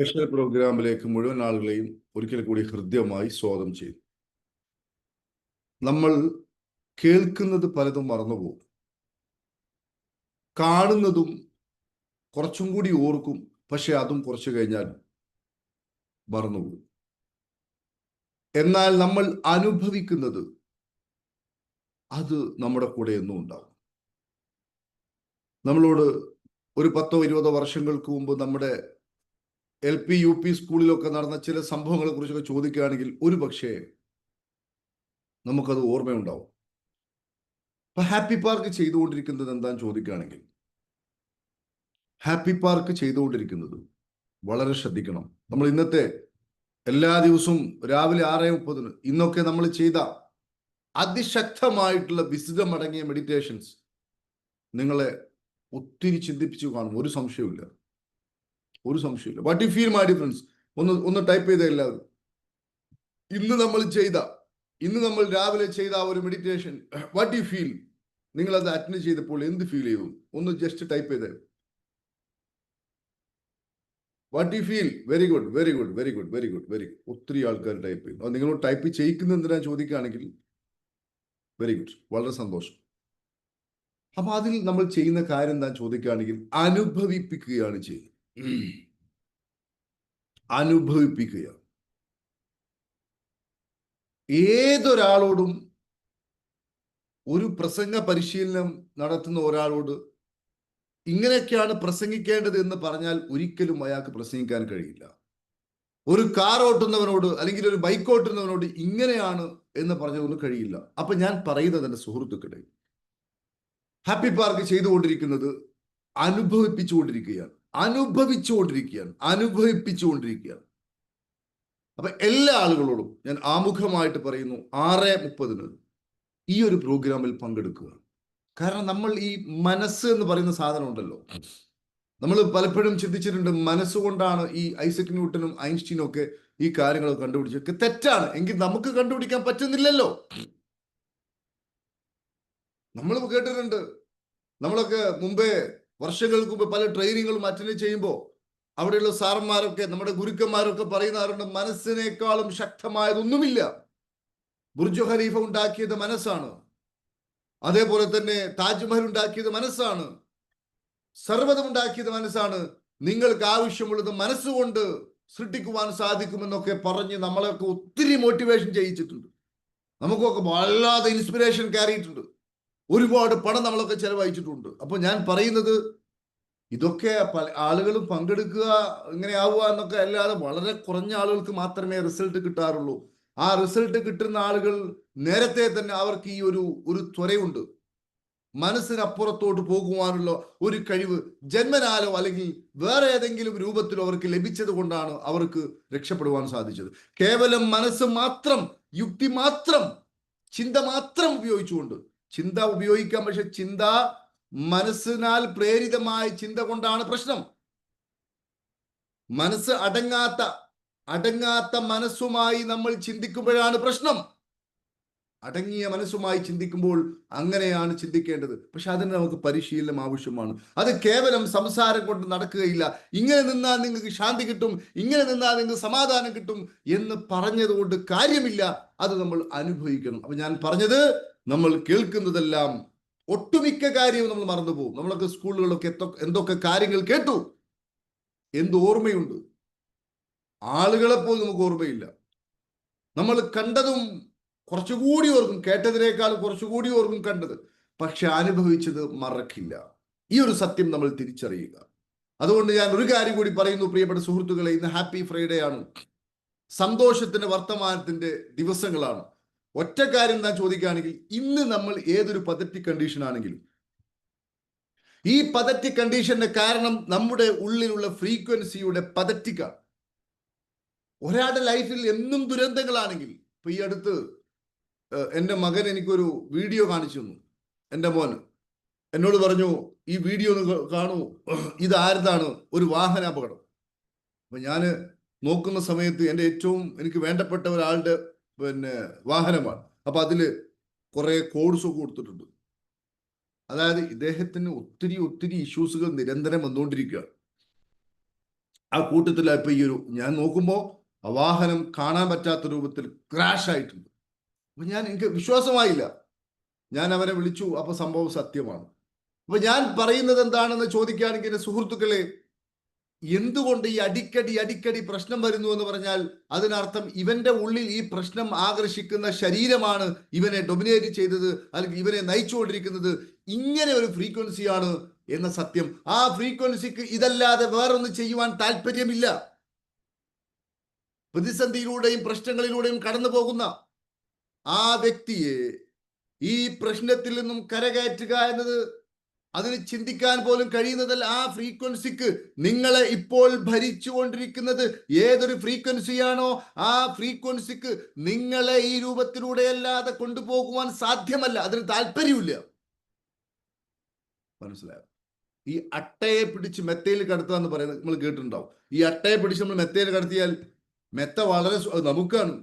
Special പ്രോഗ്രാമിലേക്ക് മുഴുവൻ ആളുകളെയും ഒരിക്കൽ കൂടി ഹൃദ്യമായി സ്വാഗതം ചെയ്തു. നമ്മൾ കേൾക്കുന്നത് പലതും മറന്നുപോകും, കാണുന്നതും കുറച്ചും കൂടി ഓർക്കും, പക്ഷെ അതും കുറച്ചു കഴിഞ്ഞാൽ മറന്നുപോകും. എന്നാൽ നമ്മൾ അനുഭവിക്കുന്നത് അത് നമ്മുടെ കൂടെ എന്നും ഉണ്ടാവും. നമ്മളോട് ഒരു 10-20 വർഷങ്ങൾക്ക് മുമ്പ് നമ്മുടെ LP UP സ്കൂളിലൊക്കെ നടന്ന ചില സംഭവങ്ങളെ കുറിച്ചൊക്കെ ചോദിക്കുകയാണെങ്കിൽ ഒരു പക്ഷേ നമുക്കത് ഓർമ്മയുണ്ടാവും. ഇപ്പൊ ഹാപ്പി പാർക്ക് ചെയ്തുകൊണ്ടിരിക്കുന്നത് എന്താന്ന് ചോദിക്കുകയാണെങ്കിൽ, ഹാപ്പി പാർക്ക് ചെയ്തുകൊണ്ടിരിക്കുന്നത് വളരെ ശ്രദ്ധിക്കണം. നമ്മൾ ഇന്നത്തെ എല്ലാ ദിവസവും രാവിലെ 6:30 ഇന്നൊക്കെ നമ്മൾ ചെയ്ത അതിശക്തമായിട്ടുള്ള വിശുദ്ധമടങ്ങിയ മെഡിറ്റേഷൻസ് നിങ്ങളെ ഒത്തിരി ചിന്തിപ്പിച്ചു കാണും. ഒരു സംശയമില്ല. What you feel my difference? ഒന്ന് ടൈപ്പ് ചെയ്ത എല്ലാവരും. ഇന്ന് നമ്മൾ രാവിലെ ചെയ്ത ഒരു മെഡിറ്റേഷൻ, വാട്ട് യു ഫീൽ? നിങ്ങൾ അത് അറ്റൻഡ് ചെയ്തപ്പോൾ എന്ത് ഫീൽ ചെയ്തു? ഒന്ന് ജസ്റ്റ് ടൈപ്പ് ചെയ്തേ. What you feel? Very good. ഒത്തിരി ആൾക്കാർ ടൈപ്പ് ചെയ്യുന്നു. അത് നിങ്ങൾ ടൈപ്പ് ചെയ്യിക്കുന്ന എന്തിനാ ചോദിക്കുകയാണെങ്കിൽ വെരി ഗുഡ്, വളരെ സന്തോഷം. അപ്പൊ അതിൽ നമ്മൾ ചെയ്യുന്ന കാര്യം എന്താ ചോദിക്കുകയാണെങ്കിൽ അനുഭവിപ്പിക്കുകയാണ് ചെയ്യുന്നത്. അനുഭവിപ്പിക്കുക. ഏതൊരാളോടും, ഒരു പ്രസംഗ പരിശീലനം നടത്തുന്ന ഒരാളോട് ഇങ്ങനെയൊക്കെയാണ് പ്രസംഗിക്കേണ്ടത് എന്ന് പറഞ്ഞാൽ ഒരിക്കലും അയാൾക്ക് പ്രസംഗിക്കാൻ കഴിയില്ല. ഒരു കാർ ഓട്ടുന്നവനോട് അല്ലെങ്കിൽ ഒരു ബൈക്ക് ഓട്ടുന്നവനോട് ഇങ്ങനെയാണ് എന്ന് പറഞ്ഞതൊന്നും കഴിയില്ല. അപ്പൊ ഞാൻ പറയുന്നത് എന്റെ സുഹൃത്തുക്കളെ, ഹാപ്പി പാർക്ക് ചെയ്തുകൊണ്ടിരിക്കുന്നത് അനുഭവിപ്പിച്ചുകൊണ്ടിരിക്കുകയാണ്. അപ്പൊ എല്ലാ ആളുകളോടും ഞാൻ ആമുഖമായിട്ട് പറയുന്നു, 6:30 ഈ ഒരു പ്രോഗ്രാമിൽ പങ്കെടുക്കുക. കാരണം നമ്മൾ ഈ മനസ്സ് എന്ന് പറയുന്ന സാധനം ഉണ്ടല്ലോ, നമ്മൾ പലപ്പോഴും ചിന്തിച്ചിട്ടുണ്ട് മനസ്സുകൊണ്ടാണ് ഈ ഐസക് ന്യൂട്ടനും ഐൻസ്റ്റീനും ഒക്കെ ഈ കാര്യങ്ങൾ കണ്ടുപിടിച്ചതൊക്കെ. തെറ്റാണ്. എങ്കിൽ നമുക്ക് കണ്ടുപിടിക്കാൻ പറ്റുന്നില്ലല്ലോ. നമ്മൾ കേട്ടിട്ടുണ്ട്, നമ്മളൊക്കെ മുമ്പേ വർഷങ്ങൾക്ക് മുമ്പ് പല ട്രെയിനിങ്ങുകളും അറ്റൻഡ് ചെയ്യുമ്പോൾ അവിടെയുള്ള സാറന്മാരൊക്കെ, നമ്മുടെ ഗുരുക്കന്മാരൊക്കെ പറയുന്നവരുണ്ട്, മനസ്സിനേക്കാളും ശക്തമായതൊന്നുമില്ല. ബുർജ് ഖലീഫ ഉണ്ടാക്കിയത് മനസ്സാണ്. അതേപോലെ തന്നെ താജ്മഹൽ ഉണ്ടാക്കിയത് മനസ്സാണ്. സർവ്വതം ഉണ്ടാക്കിയത് മനസ്സാണ്. നിങ്ങൾക്ക് ആവശ്യമുള്ളത് മനസ്സുകൊണ്ട് സൃഷ്ടിക്കുവാൻ സാധിക്കുമെന്നൊക്കെ പറഞ്ഞ് നമ്മളൊക്കെ ഒത്തിരി മോട്ടിവേഷൻ ചെയ്യിച്ചിട്ടുണ്ട്. നമുക്കൊക്കെ വല്ലാതെ ഇൻസ്പിറേഷൻ കയറിയിട്ടുണ്ട്. ഒരുപാട് പണം നമ്മളൊക്കെ ചെലവഴിച്ചിട്ടുണ്ട്. അപ്പൊ ഞാൻ പറയുന്നത്, ഇതൊക്കെ പല ആളുകളും പങ്കെടുക്കുക, ഇങ്ങനെ ആവുക എന്നൊക്കെ അല്ലാതെ വളരെ കുറഞ്ഞ ആളുകൾക്ക് മാത്രമേ റിസൾട്ട് കിട്ടാറുള്ളൂ. ആ റിസൾട്ട് കിട്ടുന്ന ആളുകൾ നേരത്തെ തന്നെ അവർക്ക് ഈ ഒരു ത്വരയുണ്ട്. മനസ്സിനപ്പുറത്തോട്ട് പോകുവാനുള്ള ഒരു കഴിവ് ജന്മനാലോ അല്ലെങ്കിൽ വേറെ ഏതെങ്കിലും രൂപത്തിലോ അവർക്ക് ലഭിച്ചത് കൊണ്ടാണ് അവർക്ക് രക്ഷപ്പെടുവാൻ സാധിച്ചത്. കേവലം മനസ്സ് മാത്രം, യുക്തി മാത്രം, ചിന്ത മാത്രം ഉപയോഗിച്ചുകൊണ്ട്. ചിന്ത ഉപയോഗിക്കാം, പക്ഷെ ചിന്ത മനസ്സിനാൽ പ്രേരിതമായ ചിന്ത കൊണ്ടാണ് പ്രശ്നം. മനസ്സ് അടങ്ങാത്ത മനസ്സുമായി നമ്മൾ ചിന്തിക്കുമ്പോഴാണ് പ്രശ്നം. അടങ്ങിയ മനസ്സുമായി ചിന്തിക്കുമ്പോൾ അങ്ങനെയാണ് ചിന്തിക്കേണ്ടത്. പക്ഷെ അതിന് നമുക്ക് പരിശീലനം ആവശ്യമാണ്. അത് കേവലം സംസാരം കൊണ്ട് നടക്കുകയില്ല. ഇങ്ങനെ നിന്നാൽ നിങ്ങൾക്ക് ശാന്തി കിട്ടും, ഇങ്ങനെ നിന്നാൽ നിങ്ങൾക്ക് സമാധാനം കിട്ടും എന്ന് പറഞ്ഞത് കൊണ്ട് കാര്യമില്ല. അത് നമ്മൾ അനുഭവിക്കണം. അപ്പൊ ഞാൻ പറഞ്ഞത്, നമ്മൾ കേൾക്കുന്നതെല്ലാം ഒട്ടുമിക്ക കാര്യവും നമ്മൾ മറന്നുപോകും. നമ്മളൊക്കെ സ്കൂളുകളിലൊക്കെ എന്തൊക്കെ കാര്യങ്ങൾ കേട്ടു, എന്ത് ഓർമ്മയുണ്ട്? ആളുകളെ പോലും നമുക്ക് ഓർമ്മയില്ല. നമ്മൾ കണ്ടതും കുറച്ചുകൂടി ഓർക്കും, കേട്ടതിനേക്കാൾ കുറച്ചുകൂടി ഓർക്കും കണ്ടത്, പക്ഷെ അനുഭവിച്ചത് മറക്കില്ല. ഈ ഒരു സത്യം നമ്മൾ തിരിച്ചറിയുക. അതുകൊണ്ട് ഞാൻ ഒരു കാര്യം കൂടി പറയുന്നു, പ്രിയപ്പെട്ട സുഹൃത്തുക്കളെ, ഇന്ന് ഹാപ്പി ഫ്രൈഡേ ആണ്. സന്തോഷത്തിന്റെ വർത്തമാനത്തിന്റെ ദിവസങ്ങളാണ്. ഒറ്റ കാര്യം ഞാൻ ചോദിക്കുകയാണെങ്കിൽ, ഇന്ന് നമ്മൾ ഏതൊരു പതറ്റിക് കണ്ടീഷൻ ആണെങ്കിലും, ഈ പതറ്റിക് കണ്ടീഷന്റെ കാരണം നമ്മുടെ ഉള്ളിലുള്ള ഫ്രീക്വൻസിയുടെ പതറ്റിക്കാണ്. ഒരാളുടെ ലൈഫിൽ എന്നും ദുരന്തങ്ങളാണെങ്കിൽ, ഇപ്പൊ ഈ അടുത്ത് എൻ്റെ മകൻ എനിക്കൊരു വീഡിയോ കാണിച്ചു തന്നു. എൻ്റെ മോൻ എന്നോട് പറഞ്ഞു, ഈ വീഡിയോ ഒന്ന് കാണൂ, ഇത് ആരതാണ്, ഒരു വാഹനാപകടം. അപ്പൊ ഞാൻ നോക്കുന്ന സമയത്ത് എൻ്റെ എനിക്ക് വേണ്ടപ്പെട്ട ഒരാളുടെ വാഹനമാണ്. അപ്പൊ അതില് കുറെ കോഡ്സ് ഒക്കെ കൊടുത്തിട്ടുണ്ട്. അതായത് ഇദ്ദേഹത്തിന് ഒത്തിരി ഇഷ്യൂസുകൾ നിരന്തരം വന്നുകൊണ്ടിരിക്കുകയാണ്. ആ കൂട്ടത്തിൽ ഇപ്പൊ ഈ ഒരു ഞാൻ നോക്കുമ്പോൾ ആ വാഹനം കാണാൻ പറ്റാത്ത രൂപത്തിൽ ക്രാഷ് ആയിട്ടുണ്ട്. അപ്പൊ എനിക്ക് വിശ്വാസമായില്ല. ഞാൻ അവരെ വിളിച്ചു. അപ്പൊ സംഭവം സത്യമാണ്. അപ്പൊ ഞാൻ പറയുന്നത് എന്താണെന്ന് ചോദിക്കുകയാണെങ്കിൽ എൻ്റെ സുഹൃത്തുക്കളെ, എന്തുകൊണ്ട് ഈ അടിക്കടി പ്രശ്നം വരുന്നു എന്ന് പറഞ്ഞാൽ അതിനർത്ഥം ഇവന്റെ ഉള്ളിൽ ഈ പ്രശ്നം ആകർഷിക്കുന്ന ശരീരമാണ് ഇവനെ ഡൊമിനേറ്റ് ചെയ്തത്, അല്ലെങ്കിൽ ഇവനെ നയിച്ചുകൊണ്ടിരിക്കുന്നത് ഇങ്ങനെ ഒരു ഫ്രീക്വൻസിയാണ് എന്ന സത്യം. ആ ഫ്രീക്വൻസിക്ക് ഇതല്ലാതെ വേറൊന്നും ചെയ്യുവാൻ താല്പര്യമില്ല. പ്രതിസന്ധിയിലൂടെയും പ്രശ്നങ്ങളിലൂടെയും കടന്നു പോകുന്ന ആ വ്യക്തിയെ ഈ പ്രശ്നത്തിൽ നിന്നും കരകയറ്റുക എന്നത് അതിന് ചിന്തിക്കാൻ പോലും കഴിയുന്നതല്ല. ആ ഫ്രീക്വൻസിക്ക് നിങ്ങളെ ഇപ്പോൾ ഭരിച്ചുകൊണ്ടിരിക്കുന്നത് ഏതൊരു ഫ്രീക്വൻസിയാണോ ആ ഫ്രീക്വൻസിക്ക് നിങ്ങളെ ഈ രൂപത്തിലൂടെ അല്ലാതെ കൊണ്ടുപോകുവാൻ സാധ്യമല്ല. അതിന് താല്പര്യമില്ല. മനസ്സിലായോ? ഈ അട്ടയെ പിടിച്ച് മെത്തയിൽ കടത്തുക എന്ന് പറയുന്നത് നമ്മൾ കേട്ടിട്ടുണ്ടാവും. ഈ അട്ടയെ പിടിച്ച് നമ്മൾ മെത്തയിൽ കടത്തിയാൽ മെത്ത വളരെ നമുക്കാണ്,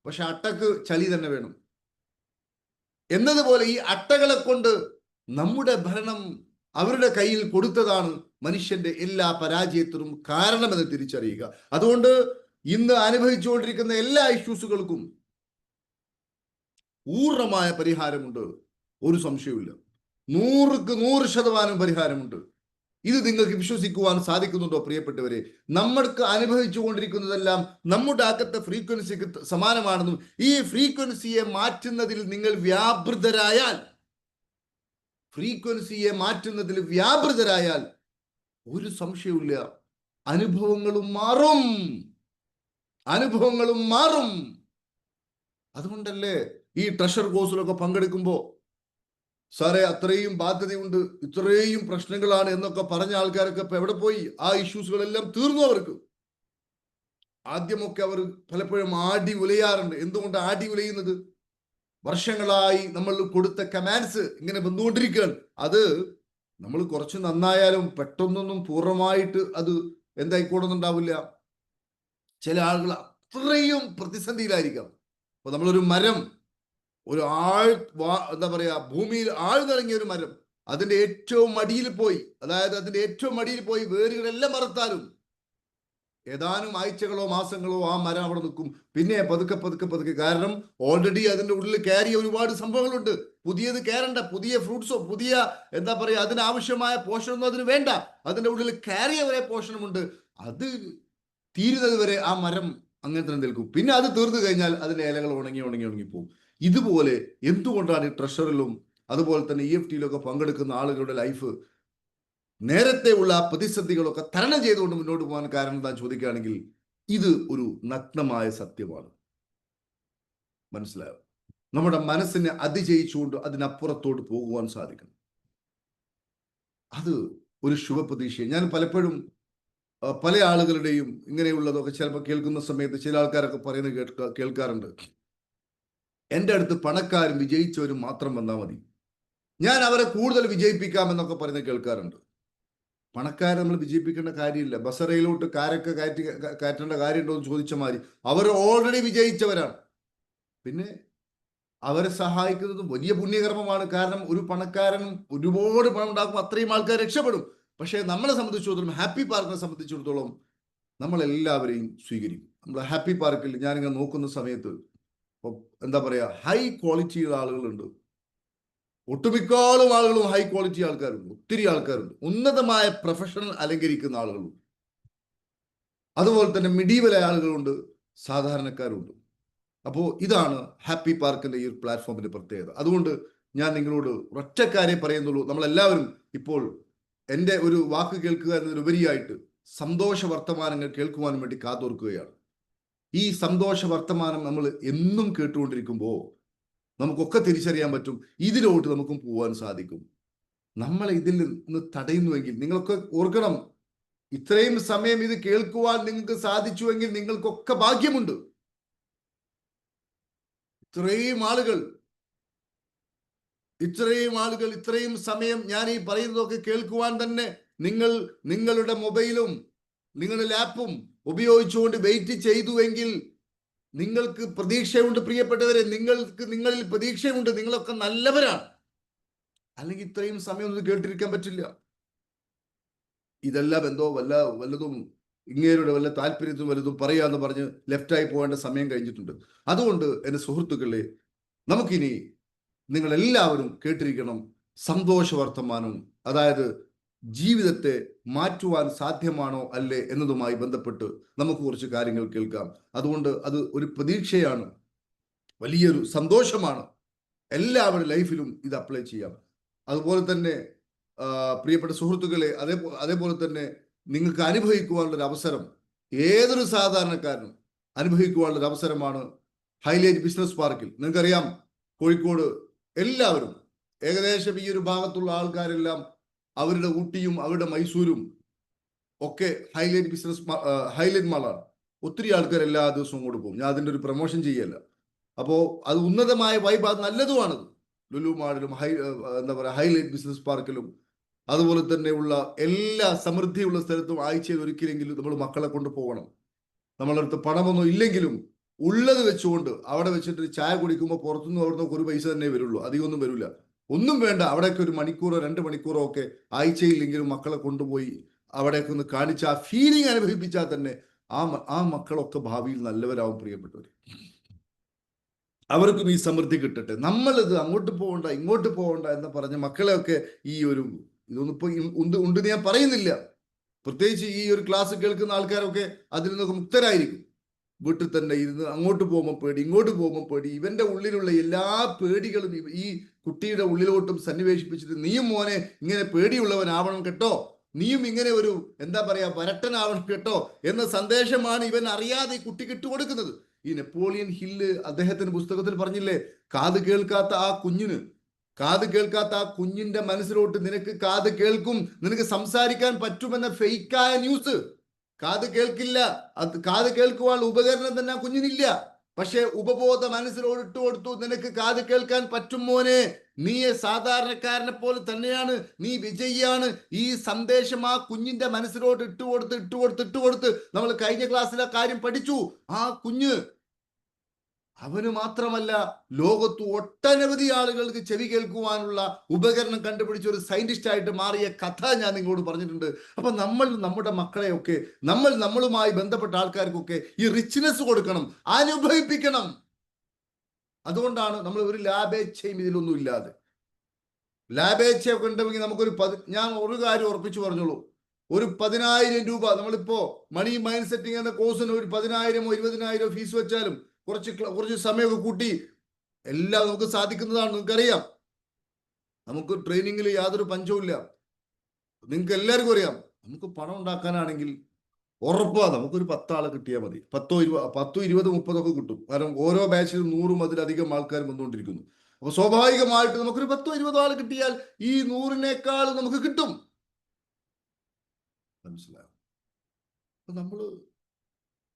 പക്ഷെ അട്ടക്ക് ചളി തന്നെ വേണം എന്നതുപോലെ ഈ അട്ടകളെ കൊണ്ട് നമ്മുടെ ഭരണം അവരുടെ കയ്യിൽ കൊടുത്തതാണ് മനുഷ്യന്റെ എല്ലാ പരാജയത്തിനും കാരണമെന്ന് തിരിച്ചറിയുക. അതുകൊണ്ട് ഇന്ന് അനുഭവിച്ചുകൊണ്ടിരിക്കുന്ന എല്ലാ ഇഷ്യൂസുകൾക്കും പൂർണ്ണമായ പരിഹാരമുണ്ട്, ഒരു സംശയവുമില്ല. 100% പരിഹാരമുണ്ട്. ഇത് നിങ്ങൾക്ക് വിശ്വസിക്കുവാൻ സാധിക്കുന്നുണ്ടോ പ്രിയപ്പെട്ടവരെ? നമ്മൾക്ക് അനുഭവിച്ചു കൊണ്ടിരിക്കുന്നതെല്ലാം നമ്മുടെ അകത്തെ ഫ്രീക്വൻസിക്ക് സമാനമാണെന്നും ഈ ഫ്രീക്വൻസിയെ മാറ്റുന്നതിൽ നിങ്ങൾ വ്യാപൃതരായാൽ ഒരു സംശയവുമില്ല, അനുഭവങ്ങളും മാറും. അതുകൊണ്ടല്ലേ ഈ ട്രഷർ കോഴ്സിലൊക്കെ പങ്കെടുക്കുമ്പോൾ സാറേ അത്രയും ബാധ്യതയുണ്ട്, ഇത്രയും പ്രശ്നങ്ങളാണ് എന്നൊക്കെ പറഞ്ഞ ആൾക്കാരൊക്കെ ഇപ്പൊ എവിടെ പോയി? ആ ഇഷ്യൂസുകളെല്ലാം തീർന്നു അവർക്ക്. ആദ്യമൊക്കെ അവർ പലപ്പോഴും ആടി ഉലയാറുണ്ട്. എന്തുകൊണ്ട് ആടി ഉലയുന്നത്? വർഷങ്ങളായി നമ്മൾ കൊടുത്ത കമാൻഡ്സ് ഇങ്ങനെ വന്നുകൊണ്ടിരിക്കുകയാണ്. അത് നമ്മൾ കുറച്ച് നന്നായാലും പെട്ടെന്നൊന്നും പൂർണ്ണമായിട്ട് അത് എന്തായിക്കോടുന്നുണ്ടാവില്ല. ചില ആളുകൾ അത്രയും പ്രതിസന്ധിയിലായിരിക്കാം. അപ്പൊ നമ്മളൊരു മരം, ഒരു എന്താ പറയാ, ഭൂമിയിൽ ആഴ്ന്നിറങ്ങിയ ഒരു മരം അതിന്റെ ഏറ്റവും അടിയിൽ പോയി വേരുകളെല്ലാം മറത്താലും ഏതാനും ആഴ്ചകളോ മാസങ്ങളോ ആ മരം അവിടെ നിൽക്കും. പിന്നെ പതുക്കെ കാരണം ഓൾറെഡി അതിന്റെ ഉള്ളിൽ കയറിയ ഒരുപാട് സംഭവങ്ങളുണ്ട്. പുതിയത് കയറണ്ട, പുതിയ ഫ്രൂട്ട്സോ പുതിയ എന്താ പറയാ അതിനാവശ്യമായ പോഷണമൊന്നും അതിന് വേണ്ട. അതിന്റെ ഉള്ളിൽ കയറിയ വരെ പോഷണമുണ്ട്. അത് തീരുന്നത് വരെ ആ മരം അങ്ങനെ തന്നെ നിൽക്കും. പിന്നെ അത് തീർന്നു കഴിഞ്ഞാൽ അതിന്റെ ഇലകൾ ഉണങ്ങി പോകും. ഇതുപോലെ എന്തുകൊണ്ടാണ് ഈ ട്രഷറിലും അതുപോലെ തന്നെ EFT ഒക്കെ പങ്കെടുക്കുന്ന ആളുകളുടെ ലൈഫ് നേരത്തെ ഉള്ള പ്രതിസന്ധികളൊക്കെ തരണം ചെയ്തുകൊണ്ട് മുന്നോട്ട് പോകാൻ കാരണം എന്താ ചോദിക്കുകയാണെങ്കിൽ ഇത് ഒരു നഗ്നമായ സത്യമാണ്. മനസ്സിലായോ? നമ്മുടെ മനസ്സിനെ അതിജയിച്ചുകൊണ്ട് അതിനപ്പുറത്തോട്ട് പോകുവാൻ സാധിക്കണം. അത് ഒരു ശുഭപ്രതീക്ഷ. ഞാൻ പലപ്പോഴും പല ആളുകളുടെയും ഇങ്ങനെയുള്ളതൊക്കെ ചിലപ്പോൾ കേൾക്കുന്ന സമയത്ത് ചില ആൾക്കാരൊക്കെ പറയുന്നത് കേൾക്കാറുണ്ട്, എൻ്റെ അടുത്ത് പണക്കാരും വിജയിച്ചവരും മാത്രം വന്നാൽ മതി, ഞാൻ അവരെ കൂടുതൽ വിജയിപ്പിക്കാമെന്നൊക്കെ പറയുന്നത് കേൾക്കാറുണ്ട്. പണക്കാരെ നമ്മൾ വിജയിപ്പിക്കേണ്ട കാര്യമില്ല. ബസറയിലോട്ട് കാരൊക്കെ കയറ്റേണ്ട കാര്യമുണ്ടോ എന്ന് ചോദിച്ച മാതിരി അവർ ഓൾറെഡി വിജയിച്ചവരാണ്. പിന്നെ അവരെ സഹായിക്കുന്നത് വലിയ പുണ്യകർമ്മമാണ്. കാരണം ഒരു പണക്കാരനും ഒരുപാട് പണം ഉണ്ടാക്കുമ്പോൾ അത്രയും ആൾക്കാർ രക്ഷപ്പെടും. പക്ഷേ നമ്മളെ സംബന്ധിച്ചിടത്തോളം, ഹാപ്പി പാർക്കിനെ സംബന്ധിച്ചിടത്തോളം നമ്മൾ എല്ലാവരെയും സ്വീകരിക്കും. നമ്മൾ ഹാപ്പി പാർക്കിൽ ഞാനിങ്ങനെ നോക്കുന്ന സമയത്ത് എന്താ പറയാ ഹൈ ക്വാളിറ്റിയുള്ള ആളുകളുണ്ട്. ഒട്ടുമിക്കാളും ആളുകളും ഹൈ ക്വാളിറ്റി ആൾക്കാരുണ്ട്, ഒത്തിരി ആൾക്കാരുണ്ട്. ഉന്നതമായ പ്രൊഫഷണൽ അലങ്കരിക്കുന്ന ആളുകളുണ്ട്. അതുപോലെ തന്നെ മിഡീവലായ ആളുകളുണ്ട്, സാധാരണക്കാരുണ്ട്. അപ്പോൾ ഇതാണ് ഹാപ്പി പാർക്കിന്റെ ഈ ഒരു പ്ലാറ്റ്ഫോമിന്റെ പ്രത്യേകത. അതുകൊണ്ട് ഞാൻ നിങ്ങളോട് ഒറ്റ കാര്യം പറയുന്നുള്ളൂ, നമ്മളെല്ലാവരും ഇപ്പോൾ എൻ്റെ ഒരു വാക്ക് കേൾക്കുക എന്നതിലുപരിയായിട്ട് സന്തോഷ വർത്തമാനങ്ങൾ കേൾക്കുവാനും വേണ്ടി കാതോർക്കുകയാണ്. ഈ സന്തോഷ വർത്തമാനം നമ്മൾ എന്നും കേട്ടുകൊണ്ടിരിക്കുമ്പോൾ നമുക്കൊക്കെ തിരിച്ചറിയാൻ പറ്റും, ഇതിലോട്ട് നമുക്കും പോകാൻ സാധിക്കും. നമ്മളെ ഇതിൽ നിന്ന് തടയുന്നുവെങ്കിൽ നിങ്ങളൊക്കെ ഓർക്കണം, ഇത്രയും സമയം ഇത് കേൾക്കുവാൻ നിങ്ങൾക്ക് സാധിച്ചുവെങ്കിൽ നിങ്ങൾക്കൊക്കെ ഭാഗ്യമുണ്ട്. ഇത്രയും ആളുകൾ ഇത്രയും സമയം ഞാൻ ഈ പറയുന്നതൊക്കെ കേൾക്കുവാൻ തന്നെ നിങ്ങളുടെ മൊബൈലും നിങ്ങളുടെ ലാപ്പും ഉപയോഗിച്ചുകൊണ്ട് വെയിറ്റ് ചെയ്തുവെങ്കിൽ നിങ്ങൾക്ക് പ്രതീക്ഷയുണ്ട് പ്രിയപ്പെട്ടവരെ. നിങ്ങളിൽ പ്രതീക്ഷയുണ്ട്, നിങ്ങളൊക്കെ നല്ലവരാണ്. അല്ലെങ്കിൽ ഇത്രയും സമയം ഒന്നും കേട്ടിരിക്കാൻ പറ്റില്ല. ഇതെല്ലാം എന്തോ വല്ലതും ഇങ്ങേരുടെ വല്ല താല്പര്യത്തും വലുതും പറയാന്ന് പറഞ്ഞ് ലെഫ്റ്റായി പോകേണ്ട സമയം കഴിഞ്ഞിട്ടുണ്ട്. അതുകൊണ്ട് എൻ്റെ സുഹൃത്തുക്കളെ, നമുക്കിനി നിങ്ങളെല്ലാവരും കേട്ടിരിക്കണം സന്തോഷ വർത്തമാനം. അതായത് ജീവിതത്തെ മാറ്റുവാൻ സാധ്യമാണോ അല്ലേ എന്നതുമായി ബന്ധപ്പെട്ട് നമുക്ക് കുറച്ച് കാര്യങ്ങൾ കേൾക്കാം. അതുകൊണ്ട് അത് ഒരു പ്രതീക്ഷയാണ്, വലിയൊരു സന്തോഷമാണ്. എല്ലാവരുടെ ലൈഫിലും ഇത് അപ്ലൈ ചെയ്യാം. അതുപോലെ തന്നെ പ്രിയപ്പെട്ട സുഹൃത്തുക്കളെ, അതേപോലെ തന്നെ നിങ്ങൾക്ക് അനുഭവിക്കുവാനുള്ളൊരു അവസരം, ഏതൊരു സാധാരണക്കാരനും അനുഭവിക്കുവാനുള്ളൊരു അവസരമാണ് ഹൈലൈറ്റ് ബിസിനസ് പാർക്കിൽ. നിങ്ങൾക്കറിയാം, കോഴിക്കോട് എല്ലാവരും ഏകദേശം ഈ ഒരു ഭാഗത്തുള്ള ആൾക്കാരെല്ലാം അവരുടെ ഊട്ടിയും അവരുടെ മൈസൂരും ഒക്കെ ഹൈലൈറ്റ് മാളാണ്. ഒത്തിരി ആൾക്കാർ എല്ലാ ദിവസവും കൂടെ പോകും. ഞാൻ അതിൻ്റെ ഒരു പ്രൊമോഷൻ ചെയ്യല്ല. അപ്പോൾ അത് ഉന്നതമായ വൈബ്, അത് നല്ലതുമാണത്. ലുലു മാളിലും എന്താ പറയുക, ഹൈലൈറ്റ് ബിസിനസ് പാർക്കിലും അതുപോലെ തന്നെയുള്ള എല്ലാ സമൃദ്ധിയുള്ള സ്ഥലത്തും ആഴ്ചയിൽ ഒരിക്കലെങ്കിലും നമ്മൾ മക്കളെ കൊണ്ട് പോകണം. നമ്മളടുത്ത് പണമൊന്നും ഇല്ലെങ്കിലും ഉള്ളത് വെച്ചുകൊണ്ട് അവിടെ വെച്ചിട്ട് ചായ കുടിക്കുമ്പോൾ പുറത്തുനിന്ന് അവിടുന്ന് ഒരു പൈസ തന്നെ വരുള്ളൂ, അധികമൊന്നും വരില്ല. ഒന്നും വേണ്ട, അവിടേക്ക് ഒരു മണിക്കൂറോ 2 മണിക്കൂറോ ഒക്കെ ആഴ്ചയിലെങ്കിലും മക്കളെ കൊണ്ടുപോയി അവിടേക്ക് ഒന്ന് കാണിച്ച് ആ ഫീലിംഗ് അനുഭവിപ്പിച്ചാൽ തന്നെ ആ മക്കളൊക്കെ ഭാവിയിൽ നല്ലവരാവും. പ്രിയപ്പെട്ടവർ, അവർക്കും ഈ സമൃദ്ധി കിട്ടട്ടെ. നമ്മളിത് അങ്ങോട്ട് പോകണ്ട ഇങ്ങോട്ട് പോകണ്ട എന്ന് പറഞ്ഞ മക്കളെയൊക്കെ ഈ ഒരു ഇതൊന്നും ഇപ്പൊ ഉണ്ട് ഞാൻ പറയുന്നില്ല. പ്രത്യേകിച്ച് ഈ ഒരു ക്ലാസ് കേൾക്കുന്ന ആൾക്കാരൊക്കെ അതിൽ നിന്നൊക്കെ മുക്തരായിരിക്കും. വീട്ടിൽ തന്നെ ഇരുന്ന് അങ്ങോട്ട് പോകുമ്പോൾ പേടി, ഇങ്ങോട്ട് പോകുമ്പോൾ പേടി, ഇവന്റെ ഉള്ളിലുള്ള എല്ലാ പേടികളും ഈ കുട്ടിയുടെ ഉള്ളിലോട്ടും സന്നിവേശിപ്പിച്ചിട്ട്, നീയും മോനെ ഇങ്ങനെ പേടിയുള്ളവനാവണം കേട്ടോ, നീയും ഇങ്ങനെ ഒരു എന്താ പറയാ വരട്ടനാവണം കേട്ടോ എന്ന സന്ദേശമാണ് ഇവൻ അറിയാതെ ഈ കുട്ടിക്ക് ഇട്ടുകൊടുക്കുന്നത്. ഈ നെപ്പോളിയൻ ഹില്ല് അദ്ദേഹത്തിന്റെ പുസ്തകത്തിൽ പറഞ്ഞില്ലേ, കാത് കേൾക്കാത്ത ആ കുഞ്ഞിന്റെ മനസ്സിലോട്ട് നിനക്ക് കാത് കേൾക്കും, നിനക്ക് സംസാരിക്കാൻ പറ്റുമെന്ന ഫേക്കായ ന്യൂസ്. കാത് കേൾക്കില്ല, കാത് കേൾക്കുവാനുള്ള ഉപകരണം തന്നെ ആ കുഞ്ഞിനില്ല. പക്ഷെ ഉപബോധ മനസ്സിലോട് ഇട്ട് കൊടുത്തു, നിനക്ക് കാത് കേൾക്കാൻ പറ്റും മോനെ, നീ സാധാരണക്കാരനെ പോലെ തന്നെയാണ്, നീ വിജയിയാണ്. ഈ സന്ദേശം ആ കുഞ്ഞിന്റെ മനസ്സിലോട്ട് ഇട്ടുകൊടുത്ത് നമ്മൾ കഴിഞ്ഞ ക്ലാസ്സിലെ കാര്യം പഠിച്ചു. ആ കുഞ്ഞ്, അവന് മാത്രമല്ല ലോകത്ത് ഒട്ടനവധി ആളുകൾക്ക് ചെവി കേൾക്കുവാനുള്ള ഉപകരണം കണ്ടുപിടിച്ച ഒരു സയന്റിസ്റ്റ് ആയിട്ട് മാറിയ കഥ ഞാൻ നിങ്ങളോട് പറഞ്ഞിട്ടുണ്ട്. അപ്പൊ നമ്മുടെ മക്കളെയൊക്കെ നമ്മളുമായി ബന്ധപ്പെട്ട ആൾക്കാർക്കൊക്കെ ഈ റിച്ച്നെസ് കൊടുക്കണം, അനുഭവിപ്പിക്കണം. അതുകൊണ്ടാണ് നമ്മൾ ഒരു ലാഭേച്ഛയും ഇതിലൊന്നും ഇല്ലാതെ, ലാഭേച്ഛയൊക്കെ ഉണ്ടെങ്കിൽ നമുക്കൊരു ഞാൻ ഒരു കാര്യം ഉറപ്പിച്ചു പറഞ്ഞോളൂ, ഒരു 10,000 രൂപ നമ്മളിപ്പോ മണി മൈൻഡ് സെറ്റിംഗ് എന്ന കോഴ്സിന് ഒരു 10,000 20,000 ഫീസ് വെച്ചാലും കുറച്ച് സമയമൊക്കെ കൂട്ടി എല്ലാം നമുക്ക് സാധിക്കുന്നതാണ്. നിങ്ങൾക്കറിയാം, നമുക്ക് ട്രെയിനിങ്ങിൽ യാതൊരു പഞ്ചവുമില്ല. നിങ്ങൾക്ക് എല്ലാവർക്കും അറിയാം, നമുക്ക് പണം ഉണ്ടാക്കാനാണെങ്കിൽ ഉറപ്പാ നമുക്കൊരു 10 ആളെ കിട്ടിയാൽ മതി. 10, 20, 30 ഒക്കെ കിട്ടും. കാരണം ഓരോ ബാച്ചിലും 100 അതിലധികം ആൾക്കാർ വന്നുകൊണ്ടിരിക്കുന്നു. അപ്പൊ സ്വാഭാവികമായിട്ട് നമുക്കൊരു 10, 20 ആൾ കിട്ടിയാൽ ഈ 100-നേക്കാൾ നമുക്ക് കിട്ടും. മനസ്സിലായോ? അപ്പൊ നമ്മള്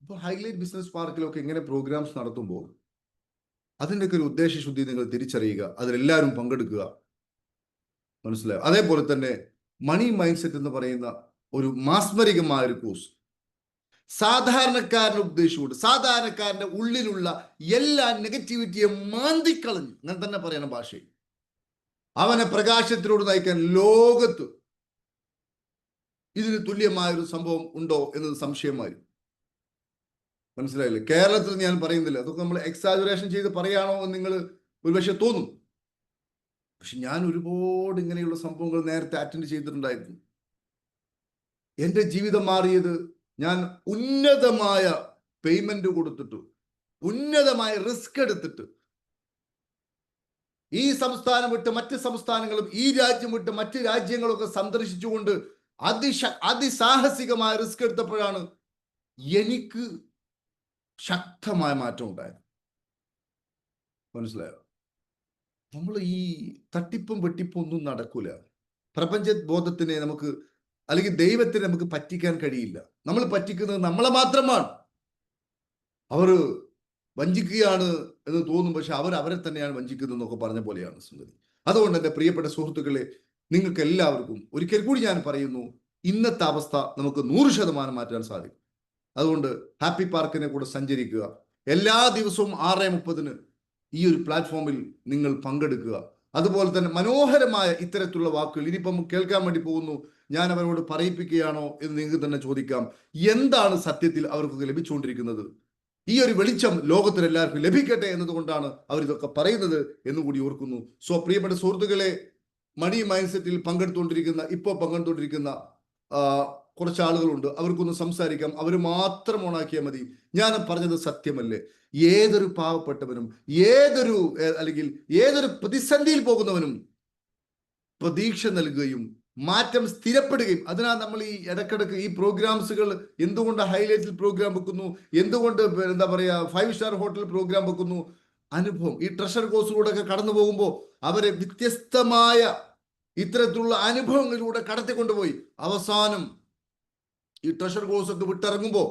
ഇപ്പൊ ഹൈലൈറ്റ് ബിസിനസ് പാർക്കിലൊക്കെ ഇങ്ങനെ പ്രോഗ്രാംസ് നടത്തുമ്പോൾ അതിൻ്റെയൊക്കെ ഒരു ഉദ്ദേശശുദ്ധി നിങ്ങൾ തിരിച്ചറിയുക, അതിലെല്ലാവരും പങ്കെടുക്കുക. മനസ്സിലായോ? അതേപോലെ തന്നെ മണി മൈൻഡ് സെറ്റ് എന്ന് പറയുന്ന ഒരു മാസ്മരികമായ ഒരു കോഴ്സ്, സാധാരണക്കാരനെ ഉദ്ദേശിച്ചുകൊണ്ട് സാധാരണക്കാരന്റെ ഉള്ളിലുള്ള എല്ലാ നെഗറ്റിവിറ്റിയെ മാന്തിക്കളഞ്ഞ്, ഞാൻ തന്നെ പറയണ ഭാഷയിൽ അവനെ പ്രകാശത്തിലൂടെ നയിക്കാൻ ലോകത്ത് ഇതിന് തുല്യമായ ഒരു സംഭവം ഉണ്ടോ എന്നത് സംശയമായിരുന്നു. മനസ്സിലായില്ലേ? കേരളത്തിൽ ഞാൻ പറയുന്നില്ല, അതൊക്കെ നമ്മൾ എക്സാജുറേഷൻ ചെയ്ത് പറയാണോ എന്ന് നിങ്ങൾ ഒരുപക്ഷെ തോന്നും. പക്ഷെ ഞാൻ ഒരുപാട് ഇങ്ങനെയുള്ള സംഭവങ്ങൾ നേരത്തെ അറ്റൻഡ് ചെയ്തിട്ടുണ്ടായിരുന്നു. എൻ്റെ ജീവിതം മാറിയത് ഞാൻ ഉന്നതമായ പേയ്മെന്റ് കൊടുത്തിട്ട്, ഉന്നതമായ റിസ്ക് എടുത്തിട്ട്, ഈ സംസ്ഥാനം വിട്ട് മറ്റ് സംസ്ഥാനങ്ങളും ഈ രാജ്യം വിട്ട് മറ്റ് രാജ്യങ്ങളൊക്കെ സന്ദർശിച്ചുകൊണ്ട് അതിസാഹസികമായ റിസ്ക് എടുത്തപ്പോഴാണ് എനിക്ക് ശക്തമായ മാറ്റം ഉണ്ടായത്. മനസ്സിലായോ? നമ്മൾ ഈ തട്ടിപ്പും വെട്ടിപ്പും ഒന്നും നടക്കൂല. പ്രപഞ്ച ബോധത്തിനെ നമുക്ക്, അല്ലെങ്കിൽ ദൈവത്തിനെ നമുക്ക് പറ്റിക്കാൻ കഴിയില്ല. നമ്മൾ പറ്റിക്കുന്നത് നമ്മളെ മാത്രമാണ്. അവർ വഞ്ചിക്കുകയാണ് എന്ന് തോന്നും, പക്ഷെ അവരെ തന്നെയാണ് വഞ്ചിക്കുന്നത് എന്നൊക്കെ പറഞ്ഞ പോലെയാണ് സംഗതി. അതുകൊണ്ട് എൻ്റെ പ്രിയപ്പെട്ട സുഹൃത്തുക്കളെ, നിങ്ങൾക്ക് എല്ലാവർക്കും ഒരിക്കൽ കൂടി ഞാൻ പറയുന്നു, ഇന്നത്തെ അവസ്ഥ നമുക്ക് 100% മാറ്റാൻ സാധിക്കും. അതുകൊണ്ട് ഹാപ്പി പാർക്കിനെ കൂടെ സഞ്ചരിക്കുക. എല്ലാ ദിവസവും 6:30 ഈ ഒരു പ്ലാറ്റ്ഫോമിൽ നിങ്ങൾ പങ്കെടുക്കുക. അതുപോലെ തന്നെ മനോഹരമായ ഇത്തരത്തിലുള്ള വാക്കുകൾ ഇനിയിപ്പം കേൾക്കാൻ വേണ്ടി പോകുന്നു. ഞാൻ അവരോട് പറയിപ്പിക്കുകയാണോ എന്ന് നിങ്ങൾക്ക് തന്നെ ചോദിക്കാം. എന്താണ് സത്യത്തിൽ അവർക്കൊക്കെ ലഭിച്ചുകൊണ്ടിരിക്കുന്നത്? ഈ ഒരു വെളിച്ചം ലോകത്തിൽ എല്ലാവർക്കും ലഭിക്കട്ടെ എന്നതുകൊണ്ടാണ് അവർ ഇതൊക്കെ പറയുന്നത് എന്നുകൂടി ഓർക്കുന്നു. സോ പ്രിയപ്പെട്ട സുഹൃത്തുക്കളെ, മണി മൈൻഡ് സെറ്റിൽ ഇപ്പോൾ പങ്കെടുത്തുകൊണ്ടിരിക്കുന്ന കുറച്ച് ആളുകളുണ്ട്. അവർക്കൊന്ന് സംസാരിക്കാം. അവർ മാത്രം ഓണാക്കിയാൽ മതി. ഞാൻ പറഞ്ഞത് സത്യമല്ലേ? ഏതൊരു പാവപ്പെട്ടവനും അല്ലെങ്കിൽ ഏതൊരു പ്രതിസന്ധിയിൽ പോകുന്നവനും പ്രതീക്ഷ നൽകുകയും മാറ്റം സ്ഥിരപ്പെടുകയും, അതിനാൽ നമ്മൾ ഈ ഇടക്കിടക്ക് ഈ പ്രോഗ്രാംസുകൾ എന്തുകൊണ്ട് ഹൈലൈറ്റിൽ പ്രോഗ്രാം വെക്കുന്നു, എന്തുകൊണ്ട് എന്താ പറയുക 5 സ്റ്റാർ ഹോട്ടൽ പ്രോഗ്രാം വെക്കുന്നു? അനുഭവം. ഈ ട്രഷർ കോഴ്സിലൂടെ ഒക്കെ കടന്നു പോകുമ്പോൾ അവരെ വ്യത്യസ്തമായ ഇത്തരത്തിലുള്ള അനുഭവങ്ങളിലൂടെ കടത്തിക്കൊണ്ടുപോയി അവസാനം ഈ ട്രഷർ കോഴ്സ് ഒക്കെ വിട്ടിറങ്ങുമ്പോൾ,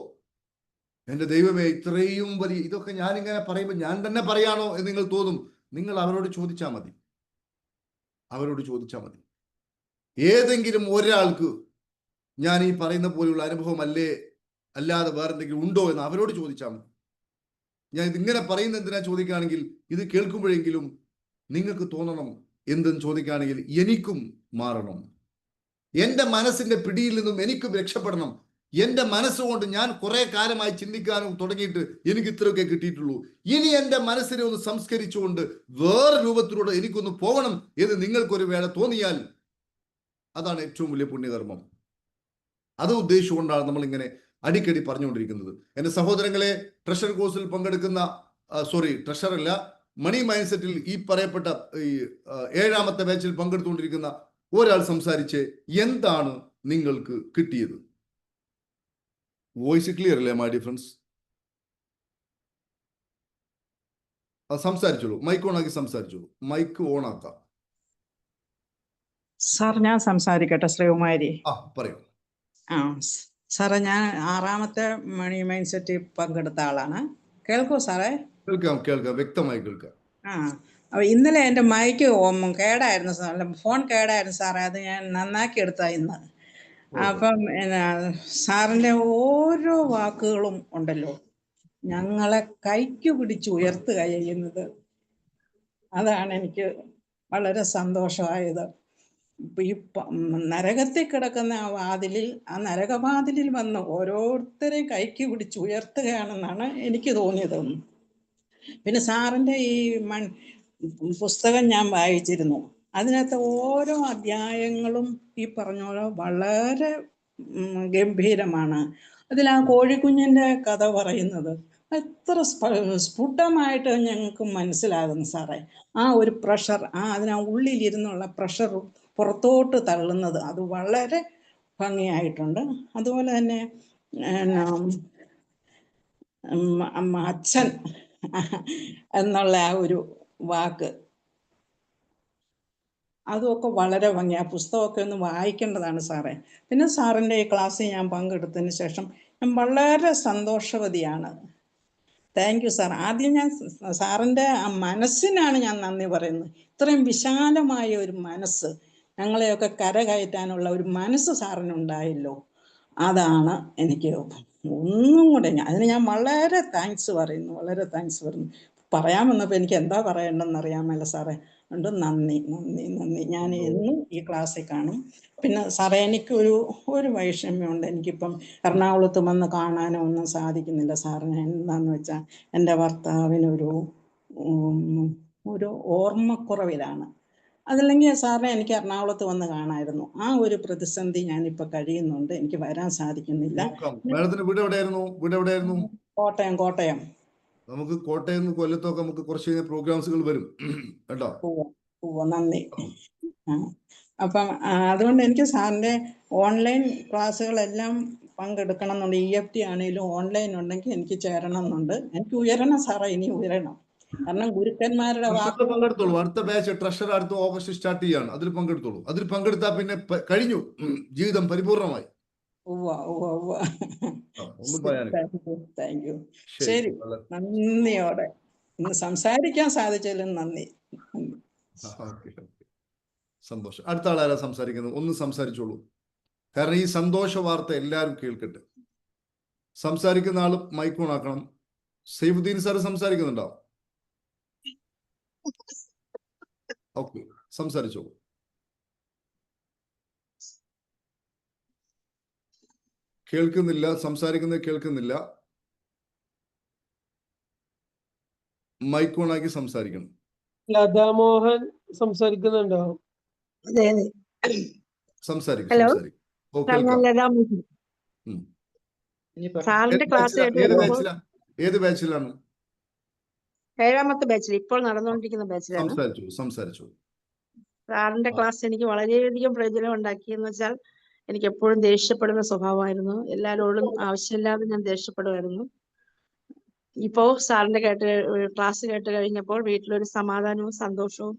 എൻ്റെ ദൈവമേ, ഇത്രയും വലിയ ഇതൊക്കെ ഞാനിങ്ങനെ പറയുമ്പോൾ ഞാൻ തന്നെ പറയാണോ എന്ന് നിങ്ങൾ തോന്നും. നിങ്ങൾ അവരോട് ചോദിച്ചാൽ മതി. ഏതെങ്കിലും ഒരാൾക്ക് ഞാൻ ഈ പറയുന്ന പോലെയുള്ള അനുഭവം അല്ലാതെ വേറെന്തെങ്കിലും ഉണ്ടോ എന്ന് അവരോട് ചോദിച്ചാൽ മതി. ഞാൻ ഇതിങ്ങനെ പറയുന്ന എന്തിനാ ചോദിക്കുകയാണെങ്കിൽ, ഇത് കേൾക്കുമ്പോഴെങ്കിലും നിങ്ങൾക്ക് തോന്നണം എന്തെന്ന് ചോദിക്കുകയാണെങ്കിൽ, എനിക്കും മാറണം, എൻ്റെ മനസ്സിന്റെ പിടിയിൽ നിന്നും എനിക്കും രക്ഷപ്പെടണം. എൻ്റെ മനസ്സുകൊണ്ട് ഞാൻ കുറെ കാലമായി ചിന്തിക്കാനും തുടങ്ങിയിട്ട് എനിക്ക് ഇത്രയൊക്കെ കിട്ടിയിട്ടുള്ളൂ. ഇനി എൻ്റെ മനസ്സിനെ ഒന്ന് സംസ്കരിച്ചുകൊണ്ട് വേറെ രൂപത്തിലൂടെ എനിക്കൊന്ന് പോകണം എന്ന് നിങ്ങൾക്കൊരു വേള തോന്നിയാൽ അതാണ് ഏറ്റവും വലിയ പുണ്യകർമ്മം. അത് ഉദ്ദേശിച്ചുകൊണ്ടാണ് നമ്മൾ ഇങ്ങനെ അടിക്കടി പറഞ്ഞുകൊണ്ടിരിക്കുന്നത്. എൻ്റെ സഹോദരങ്ങളെ, ട്രഷർ കോഴ്സിൽ പങ്കെടുക്കുന്ന ട്രഷറല്ല, മണി മൈൻഡ് സെറ്റിൽ ഈ പറയപ്പെട്ട ഈ 7ാമത്തെ ബാച്ചിൽ പങ്കെടുത്തുകൊണ്ടിരിക്കുന്ന ഒരാൾ സംസാരിച്ച് എന്താണ് നിങ്ങൾക്ക് കിട്ടിയത്? വോയിസ് ക്ലിയർ അല്ലേ മൈ ഡിയർ ഫ്രണ്ട്സ്? സംസാരിച്ചോളൂ. മൈക്ക് ഓൺ ആക്കി സംസാരിച്ചോളൂ. മൈക്ക് ഓൺ ആക്കാം. സാർ, ഞാൻ സംസാരിക്കട്ടെ? ശ്രീകുമാരി പറയൂ. സാറേ, ഞാൻ 6ാമത്തെ മണി മൈൻഡ് സെറ്റിൽ പങ്കെടുത്ത ആളാണ്. കേൾക്കൂ സാറേ? കേൾക്കാം, വ്യക്തമായി കേൾക്കാം. ഇന്നലെ എൻ്റെ മൈക്ക് കേടായിരുന്നു സാർ, ഫോൺ കേടായിരുന്നു സാറേ. അത് ഞാൻ നന്നാക്കി എടുത്താ ഇന്ന്. അപ്പം സാറിൻ്റെ ഓരോ വാക്കുകളും ഉണ്ടല്ലോ, ഞങ്ങളെ കൈക്ക് പിടിച്ച് ഉയർത്തുക ചെയ്യുന്നത്. അതാണ് എനിക്ക് വളരെ സന്തോഷമായത്. ഈ നരകത്തിൽ കിടക്കുന്ന ആ നരകവാതിലിൽ വന്ന് ഓരോരുത്തരെയും കൈക്ക് പിടിച്ച് ഉയർത്തുകയാണെന്നാണ് എനിക്ക് തോന്നിയത്. പിന്നെ സാറിൻ്റെ ഈ പുസ്തകം ഞാൻ വായിച്ചിരുന്നു. അതിനകത്ത് ഓരോ അധ്യായങ്ങളും ഈ പറഞ്ഞ പോലെ വളരെ ഗംഭീരമാണ്. അതിൽ ആ കോഴിക്കുഞ്ഞിൻ്റെ കഥ പറയുന്നത് എത്ര സ്ഫുടമായിട്ട് ഞങ്ങൾക്ക് മനസ്സിലാകുന്നു സാറേ. ആ ഒരു പ്രഷർ, ഉള്ളിലിരുന്നുള്ള പ്രഷർ പുറത്തോട്ട് തള്ളുന്നത്, അത് വളരെ ഭംഗിയായിട്ടുണ്ട്. അതുപോലെ തന്നെ അച്ഛൻ എന്നുള്ള ആ ഒരു വാക്ക്, അതുമൊക്കെ വളരെ ഭംഗി. ആ പുസ്തകമൊക്കെ ഒന്ന് വായിക്കേണ്ടതാണ് സാറേ. പിന്നെ സാറിൻ്റെ ഈ ക്ലാസ്സിൽ ഞാൻ പങ്കെടുത്തതിന് ശേഷം ഞാൻ വളരെ സന്തോഷവതിയാണ്. Thank you sir. ആദ്യം ഞാൻ സാറിൻ്റെ ആ മനസ്സിനാണ് ഞാൻ നന്ദി പറയുന്നത്. ഇത്രയും വിശാലമായ ഒരു മനസ്സ്, ഞങ്ങളെയൊക്കെ കരകയറ്റാനുള്ള ഒരു മനസ്സ് സാറിനുണ്ടായല്ലോ. അതാണ് എനിക്ക് ഒന്നും കൂടെ അതിന് ഞാൻ വളരെ താങ്ക്സ് പറയുന്നു. പറയാൻ വന്നപ്പോൾ എനിക്ക് എന്താ പറയേണ്ടതെന്ന് അറിയാമല്ലോ സാറേ. അതുകൊണ്ട് നന്ദി. ഞാൻ എന്നും ഈ ക്ലാസ്സിൽ കാണും. പിന്നെ സാറേ, എനിക്കൊരു വൈഷമ്യമുണ്ട്. എനിക്കിപ്പം എറണാകുളത്ത് വന്ന് കാണാനോ ഒന്നും സാധിക്കുന്നില്ല സാറിന്. എന്താണെന്ന് വെച്ചാൽ എൻ്റെ ഭർത്താവിനൊരു ഓർമ്മക്കുറവിലാണ്. അതല്ലെങ്കിൽ സാറിനെ എനിക്ക് എറണാകുളത്ത് വന്ന് കാണാമായിരുന്നു. ആ ഒരു പ്രതിസന്ധി ഞാനിപ്പോൾ കഴിയുന്നുണ്ട്. എനിക്ക് വരാൻ സാധിക്കുന്നില്ല. കോട്ടയം. നമുക്ക് കോട്ടയം കൊല്ലത്തൊക്കെ നമുക്ക് കുറച്ച് പ്രോഗ്രാംസുകൾ വരും കേട്ടോ. നന്ദി. അപ്പം അതുകൊണ്ട് എനിക്ക് സാറിൻ്റെ ഓൺലൈൻ ക്ലാസ്സുകളെല്ലാം പങ്കെടുക്കണം എന്നുണ്ട്. EFT ആണെങ്കിലും ഓൺലൈൻ ഉണ്ടെങ്കിൽ എനിക്ക് ചേരണം എന്നുണ്ട്. എനിക്ക് ഉയരണം സാറേ, ഇനി ഉയരണം. കാരണം ഗുരുക്കന്മാരുടെ പങ്കെടുത്തോളൂ. അടുത്ത ബാച്ച് ട്രഷർ അടുത്ത ഓഗസ്റ്റ് സ്റ്റാർട്ട് ചെയ്യാണ്. അതിൽ പങ്കെടുത്തോളൂ. അതിൽ പങ്കെടുത്താൽ പിന്നെ കഴിഞ്ഞു, ജീവിതം പരിപൂർണമായി. Thank you. ശരി, നന്ദിയോടെ ഇന്ന് സംസാരിക്കാൻ സാധിച്ചാലും നന്ദി. സന്തോഷം. അടുത്ത ആളാരാ സംസാരിക്കുന്നത്? ഒന്ന് സംസാരിച്ചോളൂ. കാരണം ഈ സന്തോഷ വാർത്ത എല്ലാവരും കേൾക്കട്ടെ. സംസാരിക്കുന്ന ആള് മൈക്ക് ഓൺ ആക്കണം. സൈഫുദ്ദീൻ സാർ സംസാരിക്കുന്നുണ്ടോ? ഓക്കെ, സംസാരിച്ചോളൂ. കേൾക്കുന്നില്ല, സംസാരിക്കുന്നത് കേൾക്കുന്നില്ല. മൈക്ക് ഓണാക്കി സംസാരിക്കണം. ലതാമോഹൻ സംസാരിക്കുന്നുണ്ടോ? അതെ അതെ. സംസാരിക്കും ഹലോ സംസാരിക്കും. ഓ, സാർ, ഞാൻ കേൾക്കാം. ലതാമോഹൻ. ഉം. സാറിന്റെ ക്ലാസ് കേട്ട് വരുമ്പോൾ ഏത് ബാച്ചിലാണ്? 7ാമത്തെ ബാച്ചിൽ, ഇപ്പോൾ നടന്നുകൊണ്ടിരിക്കുന്ന ബാച്ചിലാണ്. സംസാരിച്ചു. സാറിന്റെ ക്ലാസ് എനിക്ക് വളരെയധികം പ്രയോജനം ഉണ്ടാക്കിയെന്ന് വെച്ചാൽ, എനിക്ക് എപ്പോഴും ദേഷ്യപ്പെടുന്ന സ്വഭാവമായിരുന്നു. എല്ലാവരോടും ആവശ്യമില്ലാതെ ഞാൻ ദേഷ്യപ്പെടുമായിരുന്നു. ഇപ്പോ സാറിന്റെ ക്ലാസ് കേട്ട് കഴിഞ്ഞപ്പോൾ വീട്ടിലൊരു സമാധാനവും സന്തോഷവും,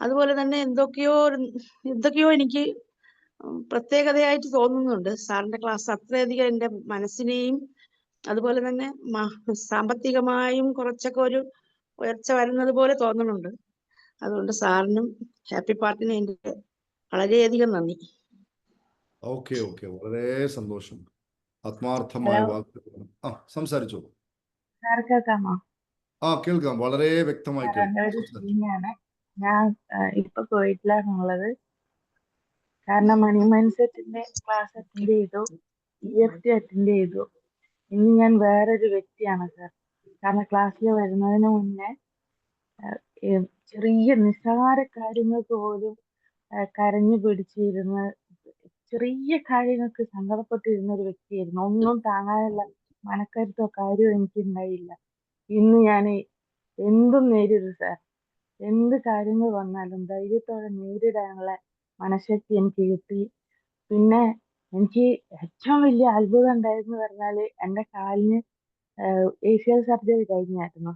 അതുപോലെ തന്നെ എന്തൊക്കെയോ എനിക്ക് പ്രത്യേകതയായിട്ട് തോന്നുന്നുണ്ട്. സാറിന്റെ ക്ലാസ് അത്രയധികം എൻ്റെ മനസ്സിനെയും, അതുപോലെ തന്നെ സാമ്പത്തികമായും കുറച്ചൊക്കെ ഒരു ഉയർച്ച വരുന്നത് പോലെ തോന്നുന്നുണ്ട്. അതുകൊണ്ട് സാറിനും ഹാപ്പി പാർട്ടിനും എൻ്റെ വളരെയധികം നന്ദി. ഓക്കെ, വളരെ സന്തോഷം. ആത്മാർത്ഥമായ വാക്കുകൾ. സംസാരിച്ചോ. സാർ കേൾക്കാമോ? കേൾക്കാം, വളരെ വ്യക്തമായി കേൾക്കാം. ഞാൻ ഇപ്പൊ കുവൈറ്റിലാണുള്ളത്. കാരണം മണി മൈൻഡ് സെറ്റിന്റെ ക്ലാസ് അറ്റൻഡ് ചെയ്തു, EFT അറ്റൻഡ് ചെയ്തു. ഇനി ഞാൻ വേറൊരു വ്യക്തിയാണ് സാർ. കാരണം ക്ലാസ്സിൽ വരുന്നതിന് മുന്നേ ചെറിയ നിസ്സാര കാര്യങ്ങൾക്ക് പോലും കരഞ്ഞു പിടിച്ചിരുന്ന്, ചെറിയ കാര്യങ്ങൾക്ക് സങ്കടപ്പെട്ടിരുന്ന ഒരു വ്യക്തിയായിരുന്നു. ഒന്നും താങ്ങാനുള്ള മനക്കരുത്തോ കാര്യമോ എനിക്ക് ഉണ്ടായില്ല. ഇന്ന് ഞാൻ എന്തും നേരിടും സാർ. എന്ത് കാര്യങ്ങൾ വന്നാലും ധൈര്യത്തോടെ നേരിടാനുള്ള മനഃശക്തി എനിക്ക് കിട്ടി. പിന്നെ എനിക്ക് ഏറ്റവും വലിയ അത്ഭുതം ഉണ്ടായെന്ന് പറഞ്ഞാല്, എൻ്റെ കാലിന് ACL സർജറി കഴിഞ്ഞായിരുന്നു.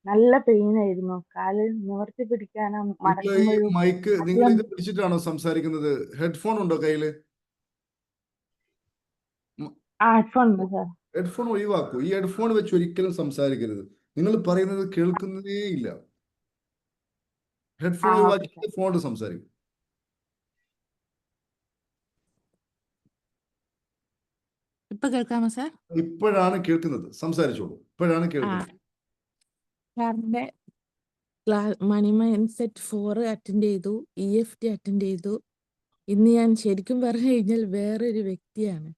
നല്ല പെയിൻ ആയിരുന്നു. കാല് നിവർത്തി പിടിക്കാനോ മടക്കുമ്പോഴും. മൈക്ക് നിങ്ങൾ ഇത് പിടിച്ചിട്ടാണോ സംസാരിക്കുന്നത്? ഹെഡ്ഫോൺ ഉണ്ടോ കയ്യില്? ഹെഡ്ഫോൺ ഉണ്ട് സാർ. ഹെഡ്ഫോൺ ഒഴിവാക്കൂ. ഈ ഹെഡ്ഫോൺ വെച്ച് ഒരിക്കലും സംസാരിക്കരുത്. നിങ്ങൾ പറയുന്നത് കേൾക്കുന്നതേ ഇല്ല. ഹെഡ്ഫോൺ ഒഴിവാക്കി ഫോണിൽ സംസാരിക്കും. ഇപ്പൊ കേൾക്കാമോ സാർ? ഇപ്പോഴാണ് കേൾക്കുന്നത്. സംസാരിച്ചോളൂ. ഇപ്പോഴാണ് കേൾക്കുന്നത്. സാറിന്റെ മണി മൈൻഡ് സെറ്റ് 4 അറ്റൻഡ് ചെയ്തു, EFT അറ്റൻഡ് ചെയ്തു. ഇന്ന് ഞാൻ ശരിക്കും പറഞ്ഞു കഴിഞ്ഞാൽ വേറൊരു വ്യക്തിയാണ്.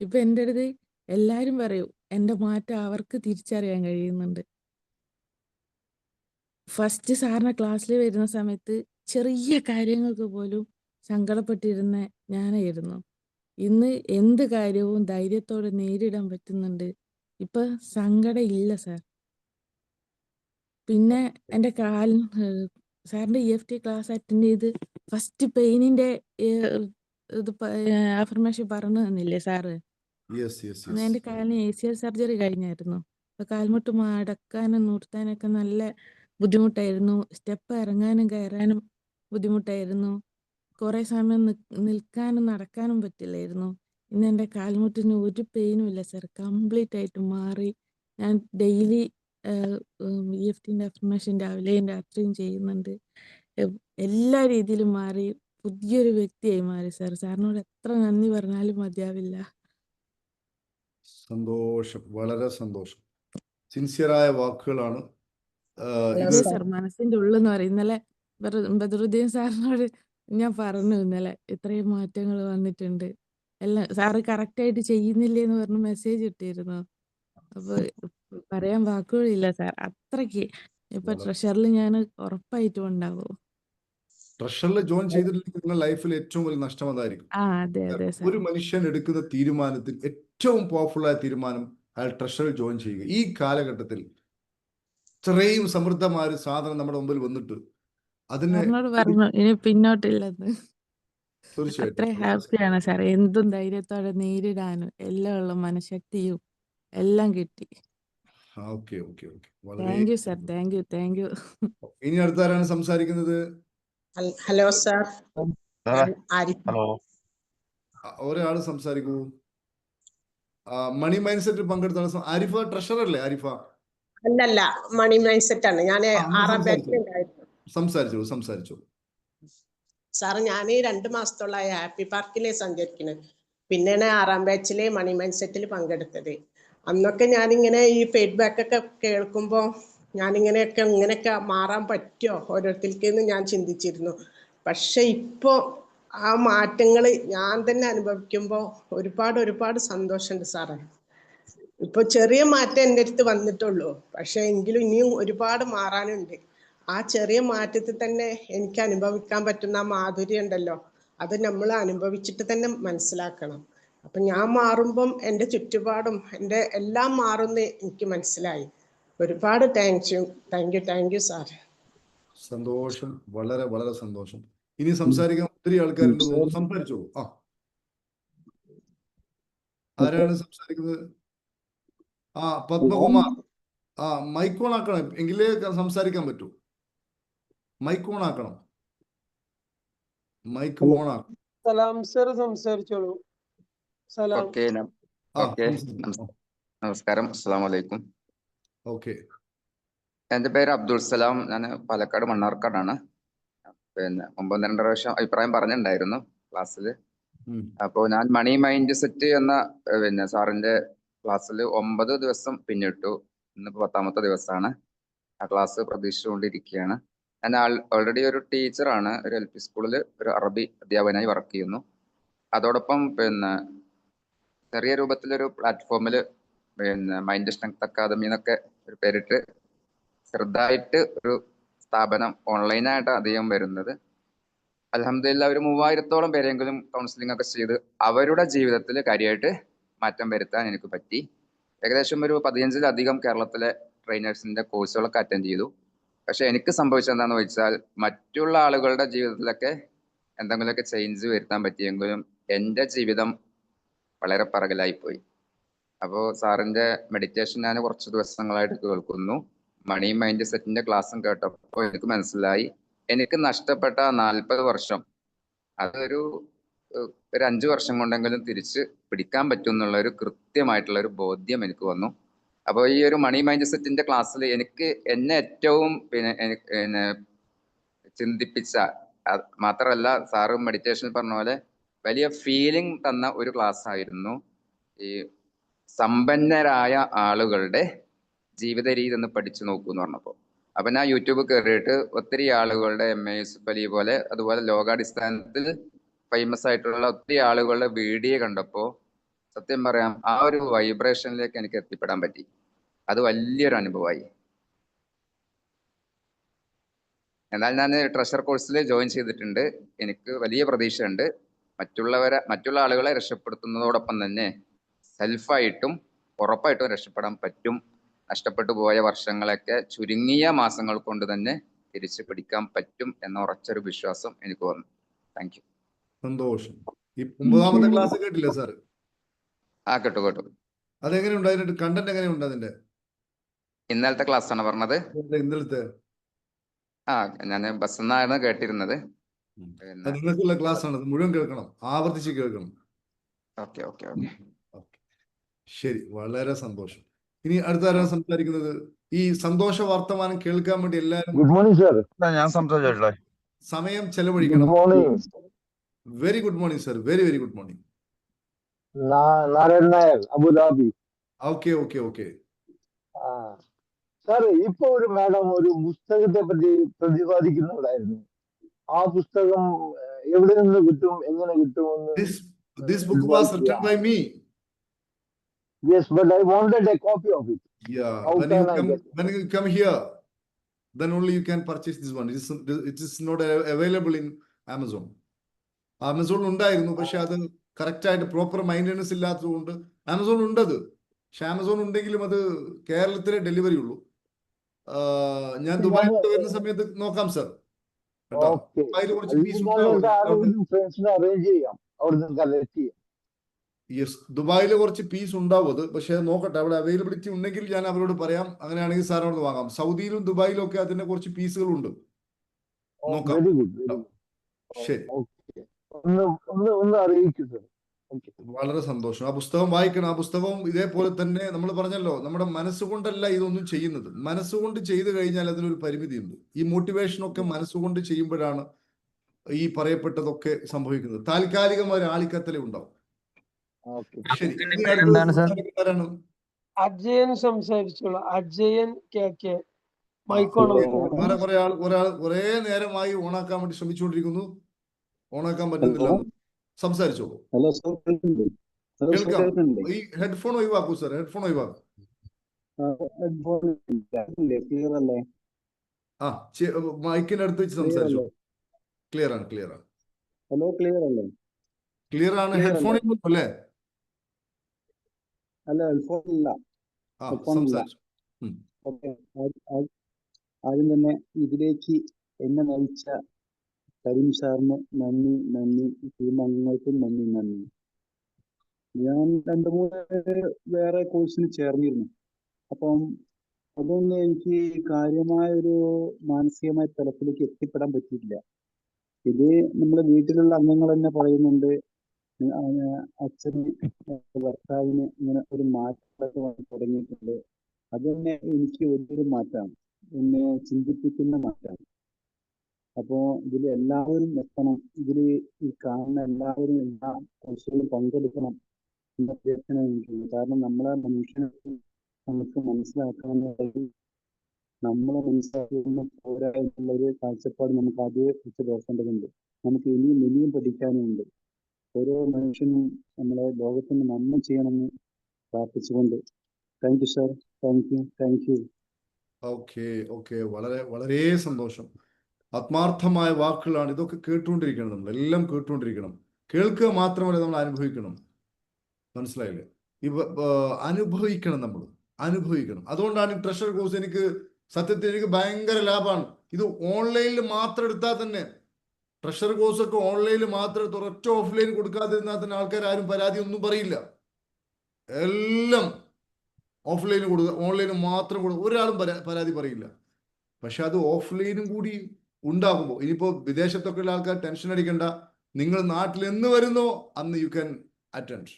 ഇപ്പൊ എൻ്റെ അടുത്ത് എല്ലാരും പറയും എൻ്റെ മാറ്റം അവർക്ക് തിരിച്ചറിയാൻ കഴിയുന്നുണ്ട്. ഫസ്റ്റ് സാറിന്റെ ക്ലാസ്സിൽ വരുന്ന സമയത്ത് ചെറിയ കാര്യങ്ങൾക്ക് പോലും സങ്കടപ്പെട്ടിരുന്ന ഞാനായിരുന്നു. ഇന്ന് എന്ത് കാര്യവും ധൈര്യത്തോടെ നേരിടാൻ പറ്റുന്നുണ്ട്. ഇപ്പൊ സങ്കടം ഇല്ല സാർ. പിന്നെ എൻ്റെ സാറിന്റെ EFT ക്ലാസ് അറ്റൻഡ് ചെയ്ത് ഫസ്റ്റ് പെയിനിന്റെ ഇത് അഫർമേഷൻ പറഞ്ഞു തന്നില്ലേ സാറ്? അന്ന് എൻ്റെ കാലിന് ACL സർജറി കഴിഞ്ഞായിരുന്നു. അപ്പൊ കാൽമുട്ട് മടക്കാനും നിർത്താനൊക്കെ നല്ല ബുദ്ധിമുട്ടായിരുന്നു. സ്റ്റെപ്പ് ഇറങ്ങാനും കയറാനും ബുദ്ധിമുട്ടായിരുന്നു. കുറെ സമയം നിൽക്കാനും നടക്കാനും പറ്റില്ലായിരുന്നു. ഇന്ന് എൻ്റെ കാൽമുട്ടിന് ഒരു പെയിനും ഇല്ല സാർ. കംപ്ലീറ്റ് ആയിട്ട് മാറി. ഞാൻ ഡെയിലി EFTന്റെ അഫർമേഷൻ രാവിലെയും രാത്രിയും ചെയ്യുന്നുണ്ട്. എല്ലാ രീതിയിലും മാറി. പുതിയൊരു വ്യക്തിയായി മാറി സാർ. സാറിനോട് എത്ര നന്ദി പറഞ്ഞാലും മതിയാവില്ല. സന്തോഷം, വളരെ സന്തോഷം. സിൻസിയറായ വാക്കുകളാണ്. അതെ സാർ, മനസ്സിന്റെ ഉള്ളെന്ന് പറയും. ഇന്നലെ ബദറുദ്ദീൻ സാറിനോട് ഞാൻ പറഞ്ഞു, ഇന്നലെ ഇത്രയും മാറ്റങ്ങൾ വന്നിട്ടുണ്ട്, എല്ലാം സാറ് കറക്റ്റ് ആയിട്ട് ചെയ്യുന്നില്ലേ എന്ന് പറഞ്ഞ് മെസ്സേജ് ഇട്ടിരുന്നു. അപ്പൊ പറയാൻ വാക്കുകളില്ല സാർ. അത്രയ്ക്ക് ഇപ്പൊ ട്രഷറിൽ ഞാൻ ഉറപ്പായിട്ടും ഉണ്ടാവും. ട്രഷറിൽ ജോയിൻ ചെയ്തിട്ടുണ്ടെങ്കിൽ നിങ്ങളുടെ ലൈഫിൽ ഏറ്റവും വലിയ നഷ്ടം അതായിരിക്കും. അതെ അതെ സാർ. ഒരു മനുഷ്യൻ എടുക്കുന്ന തീരുമാനത്തിൽ ഏറ്റവും പവർഫുൾ ആയ തീരുമാനം അയാൾ ട്രഷറിൽ ജോയിൻ ചെയ്യുക. ഈ കാലഘട്ടത്തിൽ ഇത്രയും സമൃദ്ധമായ ഒരു സാധനം നമ്മുടെ മുമ്പിൽ വന്നിട്ട് അതിനെ പറഞ്ഞു ഇനി പിന്നോട്ടില്ലെന്ന്. അത്ര തീർച്ചയായിട്ടും ഹാപ്പിയാണ് സാർ. എന്തും ധൈര്യത്തോടെ നേരിടാനും എല്ലാം ഉള്ള മനഃശക്തിയും എല്ലാം കിട്ടി. Okay. Thank you sir. Thank U. ഇനി അടുത്താരാണ് സംസാരിക്കുന്നത്? Hello sir. ഹലോ, ഒരാള് സംസാരിക്കൂ. മണി മൈൻഡ് സെറ്റിൽ പങ്കെടുത്ത ആരിഫ ട്രഷറർ അല്ലേ? ആരിഫ അല്ലല്ല, മണി മൈൻഡ് സെറ്റ് ആണ്. ഞാൻ 6ാം ബാച്ചിലുണ്ടായിരുന്നു. സംസാരിച്ചു. സാറ് ഞാൻ 2 മാസത്തോളമായി ഹാപ്പി പാർക്കിലെ സഞ്ചരിക്കുന്നത്. പിന്നെയാണ് 6ാം ബാച്ചിലെ മണി മൈൻഡ് സെറ്റിൽ പങ്കെടുത്തത്. അന്നൊക്കെ ഞാനിങ്ങനെ ഈ ഫീഡ്ബാക്ക് ഒക്കെ കേൾക്കുമ്പോൾ ഇങ്ങനെയൊക്കെ മാറാൻ പറ്റുമോ ഓരോരുത്തർക്കെന്ന് ഞാൻ ചിന്തിച്ചിരുന്നു. പക്ഷെ ഇപ്പോൾ ആ മാറ്റങ്ങൾ ഞാൻ തന്നെ അനുഭവിക്കുമ്പോൾ ഒരുപാട് സന്തോഷമുണ്ട് സാറേ. ഇപ്പൊ ചെറിയ മാറ്റം എൻ്റെ അടുത്ത് വന്നിട്ടുള്ളൂ, പക്ഷെ എങ്കിലും ഇനിയും ഒരുപാട് മാറാനുണ്ട്. ആ ചെറിയ മാറ്റത്തിൽ തന്നെ എനിക്ക് അനുഭവിക്കാൻ പറ്റുന്ന ആ മാധുര്യം ഉണ്ടല്ലോ, അത് നമ്മൾ അനുഭവിച്ചിട്ട് തന്നെ മനസ്സിലാക്കണം. അപ്പൊ ഞാൻ മാറുമ്പം എൻ്റെ ചുറ്റുപാടും എൻ്റെ എല്ലാം മാറുമെന്ന് എനിക്ക് മനസ്സിലായി. ഒരുപാട് താങ്ക് യു സാർ. സന്തോഷം, വളരെ വളരെ സന്തോഷം. ഇനി സംസാരിക്കാൻ ഒത്തിരി ആൾക്കാരുണ്ട്, സംസാരിച്ചോളൂ. ആരാണ് സംസാരിക്കുന്നത്? പത്മകുമാർ. മൈക്ക് ഓൺ ആക്കണം, എങ്കിലേ സംസാരിക്കാൻ പറ്റൂ. മൈക്ക് ഓൺ ആക്കണം. മൈക്ക് ഓൺ ആക്കണം. സലാം സർ സംസാരിച്ചോളൂ. സലാം. നമസ്കാരം, അസ്സലാമു അലൈക്കും. ഓക്കെ, എൻ്റെ പേര് അബ്ദുൾ സലാം. ഞാൻ പാലക്കാട് മണ്ണാർക്കാടാണ്. പിന്നെ മുമ്പ് 2 പ്രാവശ്യം അഭിപ്രായം പറഞ്ഞിട്ടുണ്ടായിരുന്നു ക്ലാസ്സിൽ. അപ്പോൾ ഞാൻ മണി മൈൻഡ് സെറ്റ് എന്ന പിന്നെ സാറിന്റെ ക്ലാസ്സിൽ 9 ദിവസം പിന്നിട്ടു. ഇന്നിപ്പോൾ 10ാമത്തെ ദിവസമാണ്. ആ ക്ലാസ് പ്രതീക്ഷിച്ചുകൊണ്ടിരിക്കുകയാണ്. ഞാൻ ഓൾറെഡി ഒരു ടീച്ചറാണ്. ഒരു LP സ്കൂളിൽ ഒരു അറബി അധ്യാപകനായി വർക്ക് ചെയ്യുന്നു. അതോടൊപ്പം പിന്നെ ചെറിയ രൂപത്തിലൊരു പ്ലാറ്റ്ഫോമിൽ പിന്നെ മൈൻഡ് സ്ട്രെങ്ത് അക്കാദമി എന്നൊക്കെ ഒരു പേരിട്ട് ചെറുതായിട്ട് ഒരു സ്ഥാപനം ഓൺലൈനായിട്ട് അധികം വരുന്നത്. അൽഹംദുലില്ലാ ഒരു 3000-ഓളം പേരെങ്കിലും കൗൺസിലിംഗ് ഒക്കെ ചെയ്ത് അവരുടെ ജീവിതത്തിൽ കാര്യമായിട്ട് മാറ്റം വരുത്താൻ എനിക്ക് പറ്റി. ഏകദേശം ഒരു 15-ലധികം കേരളത്തിലെ ട്രെയിനേഴ്സിന്റെ കോഴ്സുകളൊക്കെ അറ്റൻഡ് ചെയ്തു. പക്ഷെ എനിക്ക് സംഭവിച്ചത് എന്താണെന്ന് വെച്ചാൽ മറ്റുള്ള ആളുകളുടെ ജീവിതത്തിലൊക്കെ എന്തെങ്കിലുമൊക്കെ ചേഞ്ച് വരുത്താൻ പറ്റിയെങ്കിലും എൻ്റെ ജീവിതം വളരെ പിറകിലായിപ്പോയി. അപ്പോൾ സാറിന്റെ മെഡിറ്റേഷൻ ഞാൻ കുറച്ച് ദിവസങ്ങളായിട്ട് കേൾക്കുന്നു. മണി മൈൻഡ് സെറ്റിന്റെ ക്ലാസ്സും കേട്ടപ്പോൾ എനിക്ക് മനസ്സിലായി എനിക്ക് നഷ്ടപ്പെട്ട 40 വർഷം അതൊരു 5 വർഷം കൊണ്ടെങ്കിലും തിരിച്ച് പിടിക്കാൻ പറ്റും എന്നുള്ള ഒരു കൃത്യമായിട്ടുള്ള ഒരു ബോധ്യം എനിക്ക് വന്നു. അപ്പോൾ ഈ ഒരു മണി മൈൻഡ് സെറ്റിന്റെ ക്ലാസ്സിൽ എനിക്ക് എന്നെ ഏറ്റവും പിന്നെ ചിന്തിപ്പിച്ച, മാത്രമല്ല സാറ് മെഡിറ്റേഷനിൽ പറഞ്ഞ പോലെ വലിയ ഫീലിംഗ് തന്ന ഒരു ക്ലാസ് ആയിരുന്നു ഈ സമ്പന്നരായ ആളുകളുടെ ജീവിത രീതി ഒന്ന് പഠിച്ചു നോക്കൂ എന്ന് പറഞ്ഞപ്പോൾ. അപ്പൊ ഞാൻ യൂട്യൂബ് കയറിയിട്ട് ഒത്തിരി ആളുകളുടെ MA യൂസുഫ് അലി പോലെ അതുപോലെ ലോകാടിസ്ഥാനത്തിൽ ഫേമസ് ആയിട്ടുള്ള ഒത്തിരി ആളുകളുടെ വീഡിയോ കണ്ടപ്പോൾ സത്യം പറയാം ആ ഒരു വൈബ്രേഷനിലേക്ക് എനിക്ക് എത്തിപ്പെടാൻ പറ്റി. അത് വലിയൊരു അനുഭവമായി. എന്നാൽ ഞാൻ ട്രഷർ കോഴ്സിൽ ജോയിൻ ചെയ്തിട്ടുണ്ട്. എനിക്ക് വലിയ പ്രതീക്ഷയുണ്ട്. മറ്റുള്ള ആളുകളെ രക്ഷപ്പെടുത്തുന്നതോടൊപ്പം തന്നെ സെൽഫായിട്ടും ഉറപ്പായിട്ടും രക്ഷപ്പെടാൻ പറ്റും. നഷ്ടപ്പെട്ടു പോയ വർഷങ്ങളൊക്കെ ചുരുങ്ങിയ മാസങ്ങൾ കൊണ്ട് തന്നെ തിരിച്ചു പിടിക്കാൻ പറ്റും എന്ന ഉറച്ചൊരു വിശ്വാസം എനിക്ക് വന്നു. Thank you. സന്തോഷം. ഈ 9ാമത്തെ ക്ലാസ് കേട്ടില്ലേ സാർ? കേട്ടു. അതെങ്ങനെയുണ്ട്? അതിന്റെ കണ്ടന്റ് എങ്ങനെയുണ്ട്? അതിന്റെ ഇന്നലത്തെ ക്ലാസ് ആണ് പറഞ്ഞത്. ഇന്നലത്തെ ഞാൻ ബസ് എന്നായിരുന്നു കേട്ടിരുന്നത്. നിങ്ങൾക്കുള്ള ക്ലാസ് ആണ്, മുഴുവൻ കേൾക്കണം, ആവർത്തിച്ച് കേൾക്കണം. ഓക്കെ. ശരി, വളരെ സന്തോഷം. ഇനി അടുത്ത ആരാണ് സംസാരിക്കുന്നത്? ഈ സന്തോഷ വർത്തമാനം കേൾക്കാൻ വേണ്ടി എല്ലാവരും ഗുഡ് മോർണിംഗ് സർ. ഞാൻ സംസാരിച്ചോട്ടെ? സമയം ചെലവഴിക്കണം. Very good morning sir. Very good morning. Narayan Nair, Abu Dhabi. Okay. Sir, ഇപ്പൊ ഒരു മാഡം ഒരു പുസ്തകത്തെ പറ്റി പ്രതിപാദിക്കുന്നുണ്ടായിരുന്നു. ആ പുസ്തകം എവിടെ നിന്ന് കിട്ടും, എങ്ങനെ കിട്ടുമെന്ന്? This book was written by me. Yes, but I wanted a copy of it. Yeah, How when you come here, then only you can purchase this one. It is not available in Amazon. Amazon ഉണ്ടായിരുന്നു, പക്ഷെ അത് correct ആയിട്ട് proper maintenance ഇല്ലാത്തതുകൊണ്ട് Amazon ഉണ്ടത്. പക്ഷെ Amazon ഉണ്ടെങ്കിലും അത് കേരളത്തിലെ ഡെലിവറി ഉള്ളൂ. ഞാൻ ദുബായിൽ വരുന്ന സമയത്ത് നോക്കാം സർ. ദുബായിൽ കുറച്ച് പീസ് ദുബായിൽ കുറച്ച് പീസ് ഉണ്ടാവും അത്. പക്ഷെ നോക്കട്ടെ, അവിടെ അവൈലബിലിറ്റി ഉണ്ടെങ്കിൽ ഞാൻ അവരോട് പറയാം. അങ്ങനെയാണെങ്കിൽ സാറിനോട് വാങ്ങാം. സൗദിയിലും ദുബായിലും ഒക്കെ അതിന്റെ കുറച്ച് പീസുകളുണ്ട്. നോക്കാം. ശരി, വളരെ സന്തോഷം. ആ പുസ്തകം വായിക്കണം. ആ പുസ്തകം ഇതേപോലെ തന്നെ നമ്മൾ പറഞ്ഞല്ലോ, നമ്മുടെ മനസ്സുകൊണ്ടല്ല ഇതൊന്നും ചെയ്യുന്നത്. മനസ്സുകൊണ്ട് ചെയ്തു കഴിഞ്ഞാൽ അതിനൊരു പരിമിതിയുണ്ട്. ഈ മോട്ടിവേഷനൊക്കെ മനസ്സുകൊണ്ട് ചെയ്യുമ്പോഴാണ് ഈ പറയപ്പെട്ടതൊക്കെ സംഭവിക്കുന്നത്. താൽക്കാലികമായ ആളിക്കത്തലേ ഉണ്ടാവും. ശരി, അജയൻ സംസാരിച്ചോളൂ. അജയൻ KK. കുറെ നേരമായി ഓണാക്കാൻ വേണ്ടി ശ്രമിച്ചുകൊണ്ടിരിക്കുന്നു. ഓണാക്കാൻ പറ്റുന്നില്ല. സംസാരിച്ചോളൂ. ഹലോ സർ, കേൾക്കാം. ഈ ഹെഡ്ഫോൺ ഒഴിവാക്കൂ സർ, ഹെഡ്ഫോൺ ഒഴിവാക്കൂ. ക്ലിയർ അല്ലേ? മൈക്കിന്റെ അടുത്ത് വെച്ച് സംസാരിച്ചോ. ക്ലിയർ ആണ്, ക്ലിയർ ആണ്. ഹലോ, ക്ലിയർ അല്ലേ? ക്ലിയർ ആണ്. ഹെഡ്ഫോൺ അല്ലേ? അല്ല, ഹെഡ്ഫോൺ ഇല്ല. സംസാരിച്ചു. ആദ്യം തന്നെ ഇതിലേക്ക് എന്നെ നയിച്ച കരീം സാറിന് നന്ദി, ടീം അംഗങ്ങൾക്കും നന്ദി. ഞാൻ 2-3 വേറെ കോഴ്സിന് ചേർന്നിരുന്നു. അപ്പം അതൊന്നും എനിക്ക് കാര്യമായൊരു മാനസികമായ തലത്തിലേക്ക് എത്തിപ്പെടാൻ പറ്റിയിട്ടില്ല. ഇത് നമ്മുടെ വീട്ടിലുള്ള അംഗങ്ങൾ തന്നെ പറയുന്നുണ്ട്, അച്ഛന് ഭർത്താവിന് ഇങ്ങനെ ഒരു മാറ്റം വന്ന് തുടങ്ങിയിട്ടുണ്ട്. അത് തന്നെ എനിക്ക് വലിയൊരു മാറ്റമാണ്, എന്നെ ചിന്തിപ്പിക്കുന്ന മാറ്റമാണ്. അപ്പോൾ ഇതിൽ എല്ലാവരും എത്തണം, ഇതിൽ ഈ കാണുന്ന എല്ലാവരും എല്ലാ കോഴ്സുകളിലും പങ്കെടുക്കണം എന്ന അഭ്യർത്ഥന എനിക്കുണ്ട്. കാരണം നമ്മളെ മനുഷ്യനെ നമുക്ക് മനസ്സിലാക്കാനുള്ളത്, നമ്മളെ മനസ്സിലാക്കുന്ന പോരാ എന്നുള്ളൊരു കാഴ്ചപ്പാട് നമുക്ക് ആദ്യം വെച്ച് നോക്കേണ്ടതുണ്ട്. നമുക്ക് ഇനിയും പഠിക്കാനുമുണ്ട്. ഓരോ മനുഷ്യനും നമ്മളെ ലോകത്തിന് നന്മ ചെയ്യണമെന്ന് പ്രാർത്ഥിച്ചുകൊണ്ട് thank you sir. Thank you. Okay. വളരെ വളരെ സന്തോഷം. ആത്മാർത്ഥമായ വാക്കുകളാണ്. ഇതൊക്കെ കേട്ടുകൊണ്ടിരിക്കണം, നമ്മളെല്ലാം കേട്ടുകൊണ്ടിരിക്കണം. കേൾക്കുക മാത്രമല്ല, നമ്മൾ അനുഭവിക്കണം. മനസ്സിലായില്ലേ? അനുഭവിക്കണം, നമ്മൾ അനുഭവിക്കണം. അതുകൊണ്ടാണ് ഈ ട്രഷർ കോഴ്സ് എനിക്ക് സത്യത്തിൽ എനിക്ക് ഭയങ്കര ലാഭമാണ്. ഇത് ഓൺലൈനിൽ മാത്രം എടുത്താൽ തന്നെ, ട്രഷർ കോഴ്സ് ഒക്കെ ഓൺലൈനിൽ മാത്രം എടുത്ത് ഒരൊറ്റ ഓഫ്ലൈൻ കൊടുക്കാതിരുന്നാൽ തന്നെ ആൾക്കാർ ആരും പരാതി ഒന്നും പറയില്ല. എല്ലാം ഓഫ്ലൈന് കൊടുക്കുക, ഓൺലൈന് മാത്രം കൊടുക്കുക, ഒരാളും പരാതി പറയില്ല. പക്ഷെ അത് ഓഫ്ലൈനും കൂടി ഉണ്ടാകുമ്പോൾ, ഇനിയിപ്പോൾ വിദേശത്തൊക്കെ ഉള്ള ആൾക്കാർ ടെൻഷൻ അടിക്കണ്ട. നിങ്ങൾ നാട്ടിൽ എന്ന് വരുന്നോ അന്ന് യു ക്യാൻ അറ്റൻഡ്.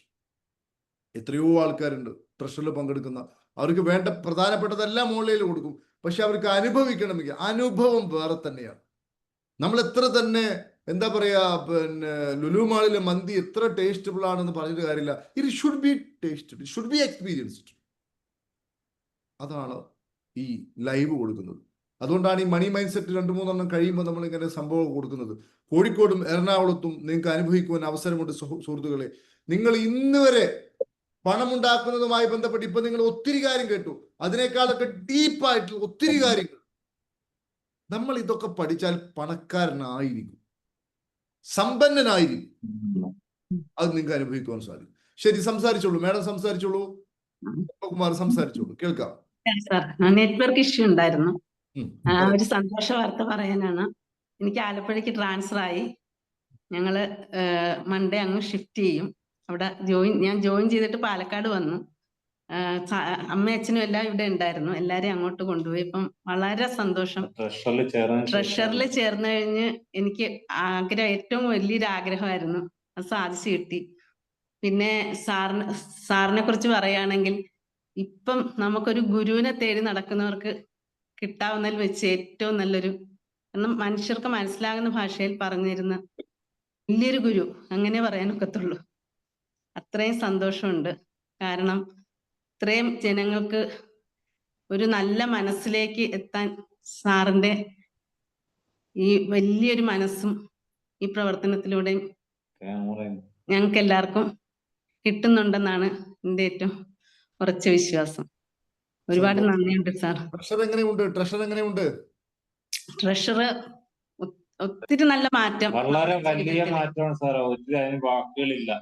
എത്രയോ ആൾക്കാരുണ്ട് ട്രഷറിൽ പങ്കെടുക്കുന്ന, അവർക്ക് വേണ്ട പ്രധാനപ്പെട്ടതെല്ലാം ഓൺലൈനിൽ കൊടുക്കും. പക്ഷെ അവർക്ക് അനുഭവിക്കണമെങ്കിൽ അനുഭവം വേറെ തന്നെയാണ്. നമ്മൾ എത്ര തന്നെ എന്താ പറയാ, പിന്നെ ലുലു മാളിലെ മന്തി എത്ര ടേസ്റ്റബിൾ ആണെന്ന് പറഞ്ഞിട്ട് കാര്യമില്ല. It should be tasted, it should be experienced. അതാണ് ഈ ലൈവ് കൊടുക്കുന്നത്. അതുകൊണ്ടാണ് ഈ മണി മൈൻഡ് സെറ്റ് 2-3 കഴിയുമ്പോൾ നമ്മൾ ഇങ്ങനെ സംഭവം കൊടുക്കുന്നത്. കോഴിക്കോടും എറണാകുളത്തും നിങ്ങൾക്ക് അനുഭവിക്കുവാൻ അവസരമുണ്ട് സുഹൃത്തുക്കളെ. നിങ്ങൾ ഇന്ന് വരെ പണമുണ്ടാക്കുന്നതുമായി ബന്ധപ്പെട്ട് ഇപ്പൊ നിങ്ങൾ ഒത്തിരി കാര്യം കേട്ടു. അതിനേക്കാളൊക്കെ ഡീപ്പായിട്ടുള്ള ഒത്തിരി കാര്യങ്ങൾ. നമ്മൾ ഇതൊക്കെ പഠിച്ചാൽ പണക്കാരനായിരിക്കും, സമ്പന്നനായിരിക്കും. അത് നിങ്ങൾക്ക് അനുഭവിക്കുവാൻ സാധിക്കും. ശരി, സംസാരിച്ചോളൂ മാഡം, സംസാരിച്ചോളൂ. കുമാർ സംസാരിച്ചോളൂ, കേൾക്കാം. നെറ്റ്വർക്ക് ഇഷ്യൂ ഉണ്ടായിരുന്നു. ഒരു സന്തോഷ വാർത്ത പറയാനാണ്. എനിക്ക് ആലപ്പുഴയ്ക്ക് ട്രാൻസ്ഫർ ആയി. ഞങ്ങള് മൺഡേ അങ്ങ് ഷിഫ്റ്റ് ചെയ്യും. അവിടെ ഞാൻ ജോയിൻ ചെയ്തിട്ട് പാലക്കാട് വന്നു. അമ്മയും അച്ഛനും എല്ലാം ഇവിടെ ഉണ്ടായിരുന്നു. എല്ലാരെയും അങ്ങോട്ട് കൊണ്ടുപോയി. ഇപ്പം വളരെ സന്തോഷം. ട്രഷറിൽ ചേർന്ന് കഴിഞ്ഞ് എനിക്ക് ഏറ്റവും വലിയൊരു ആഗ്രഹമായിരുന്നു, അത് സാധിച്ചു കിട്ടി. പിന്നെ സാറിനെ കുറിച്ച് പറയുകയാണെങ്കിൽ, ഇപ്പം നമുക്കൊരു ഗുരുവിനെ തേടി നടക്കുന്നവർക്ക് കിട്ടാവുന്നതിൽ വെച്ച് ഏറ്റവും നല്ലൊരു, കാരണം മനുഷ്യർക്ക് മനസ്സിലാകുന്ന ഭാഷയിൽ പറഞ്ഞിരുന്ന വലിയൊരു ഗുരു, അങ്ങനെ പറയാനൊക്കത്തുള്ളൂ. അത്രയും സന്തോഷമുണ്ട്. കാരണം ഇത്രയും ജനങ്ങൾക്ക് ഒരു നല്ല മനസ്സിലേക്ക് എത്താൻ സാറിന്റെ ഈ വലിയൊരു മനസ്സും ഈ പ്രവർത്തനത്തിലൂടെയും ഞങ്ങൾക്ക് എല്ലാവർക്കും കിട്ടുന്നുണ്ടെന്നാണ് എൻ്റെ ഏറ്റവും ഉറച്ച വിശ്വാസം. ഒരുപാട് നന്ദിയുണ്ട് സാർ. ട്രഷർ ഒത്തിരി നല്ല മാറ്റം, വളരെ വലിയ മാറ്റമാണ് സാർ. ഒത്തിരി അതിന് വാക്കുകളില്ല.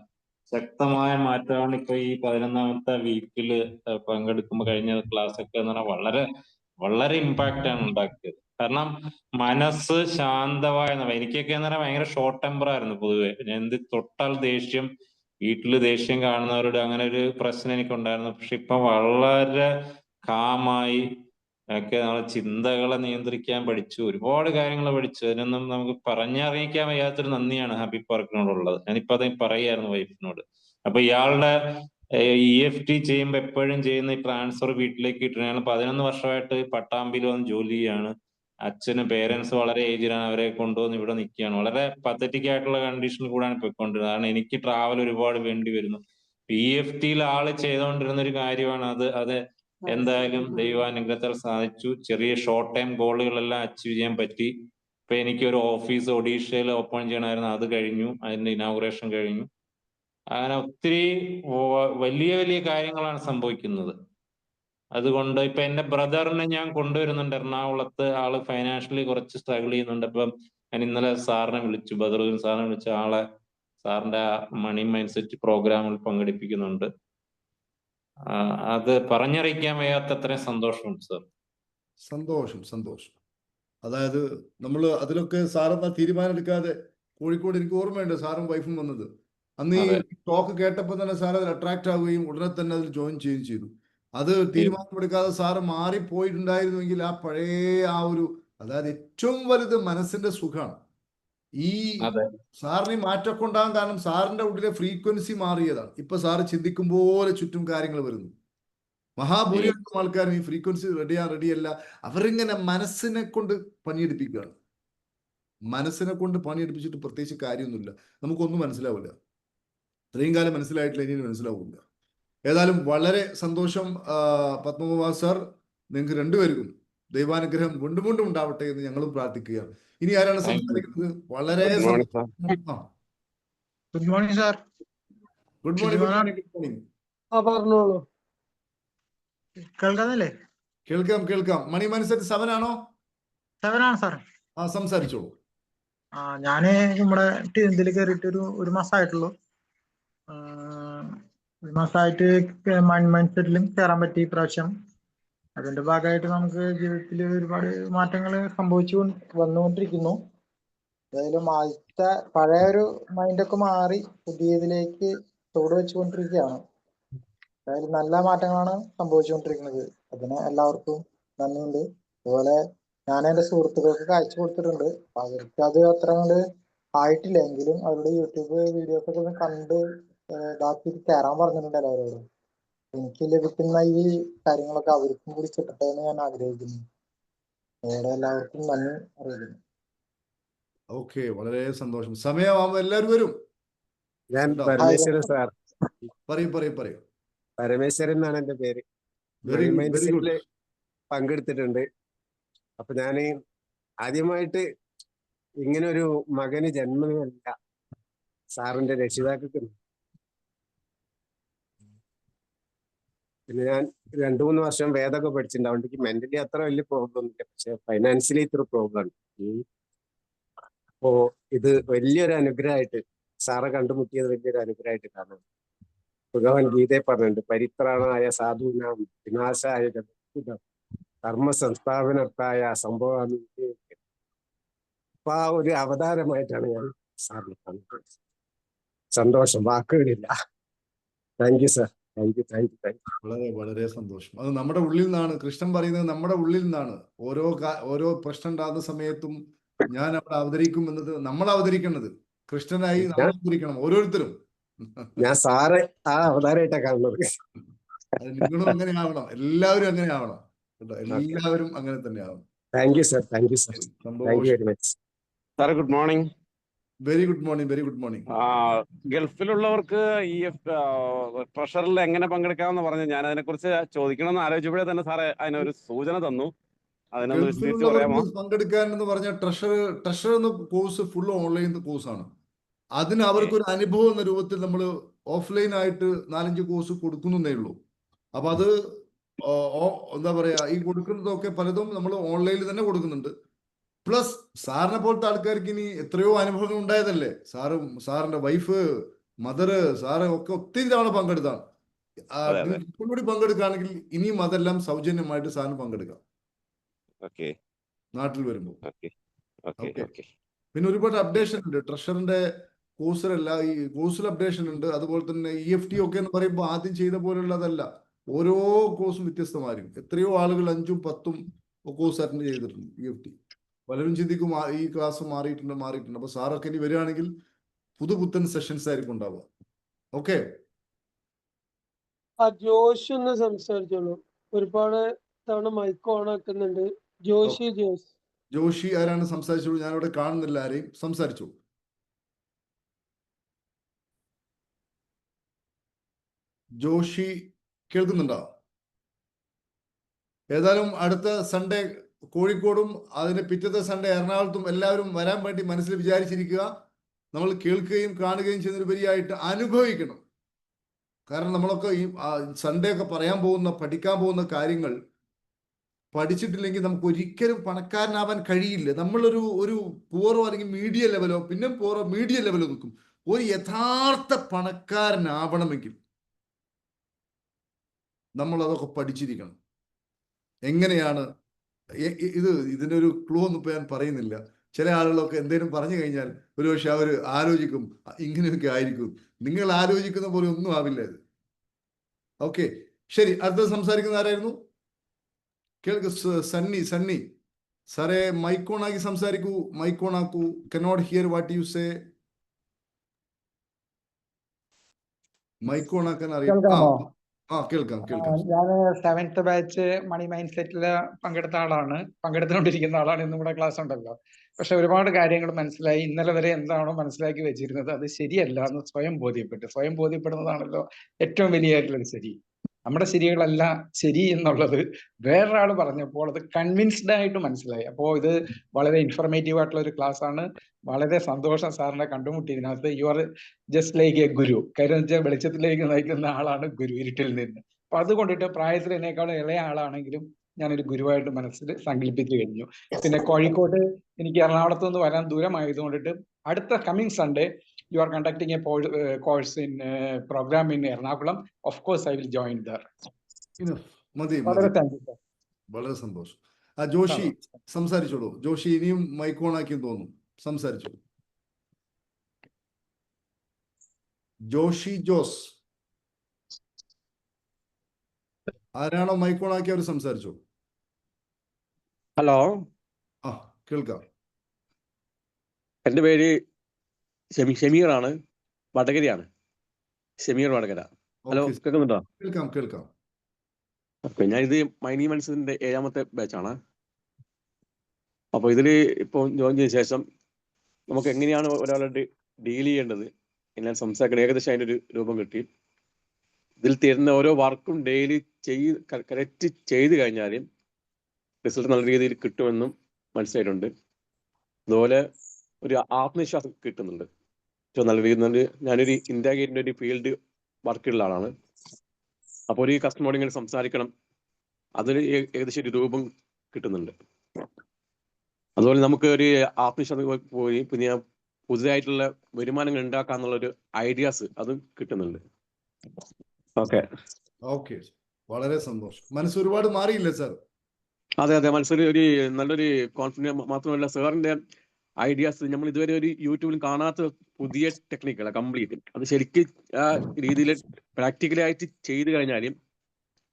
ശക്തമായ മാറ്റമാണ് ഇപ്പൊ ഈ 11ാമത്തെ വീക്കില് പങ്കെടുക്കുമ്പോൾ കഴിഞ്ഞ ക്ലാസ് ഒക്കെ എന്ന് പറഞ്ഞാൽ വളരെ വളരെ ഇമ്പാക്റ്റ് ആണ് ഉണ്ടാക്കിയത്. കാരണം മനസ്സ് ശാന്തമായ, എനിക്കൊക്കെ എന്ന് പറഞ്ഞാൽ ഭയങ്കര ഷോർട്ട് ടെമ്പർ ആയിരുന്നു പൊതുവെ. എന്ത് തൊട്ടാൽ ദേഷ്യം, വീട്ടില് ദേഷ്യം കാണുന്നവരോട് അങ്ങനെ ഒരു പ്രശ്നം എനിക്കുണ്ടായിരുന്നു. പക്ഷെ ഇപ്പൊ വളരെ കാമായി ഒക്കെ നമ്മളെ ചിന്തകളെ നിയന്ത്രിക്കാൻ പഠിച്ചു. ഒരുപാട് കാര്യങ്ങൾ പഠിച്ചു. അതിനൊന്നും നമുക്ക് പറഞ്ഞറിയിക്കാൻ വയ്യാത്തൊരു നന്ദിയാണ് ഹബീബ് പാർക്കിനോടുള്ളത്. ഞാനിപ്പോ അത് പറയായിരുന്നു വൈഫിനോട്. അപ്പൊ ഇയാളുടെ EFT ചെയ്യുമ്പോ എപ്പോഴും ചെയ്യുന്ന ഈ ട്രാൻസ്ഫർ വീട്ടിലേക്ക് കിട്ടുന്നത്. ഞങ്ങൾ 11 വർഷമായിട്ട് പട്ടാമ്പിയിൽ വന്ന് ജോലി ചെയ്യാണ്. അച്ഛന് പേരൻസ് വളരെ ഏജിലാണ്, അവരെ കൊണ്ടുവന്ന് ഇവിടെ നിൽക്കുകയാണ്. വളരെ പത്തറ്റിക് ആയിട്ടുള്ള കണ്ടീഷനിൽ കൂടാണ് പോയിക്കൊണ്ടിരുന്നത്. കാരണം എനിക്ക് ട്രാവൽ ഒരുപാട് വേണ്ടി വരുന്നു. EFTയിൽ ആള് ചെയ്തുകൊണ്ടിരുന്ന ഒരു കാര്യമാണ് അത് എന്തായാലും ദൈവാനുഗ്രഹത്താൽ സാധിച്ചു. ചെറിയ ഷോർട്ട് ടൈം ഗോളുകളെല്ലാം അച്ചീവ് ചെയ്യാൻ പറ്റി. ഇപ്പൊ എനിക്കൊരു ഓഫീസ് ഒഡീഷയിൽ ഓപ്പൺ ചെയ്യണമായിരുന്നു, അത് കഴിഞ്ഞു, അതിന്റെ ഇനാഗുറേഷൻ കഴിഞ്ഞു. അങ്ങനെ ഒത്തിരി വലിയ വലിയ കാര്യങ്ങളാണ് സംഭവിക്കുന്നത്. അതുകൊണ്ട് ഇപ്പൊ എന്റെ ബ്രദറിനെ ഞാൻ കൊണ്ടുവരുന്നുണ്ട് എറണാകുളത്ത്. ആള് ഫൈനാൻഷ്യലി കുറച്ച് സ്ട്രഗിൾ ചെയ്യുന്നുണ്ട്. അപ്പം ഞാൻ ഇന്നലെ സാറിനെ വിളിച്ചു, ബദറുദ്ദീൻ സാറിനെ വിളിച്ച ആളെ സാറിന്റെ മണി മൈൻഡ് സെറ്റ് പ്രോഗ്രാമിൽ പങ്കെടുപ്പിക്കുന്നുണ്ട്. അത് പറഞ്ഞറിയിക്കാൻ വയ്യാത്ത അത്രയും സന്തോഷമുണ്ട് സാർ. സന്തോഷം, സന്തോഷം. അതായത് നമ്മൾ അതിലൊക്കെ സാറെന്നാ തീരുമാനം എടുക്കാതെ കോഴിക്കോട് എനിക്ക് ഓർമ്മയുണ്ട് സാറും വൈഫും വന്നത്. അന്ന് ഈ ടോക്ക് കേട്ടപ്പോൾ തന്നെ സാർ അതിൽ അട്രാക്ട് ആവുകയും ഉടനെ തന്നെ അതിൽ ജോയിൻ ചെയ്യുകയും ചെയ്തു. അത് തീരുമാനമെടുക്കാതെ സാറ് മാറിപ്പോയിട്ടുണ്ടായിരുന്നുവെങ്കിൽ ആ പഴയ അതായത് ഏറ്റവും വലുത് മനസ്സിന്റെ സുഖമാണ്. ഈ സാറിന് മാറ്റമൊക്കെ ഉണ്ടാകാൻ കാരണം സാറിന്റെ ഉള്ളിലെ ഫ്രീക്വൻസി മാറിയതാണ്. ഇപ്പൊ സാറ് ചിന്തിക്കും പോലെ ചുറ്റും കാര്യങ്ങൾ വരുന്നു. മഹാഭൂരിപക്ഷം ആൾക്കാരും ഈ ഫ്രീക്വൻസി റെഡിയല്ല. അവരിങ്ങനെ മനസ്സിനെ കൊണ്ട് പണിയെടുപ്പിക്കുകയാണ്. മനസ്സിനെ കൊണ്ട് പണിയെടുപ്പിച്ചിട്ട് പ്രത്യേകിച്ച് കാര്യമൊന്നുമില്ല. നമുക്കൊന്നും മനസ്സിലാവില്ല. ഇത്രയും കാലം മനസ്സിലായിട്ടില്ല, ഇനി മനസ്സിലാവില്ല. ഏതായാലും വളരെ സന്തോഷം പത്മകുമാർ സാർ. നിങ്ങൾക്ക് രണ്ടുപേർക്കും ദൈവാനുഗ്രഹം വീണ്ടും വീണ്ടും ഉണ്ടാവട്ടെ എന്ന് ഞങ്ങളും പ്രാർത്ഥിക്കുകയാണ്. ഇനി ആരാണ് സംസാരിക്കുന്നത്? വളരെ good morning sir. Good morning. Good morning. പറഞ്ഞോളൂ. കേൾക്കാന്നല്ലേ? കേൾക്കാം. മണി മൈൻഡ് 7 ആണോ? 7 ആണ് സാർ. സംസാരിച്ചോളൂ. ഞാന് നമ്മുടെ ഇതിൽ കയറിയിട്ട് ഒരു മാസമായിട്ടുള്ളൂ. ഒരു മാസമായിട്ട് മൈൻഡ് സെറ്റിലും കയറാൻ പറ്റി ഇപ്രാവശ്യം. അതിന്റെ ഭാഗമായിട്ട് നമുക്ക് ജീവിതത്തിൽ ഒരുപാട് മാറ്റങ്ങൾ സംഭവിച്ചു വന്നുകൊണ്ടിരിക്കുന്നു. എന്തായാലും ആദ്യത്തെ പഴയ ഒരു മൈൻഡൊക്കെ മാറി പുതിയതിലേക്ക് ചുവട് വെച്ചുകൊണ്ടിരിക്കുകയാണ്. അതായത് നല്ല മാറ്റങ്ങളാണ് സംഭവിച്ചുകൊണ്ടിരിക്കുന്നത്. അതിന് എല്ലാവർക്കും നന്ദിയുണ്ട്. അതുപോലെ ഞാൻ എൻ്റെ സുഹൃത്തുക്കൾക്ക് അയച്ചു കൊടുത്തിട്ടുണ്ട്. അവർക്ക് അത് അത്ര കണ്ട് ആയിട്ടില്ല എങ്കിലും അവരുടെ യൂട്യൂബ് വീഡിയോസ് ഒക്കെ ഒന്ന് കണ്ട് ഇതാക്കി കയറാൻ പറഞ്ഞിട്ടുണ്ട് എല്ലാവരോടും. എനിക്ക് ലഭിക്കുന്ന ഈ കാര്യങ്ങളൊക്കെ അവർക്കും കൂടി കിട്ടട്ടെ എന്ന് ഞാൻ ആഗ്രഹിക്കുന്നു. അതോടെ എല്ലാവർക്കും നന്ദി അറിയിക്കുന്നു. ഓക്കെ, വളരെ സന്തോഷം. സമയമാകുമ്പോ എല്ലാവരും വരും. ഞാൻ പരമേശ്വരൻ സാർ. പറയൂ. പരമേശ്വരൻ എന്നാണ് എന്റെ പേര്. പങ്കെടുത്തിട്ടുണ്ട്. അപ്പൊ ഞാന് ആദ്യമായിട്ട് ഇങ്ങനെ ഒരു മകന് ജന്മമല്ല സാറിന്റെ രക്ഷിതാക്കൾക്ക്. പിന്നെ ഞാൻ 2-3 വർഷം വേദമൊക്കെ പഠിച്ചിട്ടുണ്ട്. അതുകൊണ്ട് എനിക്ക് മെന്റലി അത്ര വലിയ പ്രോബ്ലം ഒന്നുമില്ല. പക്ഷെ ഫൈനാൻഷ്യലി ഇത്ര പ്രോബ്ലം ഉണ്ട്. അപ്പോ ഇത് വലിയൊരു അനുഗ്രഹമായിട്ട് സാറെ കണ്ടുമുട്ടിയത് വലിയൊരു അനുഗ്രഹമായിട്ട് കാണാം. ഭഗവാൻ ഗീതയെ പറഞ്ഞിട്ടുണ്ട്, പരിത്രാണായ സാധൂനാം വിനാശായ കർമ്മ സംസ്ഥാപനത്തായ സംഭവം. അപ്പൊ ആ ഒരു അവതാരമായിട്ടാണ് ഞാൻ സാറിനെ കാണുന്നത്. സന്തോഷം, വാക്കുകളില്ല. Thank you sir. Thank U. വളരെ സന്തോഷം. അത് നമ്മുടെ ഉള്ളിൽ നിന്നാണ്. കൃഷ്ണൻ പറയുന്നത് നമ്മുടെ ഉള്ളിൽ നിന്നാണ്. ഓരോ പ്രശ്നം ഉണ്ടാകുന്ന സമയത്തും ഞാൻ അവിടെ അവതരിക്കും എന്നത് നമ്മൾ അവതരിക്കേണ്ടത് കൃഷ്ണനായി നമ്മൾ അവതരിക്കണം ഓരോരുത്തരും. ഞാൻ സാറെ ആ അവതാരമായിട്ടാ കാണുന്നത്. നിങ്ങളും അങ്ങനെ ആവണം, എല്ലാവരും അങ്ങനെ ആവണം കേട്ടോ. എല്ലാവരും അങ്ങനെ തന്നെ ആവണം. Thank you sir. Thank you sir. Thank you very much sir. Good morning. Very good morning. ഗൾഫിലുള്ളവർക്ക് ഈ ട്രഷറിൽ എങ്ങനെ പങ്കെടുക്കാമെന്ന് പറഞ്ഞു. ഞാൻ അതിനെ കുറിച്ച് ചോദിക്കണമെന്ന് ആലോചിച്ചപ്പോഴേ തന്നെ സാറെ അതിനൊരു സൂചന തന്നു. അതിനൊന്ന് വിശദീകരിച്ച് പറയാമോ? പങ്കെടുക്കാൻ എന്ന് പറഞ്ഞാൽ ട്രഷർ എന്ന കോഴ്സ് ഫുൾ ഓൺലൈൻ കോഴ്സാണ്. അതിന് അവർക്കൊരു അനുഭവം എന്ന രൂപത്തിൽ നമ്മൾ ഓഫ്ലൈൻ ആയിട്ട് 4-5 കോഴ്സ് കൊടുക്കുന്നേ ഉള്ളൂ. അപ്പൊ അത് എന്താ പറയാ, ഈ കൊടുക്കുന്നതൊക്കെ പലതും നമ്മൾ ഓൺലൈനിൽ തന്നെ കൊടുക്കുന്നുണ്ട്. പ്ലസ് സാറിനെ പോലത്തെ ആൾക്കാർക്ക് ഇനി എത്രയോ അനുഭവങ്ങൾ ഉണ്ടായതല്ലേ. സാറിന്റെ വൈഫ്, മദർ, സാറ് ഒക്കെ ഒത്തിരി തവണ പങ്കെടുത്താണ്. കൂടി പങ്കെടുക്കുകയാണെങ്കിൽ ഇനിയും അതെല്ലാം സൗജന്യമായിട്ട് സാറിന് പങ്കെടുക്കാം നാട്ടിൽ വരുമ്പോൾ. പിന്നെ ഒരുപാട് അപ്ഡേഷൻ ഉണ്ട് ട്രഷറിന്റെ കോഴ്സിലല്ല. ഈ കോഴ്സിൽ അപ്ഡേഷൻ ഉണ്ട്. അതുപോലെ തന്നെ EFT ഒക്കെ എന്ന് പറയുമ്പോൾ ആദ്യം ചെയ്ത പോലുള്ളതല്ല. ഓരോ കോഴ്സും വ്യത്യസ്തമായിരിക്കും. എത്രയോ ആളുകൾ 5ഉം 10ഉം കോഴ്സ് അറ്റൻഡ് ചെയ്തിട്ടുണ്ട് EFT. പലരും ചിന്തിക്കും ഈ ക്ലാസ് മാറിയിട്ടുണ്ട്. അപ്പൊ സാറൊക്കെ ഇനി വരികയാണെങ്കിൽ പുതുപുത്തൻ സെഷൻസ് ആയിരിക്കും ഉണ്ടാവുക. ഓക്കെ, ജോഷി ഒന്ന് സംസാരിച്ചോളൂ. ഒരുപാട് തവണ മൈക്ക് ഓൺ ആക്കുന്നുണ്ട്. ജോഷി ആരാണ്? സംസാരിച്ചോളൂ. ഞാനിവിടെ കാണുന്നില്ല ആരെയും. സംസാരിച്ചു. ജോഷി കേൾക്കുന്നുണ്ടോ? ഏതായാലും അടുത്ത സൺഡേ കോഴിക്കോടും അതിന് പിറ്റത്തെ സൺഡേ എറണാകുളത്തും എല്ലാവരും വരാൻ വേണ്ടി മനസ്സിൽ വിചാരിച്ചിരിക്കുക. നമ്മൾ കേൾക്കുകയും കാണുകയും ചെയ്യുന്നതിനുപരിയായിട്ട് അനുഭവിക്കണം. കാരണം നമ്മളൊക്കെ ഈ സൺഡേ ഒക്കെ പഠിക്കാൻ പോകുന്ന കാര്യങ്ങൾ പഠിച്ചിട്ടില്ലെങ്കിൽ നമുക്ക് ഒരിക്കലും പണക്കാരനാവാൻ കഴിയില്ല. നമ്മളൊരു പൂർവ്വം അല്ലെങ്കിൽ മീഡിയ ലെവലോ പിന്നെ മീഡിയ ലെവലോ നിൽക്കും. ഒരു യഥാർത്ഥ പണക്കാരനാവണമെങ്കിൽ നമ്മൾ അതൊക്കെ പഠിച്ചിരിക്കണം. എങ്ങനെയാണ് ഇതിൻ്റെ ഒരു ക്ലൂ ഒന്നും ഇപ്പോൾ ഞാൻ പറയുന്നില്ല. ചില ആളുകളൊക്കെ എന്തെങ്കിലും പറഞ്ഞു കഴിഞ്ഞാൽ ഒരുപക്ഷെ അവർ ആലോചിക്കും ഇങ്ങനെയൊക്കെ ആയിരിക്കും. നിങ്ങൾ ആലോചിക്കുന്ന പോലെ ഒന്നും ആവില്ല ഇത്. ഓക്കെ, ശരി. അടുത്തത് സംസാരിക്കുന്ന ആരായിരുന്നു? കേൾക്ക്. സണ്ണി സാറേ, മൈക്കോണാക്കി സംസാരിക്കൂ. മൈക്കോണാക്കൂ. Cannot hear what you say. മൈക്കോണാക്കാൻ അറിയാം? കേൾക്കാം. ഞാൻ 7th ബാച്ച് മണി മൈൻഡ് സെറ്റില് പങ്കെടുത്തുകൊണ്ടിരിക്കുന്ന ആളാണ്. ഇന്നും കൂടെ ക്ലാസ് ഉണ്ടല്ലോ. പക്ഷെ ഒരുപാട് കാര്യങ്ങൾ മനസ്സിലായി. ഇന്നലെ വരെ എന്താണോ മനസ്സിലാക്കി വെച്ചിരുന്നത് അത് ശരിയല്ല എന്ന് സ്വയം ബോധ്യപ്പെടുന്നതാണല്ലോ ഏറ്റവും വലിയ ശരി. നമ്മുടെ ശരികളല്ല ശരി എന്നുള്ളത് വേറൊരാൾ പറഞ്ഞപ്പോൾ അത് കൺവിൻസ്ഡ് ആയിട്ട് മനസ്സിലായി. അപ്പോൾ ഇത് വളരെ ഇൻഫർമേറ്റീവ് ആയിട്ടുള്ള ഒരു ക്ലാസ് ആണ്. വളരെ സന്തോഷം സാറിനെ കണ്ടുമുട്ടി. ഇതിനകത്ത് you are just like a guru. കാര്യം വെച്ചാൽ വെളിച്ചത്തിലേക്ക് നയിക്കുന്ന ആളാണ് ഗുരു, ഇരുട്ടിൽ നിന്ന്. അപ്പൊ അതുകൊണ്ടിട്ട് പ്രായത്തിൽ എന്നേക്കാളും ഇളയ ആളാണെങ്കിലും ഞാനൊരു ഗുരുവായിട്ട് മനസ്സിൽ സങ്കല്പിച്ചു കഴിഞ്ഞു. പിന്നെ കോഴിക്കോട് എനിക്ക് എറണാകുളത്ത് നിന്ന് വരാൻ ദൂരമായതുകൊണ്ടിട്ട് അടുത്ത coming Sunday you are conducting a course in program in Ernakulam. Of course, I will join there. വളരെ സന്തോഷം. ജോഷി സംസാരിച്ചോളൂ. ജോഷി ഇനിയും മൈക്കോണാക്കി തോന്നുന്നു. സംസാരിച്ചോളൂ. ജോസ് ആരാണോ മൈക്കോണാക്കി അവർ സംസാരിച്ചോളൂ. ഹലോ, കേൾക്കാം. എൻ്റെ പേര് ഷമീറാണ്. വടകരയാണ്. ഷമീർ വടകര. ഹലോ, കേൾക്കുന്നുണ്ടോ? കേൾക്കാം. ഓക്കെ, ഞാനിത് മൈനി മത്സരത്തിന്റെ 7ാമത്തെ ബാച്ചാണ്. അപ്പോൾ ഇതിൽ ഇപ്പോൾ ജോയിൻ ചെയ്ത ശേഷം നമുക്ക് എങ്ങനെയാണ് ഒരാളോട് ഡീൽ ചെയ്യേണ്ടത്, എങ്ങനെ സംസാരിക്കണം, ഏകദേശം അതിൻ്റെ ഒരു രൂപം കിട്ടി. ഇതിൽ തരുന്ന ഓരോ വർക്കും ഡെയിലി കറക്റ്റ് ചെയ്ത് കഴിഞ്ഞാൽ റിസൾട്ട് നല്ല രീതിയിൽ കിട്ടുമെന്നും മനസ്സിലായിട്ടുണ്ട്. അതുപോലെ ഒരു ആത്മവിശ്വാസം കിട്ടുന്നുണ്ട്. നല്ല രീതിയിൽ ഞാനൊരു ഇന്ത്യ ഗേറ്റിൻ്റെ ഒരു ഫീൽഡ് വർക്കുള്ള ആളാണ്. അപ്പോൾ ഒരു കസ്റ്റമറോട് ഇങ്ങനെ സംസാരിക്കണം, അതിൽ ഏകദേശം ഒരു രൂപം കിട്ടുന്നുണ്ട്. അതുപോലെ നമുക്ക് ഒരു ആത്മവിശ്വാസം പോയി പിന്നെ പുതിയതായിട്ടുള്ള വരുമാനങ്ങൾ ഉണ്ടാക്കാന്നുള്ളൊരു ഐഡിയാസ് അതും കിട്ടുന്നുണ്ട്. ഓക്കെ, വളരെ സന്തോഷം. മനസ്സ് ഒരുപാട് മാറിയില്ലേ സാർ? അതെ, മനസ്സിൽ ഒരു നല്ലൊരു കോൺഫിഡൻസ്. മാത്രമല്ല സാറിന്റെ ഐഡിയാസ് നമ്മൾ ഇതുവരെ ഒരു യൂട്യൂബിൽ കാണാത്ത പുതിയ ടെക്നിക്കുകളാണ് കംപ്ലീറ്റ്. അത് ശരിക്കും ആ രീതിയിൽ പ്രാക്ടിക്കലായിട്ട് ചെയ്ത് കഴിഞ്ഞാലും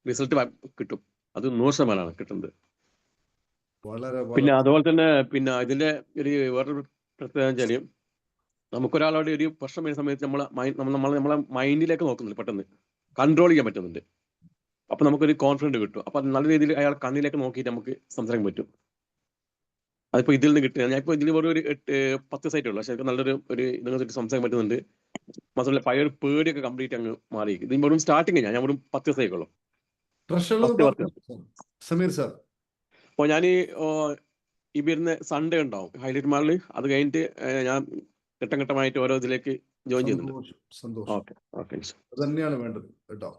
റിസൾട്ട് കിട്ടും. അത് 100% കിട്ടുന്നത്. പിന്നെ അതുപോലെ തന്നെ പിന്നെ ഇതിന്റെ ഒരു വേറൊരു പ്രത്യേകത വെച്ചാൽ നമുക്കൊരാളോട് ഒരു പ്രശ്നം വരുന്ന സമയത്ത് നമ്മളെ മൈൻഡിലേക്ക് നോക്കുന്നുണ്ട്, പെട്ടെന്ന് കൺട്രോൾ ചെയ്യാൻ പറ്റുന്നുണ്ട്. അപ്പൊ നമുക്കൊരു കോൺഫിഡൻസ് കിട്ടും. അപ്പൊ നല്ല രീതിയിൽ അയാൾ കണ്ണിലേക്ക് നോക്കിയിട്ട് നമുക്ക് സംസാരിക്കാൻ പറ്റും. അതിപ്പോൾ ഇതിൽ നിന്ന് കിട്ടുക. ഞാനിപ്പോൾ ഇതിൽ ഒരു 10 സൈറ്റ് ഉള്ളൂ. പക്ഷെ നല്ലൊരു ഇതിനകത്ത് സംസാരിക്കാൻ പറ്റുന്നുണ്ട്. മാത്രമല്ല പഴയ ഒരു പേടിയൊക്കെ കംപ്ലീറ്റ് അങ്ങ് മാറി. ഇത് വെറും സ്റ്റാർട്ടിങ് ഞാൻ വെറും 10 സൈക്കുള്ളൂ. സമീർ സാർ, അപ്പോൾ ഞാൻ ഈ വരുന്ന സൺഡേ ഉണ്ടാവും ഹൈലൈറ്റ് മാളിൽ. അത് കഴിഞ്ഞിട്ട് ഞാൻ ഘട്ടമായിട്ട് ഓരോ ഇതിലേക്ക് ജോയിൻ ചെയ്യുന്നുണ്ട്. തന്നെയാണ് വേണ്ടത് കേട്ടോ.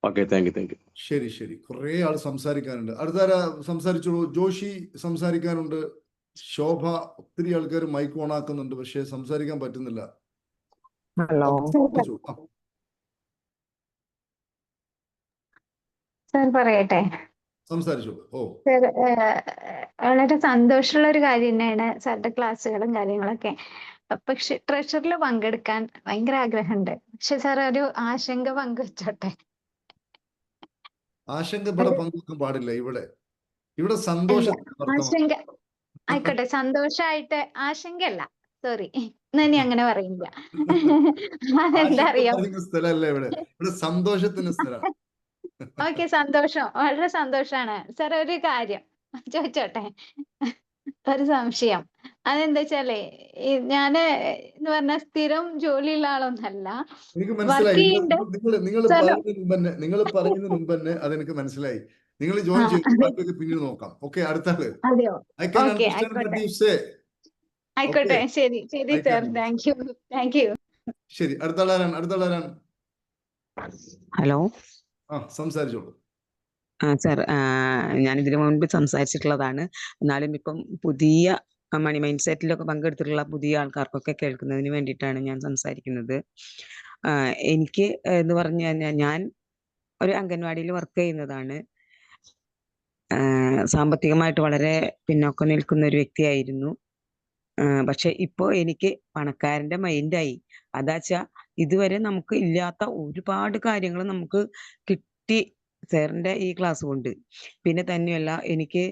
Okay, thank you. ശരി. കുറെ ആൾ സംസാരിക്കാനുണ്ട്. അടുത്താര സംസാരിച്ചോളൂ. ജോഷി സംസാരിക്കാനുണ്ട്. ശോഭ, ഒത്തിരി ആൾക്കാർ മൈക്ക് ഓൺ ആക്കുന്നുണ്ട്, പക്ഷെ സംസാരിക്കാൻ പറ്റുന്നില്ല. ഹലോ സാർ, പറയട്ടെ? സംസാരിച്ചോളൂ. സാർ, വളരെ സന്തോഷമുള്ള ഒരു കാര്യം തന്നെയാണ് സാറിന്റെ ക്ലാസ്സുകളും കാര്യങ്ങളൊക്കെ. പക്ഷെ ട്രഷറിൽ പങ്കെടുക്കാൻ ഭയങ്കര ആഗ്രഹമുണ്ട്. പക്ഷെ സാർ ഒരു ആശങ്ക പങ്കുവെച്ചോട്ടെ? ആശങ്ക ഇവിടെ പങ്കുവെക്കാൻ പാടില്ല. ഇവിടെ സന്തോഷം. ആശങ്ക ആയിക്കോട്ടെ, സന്തോഷായിട്ട്. ആശങ്കയല്ല, സോറി, ഇനി അങ്ങനെ പറയില്ല. അതെന്താ അറിയോ, സ്ഥലമല്ല ഇവിടെ സന്തോഷത്തിന് സ്ഥലം. ഓക്കെ, സന്തോഷം, വളരെ സന്തോഷാണ് സാർ. ഒരു കാര്യം ചോദിച്ചോട്ടെ? ഒരു സംശയം. അതെന്താ വെച്ചാലേ, ഞാന് എന്ന് പറഞ്ഞ സ്ഥിരം ജോലിയുള്ള ആളൊന്നല്ല. എനിക്ക് മനസ്സിലായി. നിങ്ങൾ പറഞ്ഞതിന് മുമ്പ് തന്നെ അതെനിക്ക് മനസ്സിലായി. നിങ്ങൾ ജോയിൻ ചെയ്തു, ബാക്കിയൊക്കെ പിന്നീട് നോക്കാം. ഓക്കെ, അടുത്താള്. അതെയോ? I can okay, understand what ആയിക്കോട്ടെ യു സേ. ആയിക്കോട്ടെ. ശരി ശരി I can sir, thank you thank you. ശരി, അടുത്താളാരാണ്? ഹലോ സംസാരിച്ചോളൂ. സർ, ഞാൻ ഇതിനു മുൻപ് സംസാരിച്ചിട്ടുള്ളതാണ്. എന്നാലും ഇപ്പം പുതിയ മണി മൈൻഡ് സെറ്റിലൊക്കെ പങ്കെടുത്തിട്ടുള്ള പുതിയ ആൾക്കാർക്കൊക്കെ കേൾക്കുന്നതിന് വേണ്ടിയിട്ടാണ് ഞാൻ സംസാരിക്കുന്നത്. എനിക്ക് എന്ന് പറഞ്ഞു കഴിഞ്ഞാൽ ഞാൻ ഒരു അംഗൻവാടിയിൽ വർക്ക് ചെയ്യുന്നതാണ്. സാമ്പത്തികമായിട്ട് വളരെ പിന്നോക്കം നിൽക്കുന്ന ഒരു വ്യക്തിയായിരുന്നു. പക്ഷെ ഇപ്പോ എനിക്ക് പണക്കാരന്റെ മൈൻഡായി. അതാച്ചാ ഇതുവരെ നമുക്ക് ഇല്ലാത്ത ഒരുപാട് കാര്യങ്ങൾ നമുക്ക് കിട്ടി സാറിന്റെ ഈ ക്ലാസ് കൊണ്ട്. പിന്നെ തന്നെയല്ല, എനിക്ക്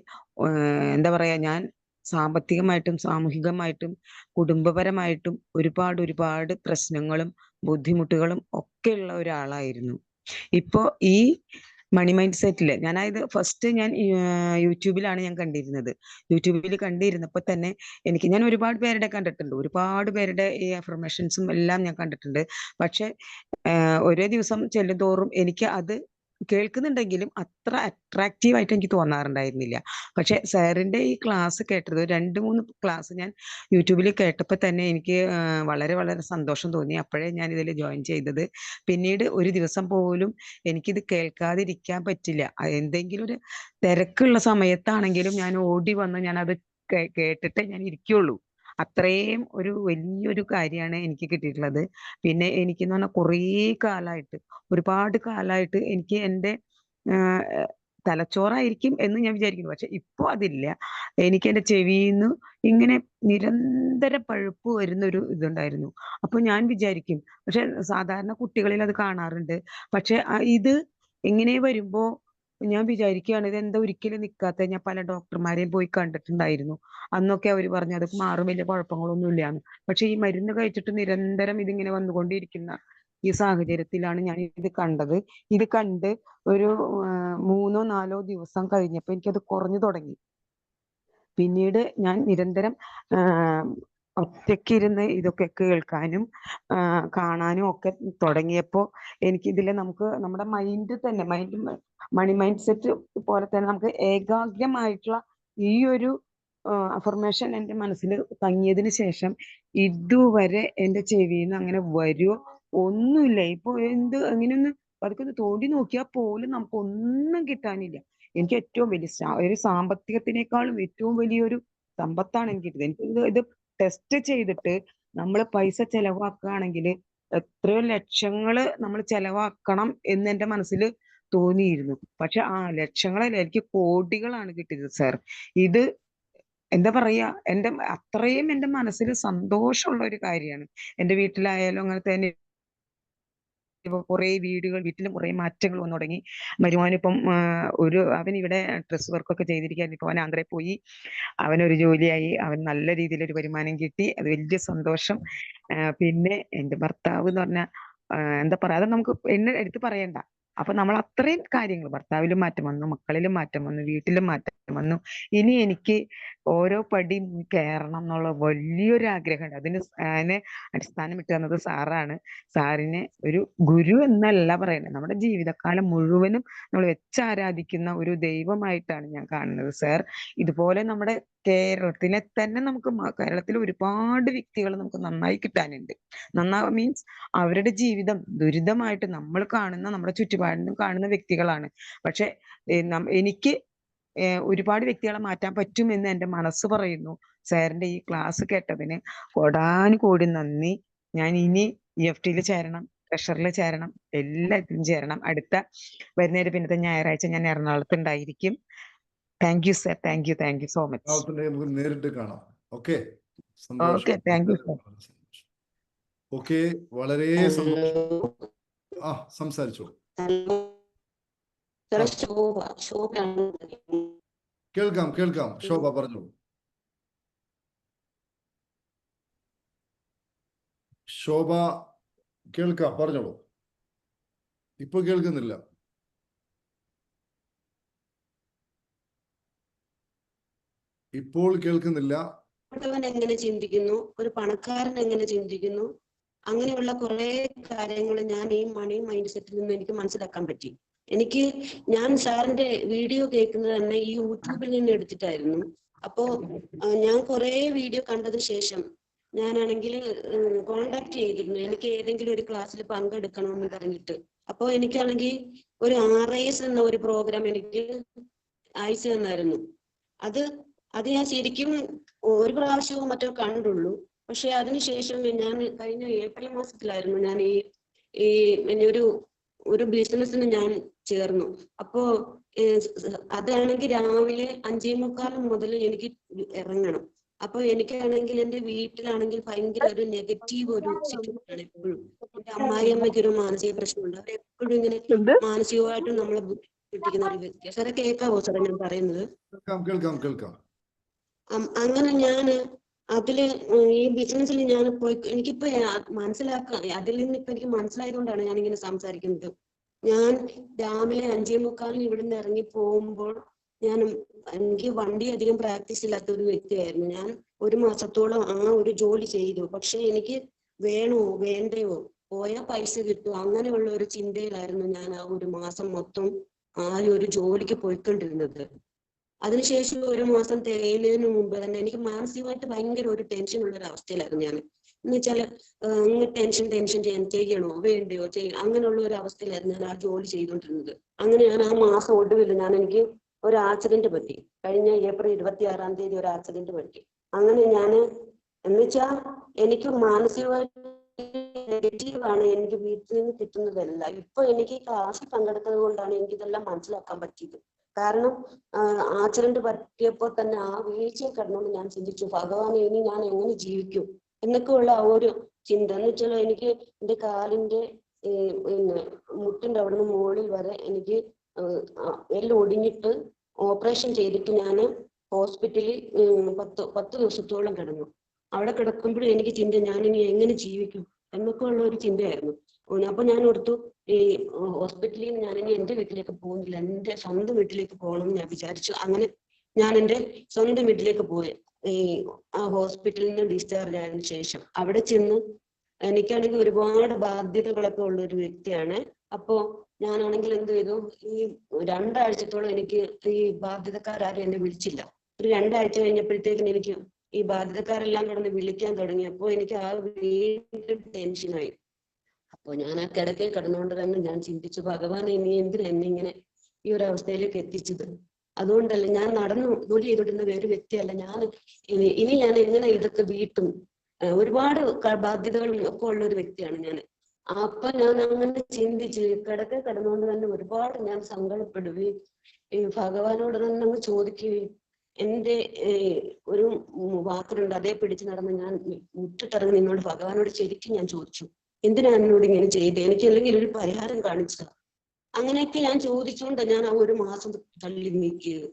എന്താ പറയാ, ഞാൻ സാമ്പത്തികമായിട്ടും സാമൂഹികമായിട്ടും കുടുംബപരമായിട്ടും ഒരുപാട് പ്രശ്നങ്ങളും ബുദ്ധിമുട്ടുകളും ഒക്കെ ഉള്ള ഒരാളായിരുന്നു. ഇപ്പോ ഈ മണി മൈൻഡ് സെറ്റില് ഞാനത് ഫസ്റ്റ് ഞാൻ യൂട്യൂബിലാണ് ഞാൻ കണ്ടിരുന്നത്. യൂട്യൂബിൽ കണ്ടിരുന്നപ്പോൾ തന്നെ ഞാൻ ഒരുപാട് പേരുടെ കണ്ടിട്ടുണ്ട്, ഒരുപാട് പേരുടെ ഈ അഫർമേഷൻസും എല്ലാം ഞാൻ കണ്ടിട്ടുണ്ട്. പക്ഷെ ഓരോ ദിവസം ചെല്ലുന്തോറും എനിക്ക് അത് കേൾക്കുന്നുണ്ടെങ്കിലും അത്ര അട്രാക്റ്റീവ് ആയിട്ട് എനിക്ക് തോന്നാറുണ്ടായിരുന്നില്ല. പക്ഷെ സാറിന്റെ ഈ ക്ലാസ് കേട്ടത് 2-3 ക്ലാസ് ഞാൻ യൂട്യൂബിൽ കേട്ടപ്പോൾ തന്നെ എനിക്ക് വളരെ സന്തോഷം തോന്നി. അപ്പോഴേ ഞാൻ ഇതിൽ ജോയിൻ ചെയ്തത്. പിന്നീട് ഒരു ദിവസം പോലും എനിക്കിത് കേൾക്കാതിരിക്കാൻ പറ്റില്ല. എന്തെങ്കിലും ഒരു തിരക്കുള്ള സമയത്താണെങ്കിലും ഞാൻ ഓടി വന്ന് ഞാൻ അത് കേട്ടിട്ടേ ഞാൻ ഇരിക്കുള്ളൂ. അത്രയും ഒരു വലിയൊരു കാര്യമാണ് എനിക്ക് കിട്ടിയിട്ടുള്ളത്. പിന്നെ എനിക്കെന്ന് പറഞ്ഞാൽ ഒരുപാട് കാലമായിട്ട് എനിക്ക് എൻ്റെ തലച്ചോറായിരിക്കും എന്ന് ഞാൻ വിചാരിക്കുന്നു. പക്ഷെ ഇപ്പൊ അതില്ല. എനിക്ക് എൻ്റെ ചെവിന്ന് ഇങ്ങനെ നിരന്തര പഴുപ്പ് വരുന്ന ഒരു ഇതുണ്ടായിരുന്നു. അപ്പൊ ഞാൻ വിചാരിക്കും, പക്ഷെ സാധാരണ കുട്ടികളിൽ അത് കാണാറുണ്ട്. പക്ഷെ ഇത് ഇങ്ങനെ വരുമ്പോ ഞാൻ വിചാരിക്കുകയാണ്, ഇതെന്താ ഒരിക്കലും നിൽക്കാത്ത. ഞാൻ പല ഡോക്ടർമാരെയും പോയി കണ്ടിട്ടുണ്ടായിരുന്നു. അന്നൊക്കെ അവർ പറഞ്ഞു അത് മാറും, വലിയ കുഴപ്പങ്ങളൊന്നും ഇല്ലാന്ന്. പക്ഷെ ഈ മരുന്ന് കഴിച്ചിട്ട് നിരന്തരം ഇതിങ്ങനെ വന്നുകൊണ്ടിരിക്കുന്ന ഈ സാഹചര്യത്തിലാണ് ഞാൻ ഇത് കണ്ടത്. ഇത് കണ്ട് ഒരു 3-4 ദിവസം കഴിഞ്ഞപ്പോൾ എനിക്കത് കുറഞ്ഞു തുടങ്ങി. പിന്നീട് ഞാൻ നിരന്തരം ഒറ്റയ്ക്കിരുന്ന് ഇതൊക്കെ കേൾക്കാനും കാണാനും ഒക്കെ തുടങ്ങിയപ്പോൾ എനിക്കിതിൽ നമ്മുടെ മൈൻഡ് തന്നെ മണി മൈൻഡ് സെറ്റ് പോലെ തന്നെ നമുക്ക് ഏകാഗ്രമായിട്ടുള്ള ഈ ഒരു അഫർമേഷൻ എൻ്റെ മനസ്സിൽ തങ്ങിയതിന് ശേഷം ഇതുവരെ എൻ്റെ ചെവിയിൽ നിന്ന് അങ്ങനെ വരുമോ ഒന്നുമില്ല. ഇപ്പൊ അങ്ങനെയൊന്ന് പതുക്കെ തോണ്ടി നോക്കിയാൽ പോലും നമുക്ക് ഒന്നും കിട്ടാനില്ല. എനിക്ക് ഏറ്റവും വലിയ ഒരു സാമ്പത്തികത്തിനേക്കാളും ഏറ്റവും വലിയൊരു സമ്പത്താണ് എനിക്ക് കിട്ടിയത്. എനിക്ക് ഇത് ടെസ്റ്റ് ചെയ്തിട്ട് നമ്മൾ പൈസ ചെലവാക്കുകയാണെങ്കിൽ എത്രയോ ലക്ഷങ്ങള് നമ്മൾ ചെലവാക്കണം എന്ന് എൻ്റെ മനസ്സിൽ തോന്നിയിരുന്നു. പക്ഷെ ലക്ഷങ്ങളല്ല, എനിക്ക് കോടികളാണ് കിട്ടിയത് സാർ. ഇത് എന്താ പറയാ, അത്രയും എൻ്റെ മനസ്സിൽ സന്തോഷമുള്ള ഒരു കാര്യമാണ്. എൻ്റെ വീട്ടിലായാലും അങ്ങനെ തന്നെ കുറെ വീട്ടിലും കുറെ മാറ്റങ്ങൾ വന്നു തുടങ്ങി. മരുമോനിപ്പം അവൻ ഇവിടെ ഡ്രസ് വർക്കൊക്കെ ചെയ്തിരിക്കാൻ ഇപ്പൊ അവൻ ആന്ധ്രയിൽ പോയി. അവനൊരു ജോലിയായി, അവൻ നല്ല രീതിയിലൊരു വരുമാനം കിട്ടി. അത് വലിയ സന്തോഷം. പിന്നെ എൻ്റെ ഭർത്താവ് എന്ന് പറഞ്ഞാൽ എന്താ പറയാ, അത് നമുക്ക് എടുത്ത് പറയണ്ട. അപ്പൊ നമ്മൾ അത്രയും കാര്യങ്ങൾ, ഭർത്താവിലും മാറ്റം വന്നു, മക്കളിലും മാറ്റം വന്നു, വീട്ടിലും മാറ്റം വന്നു. ഇനി എനിക്ക് ഓരോ പടി കയറണം എന്നുള്ള വലിയൊരു ആഗ്രഹമുണ്ട്. അതിന് അടിസ്ഥാനം ഇട്ട് തന്നത് സാറാണ്. സാറിനെ ഒരു ഗുരു എന്നല്ല പറയുന്നത്, നമ്മുടെ ജീവിതകാലം മുഴുവനും നമ്മൾ വെച്ചാരാധിക്കുന്ന ഒരു ദൈവമായിട്ടാണ് ഞാൻ കാണുന്നത് സാർ. ഇതുപോലെ നമ്മുടെ കേരളത്തിലെ തന്നെ കേരളത്തിൽ ഒരുപാട് വ്യക്തികൾ നമുക്ക് നന്നായി കിട്ടാനുണ്ട്. മീൻസ് അവരുടെ ജീവിതം ദുരിതമായിട്ട് നമ്മൾ കാണുന്ന, നമ്മുടെ ചുറ്റുപാടിനും കാണുന്ന വ്യക്തികളാണ്. പക്ഷെ എനിക്ക് ഒരുപാട് വ്യക്തികളെ മാറ്റാൻ പറ്റുമെന്ന് എൻ്റെ മനസ്സ് പറയുന്നു. സാറിന്റെ ഈ ക്ലാസ് കേട്ടതിന് കോടാനുകോടി നന്ദി. ഞാൻ ഇനി EFT ചേരണം, ട്രഷറിൽ ചേരണം, എല്ലാത്തിലും ചേരണം. വരുന്നതിന് പിന്നത്തെ ഞായറാഴ്ച ഞാൻ എറണാകുളത്ത് ഉണ്ടായിരിക്കും. Thank you sir, thank you so much. നേരിട്ട് കാണാം. Okay, thank you sir. Okay, വളരെ സന്തോഷം. സംസാരിച്ചോ. കേൾക്കാം. ശോഭ പറഞ്ഞോളൂ. ശോഭ കേൾക്കാം, പറഞ്ഞോളൂ. ഇപ്പൊ കേൾക്കുന്നില്ല. ഇപ്പോൾ കേൾക്കുന്നില്ല. എങ്ങനെ ചിന്തിക്കുന്നു, ഒരു പണക്കാരൻ എങ്ങനെ ചിന്തിക്കുന്നു, അങ്ങനെയുള്ള കുറെ കാര്യങ്ങൾ ഞാൻ ഈ മണി മൈൻഡ് സെറ്റിൽ നിന്ന് എനിക്ക് മനസ്സിലാക്കാൻ പറ്റി. എനിക്ക് ഞാൻ സാറിന്റെ വീഡിയോ കേൾക്കുന്നത് തന്നെ ഈ യൂട്യൂബിൽ നിന്ന് എടുത്തിട്ടായിരുന്നു. അപ്പോ ഞാൻ കുറെ വീഡിയോ കണ്ടതിന് ശേഷം ഞാനാണെങ്കിൽ കോണ്ടാക്ട് ചെയ്തിരുന്നു എനിക്ക് ഏതെങ്കിലും ഒരു ക്ലാസ്സിൽ പങ്കെടുക്കണമെന്ന് പറഞ്ഞിട്ട്. അപ്പോ എനിക്കാണെങ്കിൽ ഒരു RIS എന്ന ഒരു പ്രോഗ്രാം എനിക്ക് അയച്ചു തന്നായിരുന്നു. അത് ഞാൻ ശരിക്കും ഒരു പ്രാവശ്യവും മറ്റോ കണ്ടുള്ളൂ. പക്ഷെ അതിനുശേഷം ഞാൻ കഴിഞ്ഞ ഏപ്രിൽ മാസത്തിലായിരുന്നു ഞാൻ ഈ ഒരു ബിസിനസ്സിന് ഞാൻ ചേർന്നു. അപ്പോ അതാണെങ്കിൽ രാവിലെ 5:45 മുതൽ എനിക്ക് ഇറങ്ങണം. അപ്പൊ എനിക്കാണെങ്കിൽ എന്റെ വീട്ടിലാണെങ്കിൽ ഭയങ്കര ഒരു നെഗറ്റീവ് ഒരു സിറ്റുവേഷൻ എപ്പോഴും. എന്റെ അമ്മായിയമ്മയ്ക്ക് ഒരു മാനസിക പ്രശ്നമുണ്ട്. അവരെപ്പോഴും ഇങ്ങനെ മാനസികമായിട്ട് നമ്മളെ ബുദ്ധിമുട്ടിക്കുന്ന ഒരു വ്യക്തിയാണ്. സാറെ കേൾക്കാവോ സാറേ ഞാൻ പറയുന്നത്? കേൾക്കാം. അങ്ങനെ ഞാന് അതില് ഈ ബിസിനസ്സിൽ ഞാൻ പോയി എനിക്കിപ്പോ മനസ്സിലാക്കാം, അതിൽ നിന്ന് ഇപ്പൊ എനിക്ക് മനസ്സിലായതുകൊണ്ടാണ് ഞാൻ ഇങ്ങനെ സംസാരിക്കുന്നത്. ഞാൻ രാവിലെ 5:45 ഇവിടുന്ന് ഇറങ്ങി പോകുമ്പോൾ എനിക്ക് വണ്ടി അധികം പ്രാക്ടീസ് ഇല്ലാത്ത ഒരു വ്യക്തിയായിരുന്നു. ഞാൻ 1 മാസത്തോളം ആ ഒരു ജോലി ചെയ്തു. പക്ഷെ എനിക്ക് വേണോ വേണ്ടയോ, പോയാൽ പൈസ കിട്ടുമോ, അങ്ങനെയുള്ള ഒരു ചിന്തയിലായിരുന്നു ഞാൻ ആ 1 മാസം മൊത്തം ആ ഒരു ജോലിക്ക് പോയിക്കൊണ്ടിരുന്നത്. അതിനുശേഷം 1 മാസം തികയുന്നതിന് മുമ്പ് തന്നെ എനിക്ക് മാനസികമായിട്ട് ഭയങ്കര ഒരു ടെൻഷൻ ഉള്ള ഒരു അവസ്ഥയിലായിരുന്നു ഞാൻ. എന്ന് വെച്ചാൽ ടെൻഷൻ ചെയ്യണോ വേണ്ടയോ അങ്ങനെയുള്ള ഒരു അവസ്ഥയിലായിരുന്നു ഞാൻ ആ ജോലി ചെയ്തുകൊണ്ടിരുന്നത്. അങ്ങനെ ഞാൻ ആ മാസം ഒടുവിൽ എനിക്ക് ഒരു ആക്സിഡന്റ് പറ്റി. കഴിഞ്ഞ ഏപ്രിൽ 26-ാം തീയതി ഒരു ആക്സിഡന്റ് പറ്റി. അങ്ങനെ ഞാൻ എന്നുവെച്ചാൽ എനിക്ക് മാനസികമായിട്ട് നെഗറ്റീവാണ്, എനിക്ക് വീട്ടിൽ നിന്ന് കിട്ടുന്നതല്ല. ഇപ്പൊ എനിക്ക് ക്ലാസ്സിൽ പങ്കെടുത്തത് കൊണ്ടാണ് എനിക്കിതെല്ലാം മനസ്സിലാക്കാൻ പറ്റിയത്. കാരണം ആക്സിഡന്റ് പറ്റിയപ്പോൾ തന്നെ ആ വീഴ്ചയിൽ കിടന്നുകൊണ്ട് ഞാൻ ചിന്തിച്ചു, ഭഗവാനെ ഇനി ഞാൻ എങ്ങനെ ജീവിക്കും എന്നൊക്കെയുള്ള ആ ഒരു ചിന്ത. എന്ന് വെച്ചാൽ എനിക്ക് എന്റെ കാലിന്റെ മുട്ടിന്റെ അവിടുന്ന് മുകളിൽ വരെ എനിക്ക് എല്ലാം ഒടിഞ്ഞിട്ട് ഓപ്പറേഷൻ ചെയ്തിട്ട് ഞാൻ ഹോസ്പിറ്റലിൽ 10 ദിവസത്തോളം കിടന്നു. അവിടെ കിടക്കുമ്പോഴും എനിക്ക് ചിന്ത, ഞാനിനി എങ്ങനെ ജീവിക്കും എന്നൊക്കെ ഉള്ള ഒരു ചിന്തയായിരുന്നു. അപ്പൊ ഞാൻ ഓർത്തു, ഈ ഹോസ്പിറ്റലിൽ നിന്ന് ഞാനിനി എന്റെ വീട്ടിലേക്ക് പോകുന്നില്ല, എന്റെ സ്വന്തം വീട്ടിലേക്ക് പോകണം എന്ന് ഞാൻ വിചാരിച്ചു. അങ്ങനെ ഞാൻ എന്റെ സ്വന്തം വീട്ടിലേക്ക് പോയി. ആ ഹോസ്പിറ്റലിൽ നിന്ന് ഡിസ്ചാർജ് ആയതിനു ശേഷം അവിടെ ചെന്ന് എനിക്കാണെങ്കിൽ ഒരുപാട് ബാധ്യതകളൊക്കെ ഉള്ള ഒരു വ്യക്തിയാണ്. അപ്പോ ഞാനാണെങ്കിൽ എന്ത് ചെയ്തു, ഈ 2 ആഴ്ചത്തോളം എനിക്ക് ഈ ബാധ്യതക്കാരും എന്നെ വിളിച്ചില്ല. ഒരു 2 ആഴ്ച കഴിഞ്ഞപ്പോഴത്തേക്കിന് എനിക്ക് ഈ ബാധ്യതക്കാരെല്ലാം കിടന്ന് വിളിക്കാൻ തുടങ്ങിയപ്പോ എനിക്ക് ആ വീണ്ടും ടെൻഷനായി. അപ്പൊ ഞാൻ ആ കിടക്കയിൽ കിടന്നുകൊണ്ട് തന്നെ ഞാൻ ചിന്തിച്ചു, ഭഗവാനെ ഇനി എന്തിനാ എന്നെ ഇങ്ങനെ ഈ ഒരു അവസ്ഥയിലേക്ക് എത്തിച്ചത്? അതുകൊണ്ടല്ല, ഞാൻ നടന്നു ജോലി ചെയ്തിട്ടുന്ന ഒരു വ്യക്തിയല്ല ഞാൻ. ഇനി ഞാൻ എങ്ങനെ ഇതൊക്കെ വീട്ടും? ഒരുപാട് ബാധ്യതകളും ഒക്കെ ഉള്ള ഒരു വ്യക്തിയാണ് ഞാൻ. അപ്പൊ ഞാൻ അങ്ങനെ ചിന്തിച്ച് കിടക്കയിൽ കിടന്നുകൊണ്ട് തന്നെ ഒരുപാട് ഞാൻ സങ്കടപ്പെടുകയും ഈ ഭഗവാനോട് തന്നെ അങ്ങ് ചോദിക്കുകയും, എന്റെ ഒരു വാക്കുണ്ട് അതേ പിടിച്ചു നടന്ന് ഞാൻ മുട്ടിട്ടിറങ്ങി നിന്നോട് ഭഗവാനോട് ശരിക്കും ഞാൻ ചോദിച്ചു, എന്തിനാ എന്നോട് ഇങ്ങനെ ചെയ്തേ? എനിക്ക് അല്ലെങ്കിൽ ഒരു പരിഹാരം കാണിച്ചതാ. അങ്ങനെയൊക്കെ ഞാൻ ചോദിച്ചുകൊണ്ട് ഞാൻ ആ 1 മാസം തള്ളി നീക്കിയത്.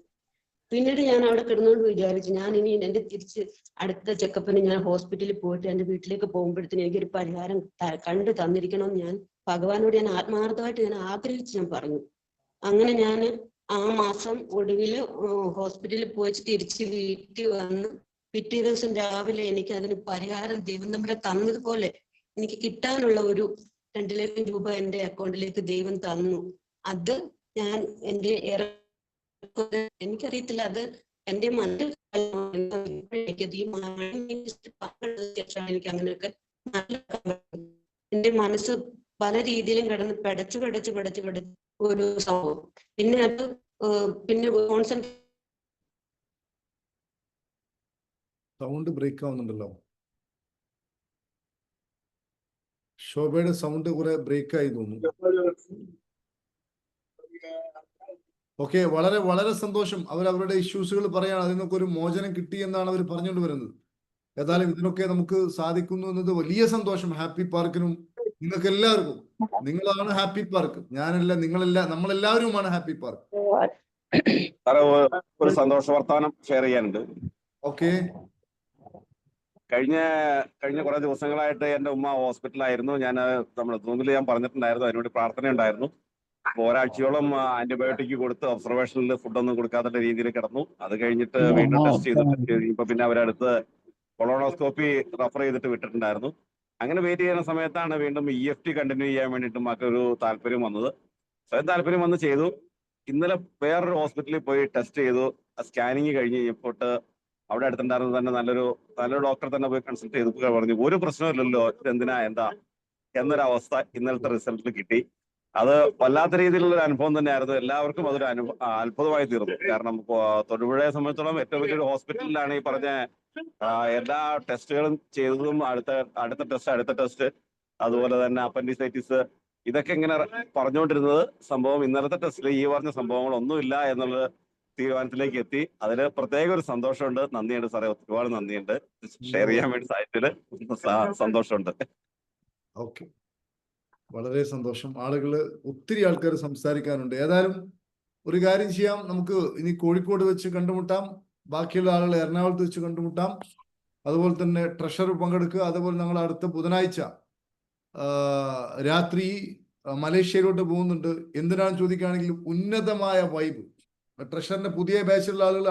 പിന്നീട് ഞാൻ അവിടെ കിടന്നുകൊണ്ട് വിചാരിച്ചു, ഞാൻ ഇനി എന്റെ തിരിച്ച് അടുത്ത ചെക്കപ്പിന് ഞാൻ ഹോസ്പിറ്റലിൽ പോയിട്ട് എന്റെ വീട്ടിലേക്ക് പോകുമ്പോഴത്തേന് എനിക്കൊരു പരിഹാരം കണ്ടു തന്നിരിക്കണമെന്ന് ഞാൻ ഭഗവാനോട് ഞാൻ ആത്മാർത്ഥമായിട്ട് ഞാൻ ആഗ്രഹിച്ച് ഞാൻ പറഞ്ഞു. അങ്ങനെ ഞാൻ ആ മാസം ഒടുവില് ഹോസ്പിറ്റലിൽ പോയിട്ട് തിരിച്ച് വീട്ടിൽ വന്ന് പിറ്റേ ദിവസം രാവിലെ എനിക്ക് അതിന് പരിഹാരം ദൈവം നമ്മളെ തന്നതുപോലെ എനിക്ക് കിട്ടാനുള്ള ഒരു 2 ലക്ഷം രൂപ എന്റെ അക്കൗണ്ടിലേക്ക് ദൈവം തന്നു. അത് ഞാൻ എന്റെ എനിക്കറിയത്തില്ല, അത് എന്റെ മനസ്സിൽ എനിക്ക് അങ്ങനെയൊക്കെ എന്റെ മനസ്സ് പല രീതിയിലും കിടന്ന് പിടച്ച് ഒരു സംഭവം. പിന്നെ അത് പിന്നെ സൗണ്ട് ബ്രേക്ക് ആവുന്നുണ്ടല്ലോ. ശോഭയുടെ സൗണ്ട് കുറെ ബ്രേക്ക് ആയി തോന്നുന്നു. ഓക്കെ, വളരെ വളരെ സന്തോഷം. അവരുടെ ഇഷ്യൂസുകൾ പറയാണ്, അതിൽ നിന്നൊക്കെ ഒരു മോചനം കിട്ടി എന്നാണ് അവർ പറഞ്ഞുകൊണ്ട് വരുന്നത്. ഏതായാലും ഇതിനൊക്കെ നമുക്ക് സാധിക്കുന്നു എന്നത് വലിയ സന്തോഷം. ഹാപ്പി പാർക്കിനും നിങ്ങൾക്ക് എല്ലാവർക്കും. നിങ്ങളാണ് ഹാപ്പി പാർക്ക്, ഞാനല്ല, നമ്മളെല്ലാവരുമാണ് ഹാപ്പി പാർക്ക്. ഒരു സന്തോഷ വർത്തമാനം ഷെയർ ചെയ്യാനുണ്ട്. ഓക്കെ. കഴിഞ്ഞ കുറെ ദിവസങ്ങളായിട്ട് എന്റെ ഉമ്മ ഹോസ്പിറ്റലായിരുന്നു. ഞാൻ നമ്മുടെ സൂമിൽ ഞാൻ പറഞ്ഞിട്ടുണ്ടായിരുന്നു, അതിനുവേണ്ടി പ്രാർത്ഥന ഉണ്ടായിരുന്നു. അപ്പൊ ഒരാഴ്ചയോളം ആന്റിബയോട്ടിക് കൊടുത്ത് ഒബ്സർവേഷനിൽ ഫുഡൊന്നും കൊടുക്കാത്ത രീതിയിൽ കിടന്നു. അത് കഴിഞ്ഞിട്ട് വീണ്ടും ടെസ്റ്റ് ചെയ്തിട്ട് പിന്നെ അവരടുത്ത് കൊളോണോസ്കോപ്പി റെഫർ ചെയ്തിട്ട് വിട്ടിട്ടുണ്ടായിരുന്നു. അങ്ങനെ വെയിറ്റ് ചെയ്യുന്ന സമയത്താണ് വീണ്ടും EFT കണ്ടിന്യൂ ചെയ്യാൻ വേണ്ടിയിട്ട് മറ്റൊരു താല്പര്യം വന്നത്. സ്വയം താല്പര്യം വന്ന് ചെയ്തു. ഇന്നലെ വേറൊരു ഹോസ്പിറ്റലിൽ പോയി ടെസ്റ്റ് ചെയ്തു. സ്കാനിങ് കഴിഞ്ഞ് കഴിഞ്ഞപ്പോട്ട് അവിടെ അടുത്തുണ്ടായിരുന്നത് തന്നെ നല്ലൊരു ഡോക്ടറെ തന്നെ പോയി കൺസൾട്ട് ചെയ്തു. പറഞ്ഞു ഒരു പ്രശ്നമില്ലല്ലോ, എന്തിനാ എന്താ എന്നൊരവസ്ഥ ഇന്നലത്തെ റിസൾട്ടിൽ കിട്ടി. അത് വല്ലാത്ത രീതിയിലുള്ള ഒരു അനുഭവം തന്നെയായിരുന്നു. എല്ലാവർക്കും അതൊരു അത്ഭുതമായി തീർന്നു. കാരണം തൊടുപുഴയെ സംബന്ധിച്ചിടത്തോളം ഏറ്റവും വലിയൊരു ഹോസ്പിറ്റലിലാണ് ഈ പറഞ്ഞ എല്ലാ ടെസ്റ്റുകളും ചെയ്തതും അടുത്ത ടെസ്റ്റ്, അതുപോലെ തന്നെ അപ്പൻഡിസൈറ്റിസ്, ഇതൊക്കെ ഇങ്ങനെ പറഞ്ഞുകൊണ്ടിരുന്നത്. സംഭവം ഇന്നലത്തെ ടെസ്റ്റിൽ ഈ പറഞ്ഞ സംഭവങ്ങളൊന്നുമില്ല എന്നുള്ള തീരുമാനത്തിലേക്ക് എത്തി. അതിന് പ്രത്യേക ഒരു സന്തോഷമുണ്ട്. നന്ദിയുണ്ട് സാറേ, ഒരുപാട് നന്ദിയുണ്ട്. ഷെയർ ചെയ്യാൻ വേണ്ടി സാധിച്ചതിൽ സന്തോഷമുണ്ട്. ഓക്കെ, വളരെ സന്തോഷം. ഒത്തിരി ആൾക്കാർ സംസാരിക്കാനുണ്ട്. ഏതായാലും ഒരു കാര്യം ചെയ്യാം, നമുക്ക് ഇനി കോഴിക്കോട് വെച്ച് കണ്ടുമുട്ടാം, ബാക്കിയുള്ള ആളുകൾ എറണാകുളത്ത് വെച്ച് കണ്ടുമുട്ടാം. അതുപോലെ തന്നെ ട്രഷറർ പങ്കെടുക്കുക. അതുപോലെ ഞങ്ങൾ അടുത്ത ബുധനാഴ്ച രാത്രി മലേഷ്യയിലോട്ട് പോകുന്നുണ്ട്. എന്തിനാണെന്ന് ചോദിക്കുകയാണെങ്കിൽ ഉന്നതമായ വൈബ്. ട്രഷറിന്റെ പുതിയ ബാച്ചിലുള്ള ആളുകൾ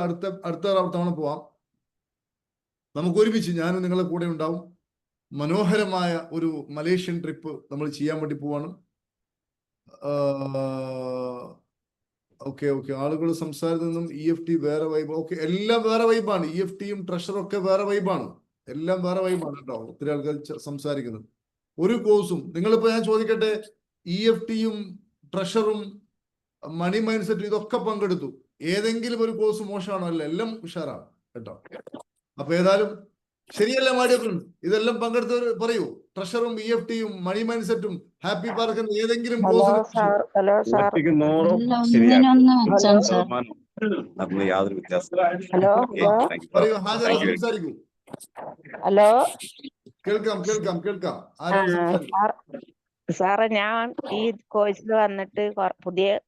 അടുത്ത തവണ പോവാം. നമുക്ക് ഒരുമിച്ച് ഞാനും നിങ്ങളെ കൂടെ ഉണ്ടാവും. മനോഹരമായ ഒരു മലേഷ്യൻ ട്രിപ്പ് നമ്മൾ ചെയ്യാൻ വേണ്ടി പോവാണ്. ഓക്കെ, ആളുകൾ സംസാരത്തിൽ നിന്നും EFT വേറെ വൈബ്. ഓക്കെ, എല്ലാം വേറെ വൈബാണ്. EFTയും ട്രഷറും ഒക്കെ വേറെ വൈബാണ്. എല്ലാം വേറെ വൈബാണ് കേട്ടോ. ഒത്തിരി ആൾക്കാർ സംസാരിക്കുന്നത്. ഒരു കോഴ്സും നിങ്ങളിപ്പോ ഞാൻ ചോദിക്കട്ടെ, EFTയും ട്രഷറും മണി മൈൻഡ് സെറ്റും ഇതൊക്കെ പങ്കെടുത്തു. ഏതെങ്കിലും ഒരു കോഴ്സ് മോശമാണോ? അല്ല, എല്ലാം ഉഷാറാണ് കേട്ടോ. അപ്പൊ ഏതായാലും ശരിയല്ല മാഡിയപ്പൻ, ഇതെല്ലാം പങ്കെടുത്തവർ പറയൂ. ട്രഷറും EFTയും മണി മൈൻഡ് സെറ്റും ഹാപ്പി പാർക്കും ഏതെങ്കിലും കോഴ്സ് യാതൊരു വ്യത്യാസം. പറയൂ, ഹാജർ സംസാരിക്കൂ. ഹലോ, കേൾക്കാം. ആരാണ് സംസാരിക്കുന്നത്? സാറേ, ഞാൻ ഈ കോഴ്സിൽ വന്നിട്ട്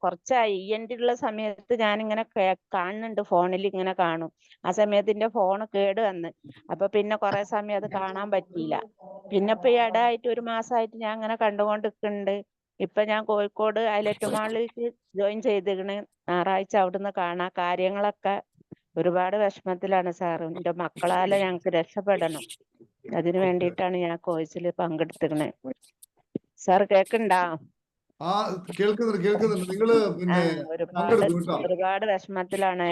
കുറച്ചായി. ഉള്ള സമയത്ത് ഞാനിങ്ങനെ കാണുന്നുണ്ട്, ഫോണിൽ ഇങ്ങനെ കാണും. ആ സമയത്ത് എന്റെ ഫോൺ കേട് വന്ന്, അപ്പൊ പിന്നെ കുറെ സമയം അത് കാണാൻ പറ്റിയില്ല. പിന്നെ ഇപ്പൊ ഈ ഇടയായിട്ട് 1 മാസമായിട്ട് ഞാൻ അങ്ങനെ കണ്ടുകൊണ്ടിരിക്കുന്നുണ്ട്. ഇപ്പൊ ഞാൻ കോഴിക്കോട് ഹൈലൈറ്റ് മാളിലേക്ക് ജോയിൻ ചെയ്തിരിക്കണ്. ഞായറാഴ്ച അവിടുന്ന് കാണാ കാര്യങ്ങളൊക്കെ. ഒരുപാട് വിഷമത്തിലാണ് സാർ. എന്റെ മക്കളാലെ ഞങ്ങൾക്ക് രക്ഷപ്പെടണം. അതിനു വേണ്ടിയിട്ടാണ് ഞാൻ കോഴ്സിൽ പങ്കെടുത്തിരിക്കണേ. സാർ കേൾക്കണ്ടാ? കേൾക്കുന്നുണ്ട്. നിങ്ങള് പിന്നെ ഒരുപാട് വിഷമത്തിലാണ്.